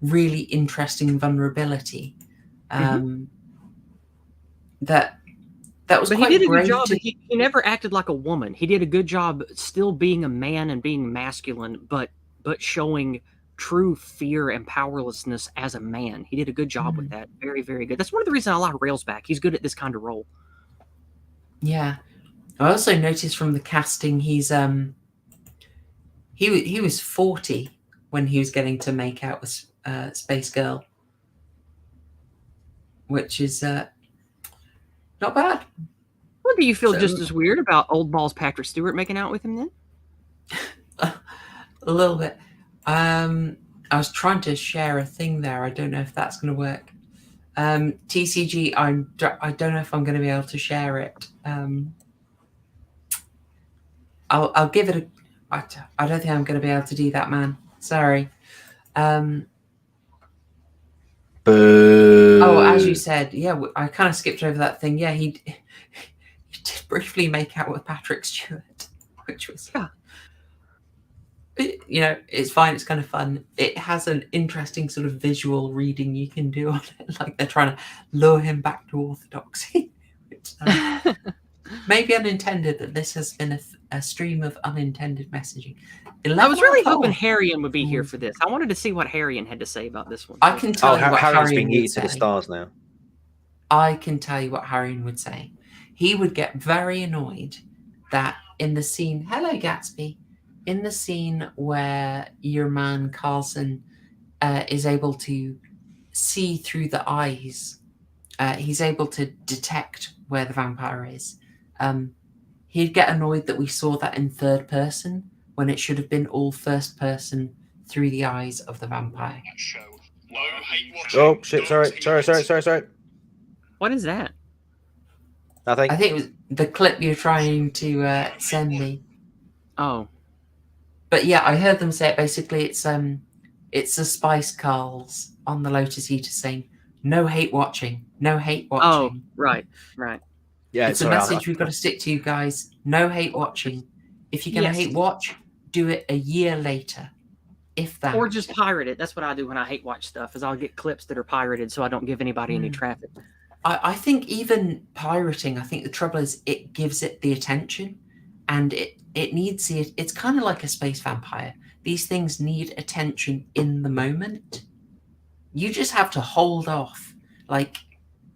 really interesting vulnerability. That was quite he did a brave good job. He never acted like a woman. He did a good job still being a man and being masculine, but showing true fear and powerlessness as a man. He did a good job with that. Very, very good. That's one of the reasons I like Railsback. He's good at this kind of role. Yeah. I also noticed from the casting, he's he was 40 when he was getting to make out with Space Girl, which is not bad. Well, do you feel just as weird about old balls Patrick Stewart making out with him then? A little bit. I I was trying to share a thing there. I don't know if that's going to work. TCG, I don't know if I'm going to be able to share it. I'll give it a. I don't think I'm going to be able to do that, man. Sorry. Boo. Oh, as you said, yeah, I kind of skipped over that thing. Yeah, he did briefly make out with Patrick Stewart, which was, you know, it's fine. It's kind of fun. It has an interesting sort of visual reading you can do on it. Like they're trying to lure him back to orthodoxy. Which, maybe unintended, that this has been a stream of unintended messaging. I was really hoping Harrian would be here for this. I wanted to see what Harrian had to say about this one. I can tell you what Harrian's Harrian been would yeeted say. to the stars now. I can tell you what Harrian would say. He would get very annoyed that in the scene, hello Gatsby, in the scene where your man Carlson is able to see through the eyes, he's able to detect where the vampire is. He'd get annoyed that we saw that in third person when it should have been all first person through the eyes of the vampire. Oh shit! Sorry. What is that? Nothing. I think it was the clip you're trying to send me. Oh, but yeah, I heard them say it. Basically, it's the Spice Girls on the Lotus Eater saying, "No hate watching, no hate watching." Oh, right. Yeah, it's a message we've got to stick to, guys. No hate watching. If you're gonna hate watch, do it a year later, if that. Or just pirate it. That's what I do when I hate watch stuff. Is I'll get clips that are pirated, so I don't give anybody any traffic. I think even pirating, I think the trouble is it gives it the attention, and it needs it. It's kind of like a space vampire. These things need attention in the moment. You just have to hold off, like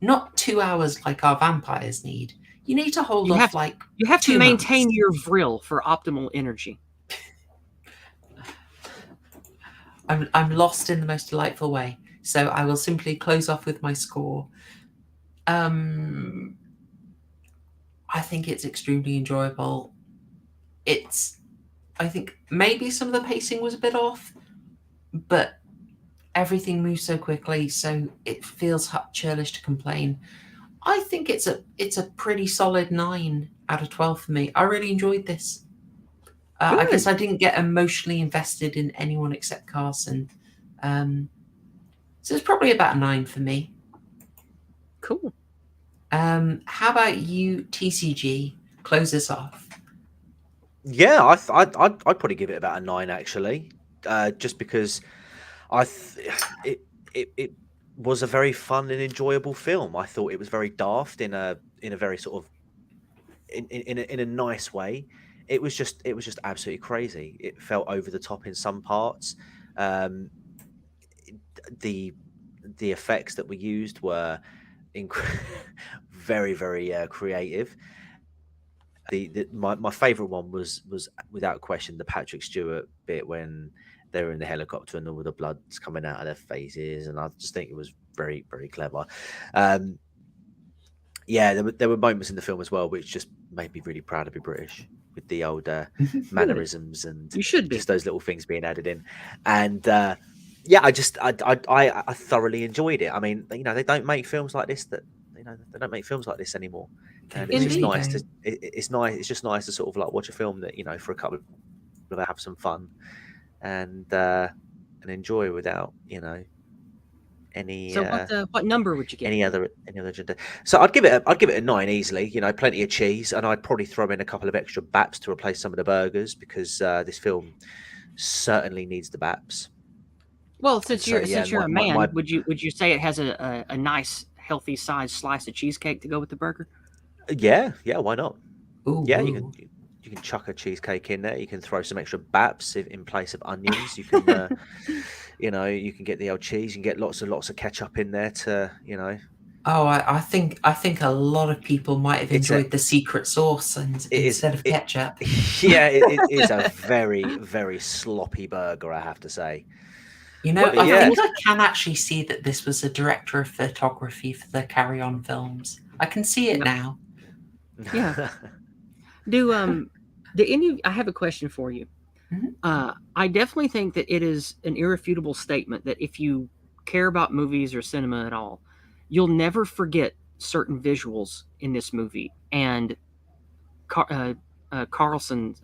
not 2 hours like our vampires need. You need to hold off like you have to 2 maintain months. your vril for optimal energy. I'm lost in the most delightful way. So I will simply close off with my score. I think it's extremely enjoyable. I think maybe some of the pacing was a bit off, but everything moves so quickly, so it feels churlish to complain. I think it's a pretty solid 9 out of 12 for me. I really enjoyed this. I guess I didn't get emotionally invested in anyone except Carson. So it's probably about a 9 for me. Cool. How about you, TCG? Close us off. Yeah, I'd probably give it about a 9 actually, just because it was a very fun and enjoyable film. I thought it was very daft in a very sort of in a nice way. It was just absolutely crazy. It felt over the top in some parts. The effects that were used were very creative. My favorite one was without question the Patrick Stewart bit when they were in the helicopter and all the blood's coming out of their faces, and I just think it was very clever. Yeah, there were moments in the film as well which just made me really proud to be British, with the old mannerisms and you should be. Just those little things being added in. And yeah, I thoroughly enjoyed it. I mean, they don't make films like this they don't make films like this anymore. And it's just nice to it's just nice to sort of like watch a film that, for a couple of have some fun and enjoy without, any. So what number would you give? Any other agenda? So I'd give it a 9 easily. Plenty of cheese, and I'd probably throw in a couple of extra baps to replace some of the burgers because this film certainly needs the baps. Well, since you're a man, would you say it has a nice healthy sized slice of cheesecake to go with the burger? Yeah, why not? Ooh, yeah, ooh. You can chuck a cheesecake in there. You can throw some extra baps in place of onions. You can, you can get the old cheese. You can get lots of ketchup in there to, Oh, I think a lot of people might have enjoyed the secret sauce instead of ketchup. Yeah, it is a very sloppy burger, I have to say. I think I can actually see that this was a director of photography for the Carry On films. I can see it now. Yeah. Do any? I have a question for you. I definitely think that it is an irrefutable statement that if you care about movies or cinema at all, you'll never forget certain visuals in this movie. And Carlson,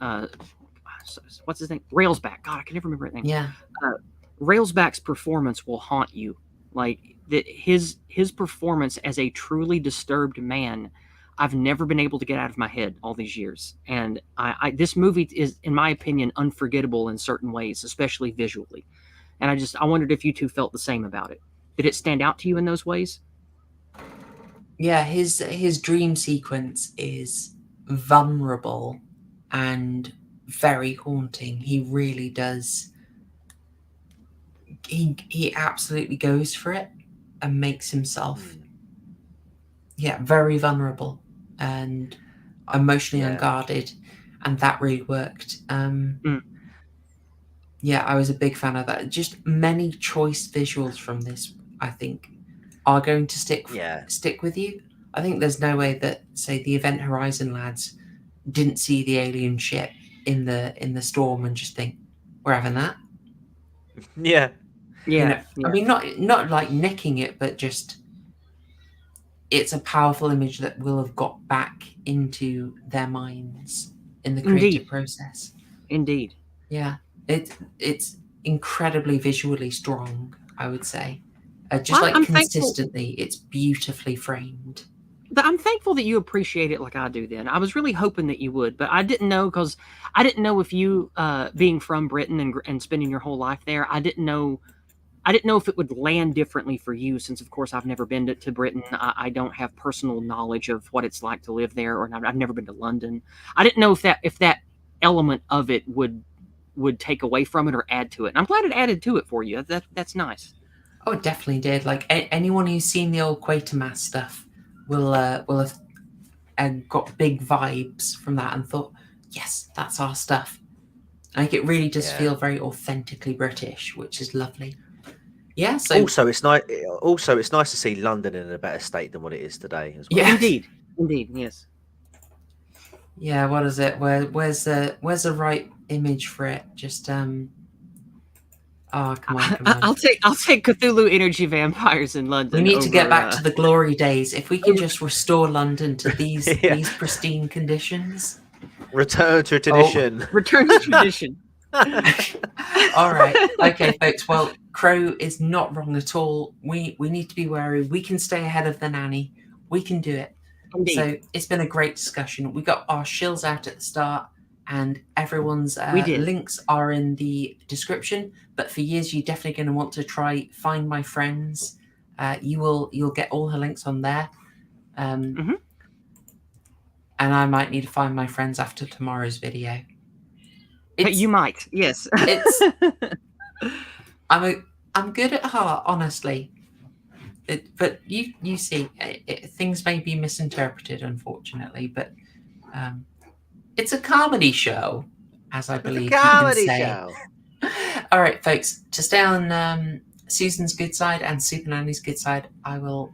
what's his name? Railsback. God, I can never remember his name. Yeah. Railsback's performance will haunt you. Like that, his performance as a truly disturbed man, I've never been able to get out of my head all these years. And this movie is, in my opinion, unforgettable in certain ways, especially visually. And I wondered if you two felt the same about it. Did it stand out to you in those ways? Yeah, his dream sequence is vulnerable and very haunting. He really does. He absolutely goes for it and makes himself, very vulnerable and emotionally unguarded, and that really worked. Yeah, I was a big fan of that. Just many choice visuals from this, I think, are going to stick with you. I think there's no way that, say, the Event Horizon lads didn't see the alien ship in the storm and just think, we're having that. Yeah. I mean, not like nicking it, but just it's a powerful image that will have got back into their minds in the creative process. Indeed. Yeah. It's incredibly visually strong, I would say. I'm consistently, thankful. It's beautifully framed. I'm thankful that you appreciate it like I do. Then I was really hoping that you would, but I didn't know, because I didn't know if you, being from Britain and spending your whole life there, I didn't know if it would land differently for you, since of course I've never been to Britain. I don't have personal knowledge of what it's like to live there, or I've never been to London. I didn't know if that element of it would take away from it or add to it. And I'm glad it added to it for you. That's nice. Oh, it definitely did. Like anyone who's seen the old Quatermass stuff will have got big vibes from that and thought, yes, that's our stuff. Like it really does feel very authentically British, which is lovely. Yeah. So also it's nice. Also, it's nice to see London in a better state than what it is today as well. Yeah, indeed, yes. Yeah. What is it? Where's the right image for it? Just oh, come on. I'll take Cthulhu energy vampires in London. We need to get back to the glory days. If we can just restore London to these pristine conditions. Return to tradition. Return to tradition. All right. Okay, folks. Well, Crow is not wrong at all. We need to be wary. We can stay ahead of the nanny. We can do it. Indeed. So it's been a great discussion. We got our shills out at the start, and everyone's links are in the description. But for years, you're definitely going to want to try Find My Friends. You'll get all her links on there. And I might need to find my friends after tomorrow's video. You might, yes. I'm good at heart, honestly. But you see, things may be misinterpreted, unfortunately. But it's a comedy show, as I believe you can say. Show. All right, folks. To stay on Susan's good side and Super Nanny's good side, I will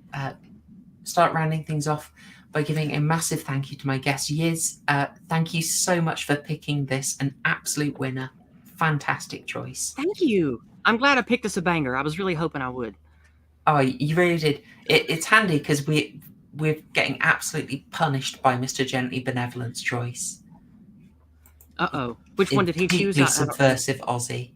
start rounding things off by giving a massive thank you to my guest, Yizz. Thank you so much for picking this, an absolute winner. Fantastic choice. Thank you. I'm glad I picked us a banger. I was really hoping I would. Oh, you really did. It's handy because we're getting absolutely punished by Mr. Gently Benevolent's choice. Uh-oh. Which one did he choose? Deeply subversive Aussie.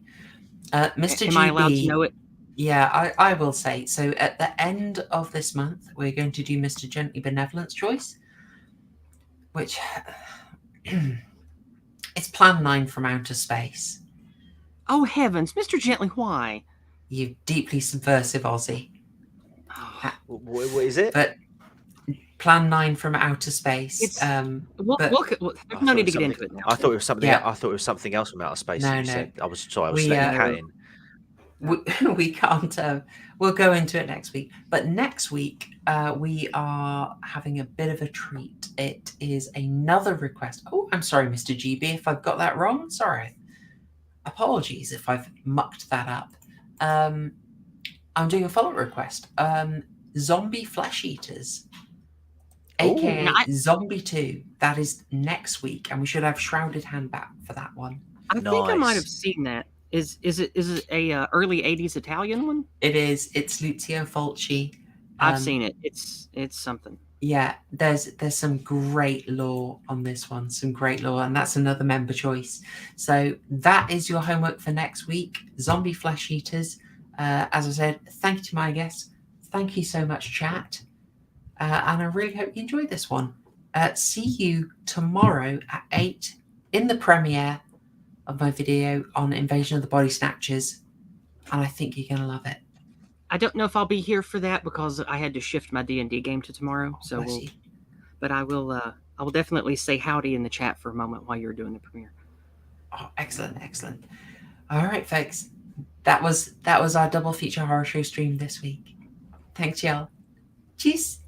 Mr. Am I allowed to know it? Yeah, I will say. So at the end of this month, we're going to do Mr. Gently Benevolent's choice, which it's Plan 9 from Outer Space. Oh, heavens. Mr. Gently, why? You deeply subversive Aussie. What is it? But Plan 9 from Outer Space. There's no need to get into it now. I thought it was something. Yeah. I thought it was something else from Outer Space. No. I was letting you cat in. We can't. We'll go into it next week. But next week, we are having a bit of a treat. It is another request. Oh, I'm sorry, Mr. GB, if I've got that wrong. Sorry. Apologies if I've mucked that up. I'm doing a follow-up request. Zombie Flesh Eaters, aka Zombie 2. That is next week, and we should have Shrouded Hand back for that one. I think I might have seen that. Is it a early 80s Italian one? It is. It's Lucio Fulci. I've seen it. It's something. Yeah, there's some great lore on this one. Some great lore, and that's another member choice. So that is your homework for next week. Zombie Flesh Eaters. As I said, thank you to my guests. Thank you so much, chat. And I really hope you enjoyed this one. See you tomorrow at 8 in the premiere of my video on Invasion of the Body Snatchers. And I think you're going to love it. I don't know if I'll be here for that because I had to shift my D&D game to tomorrow. So but I will definitely say howdy in the chat for a moment while you're doing the premiere. Oh, excellent. All right, folks. That was our double feature horror show stream this week. Thanks, y'all. Cheers.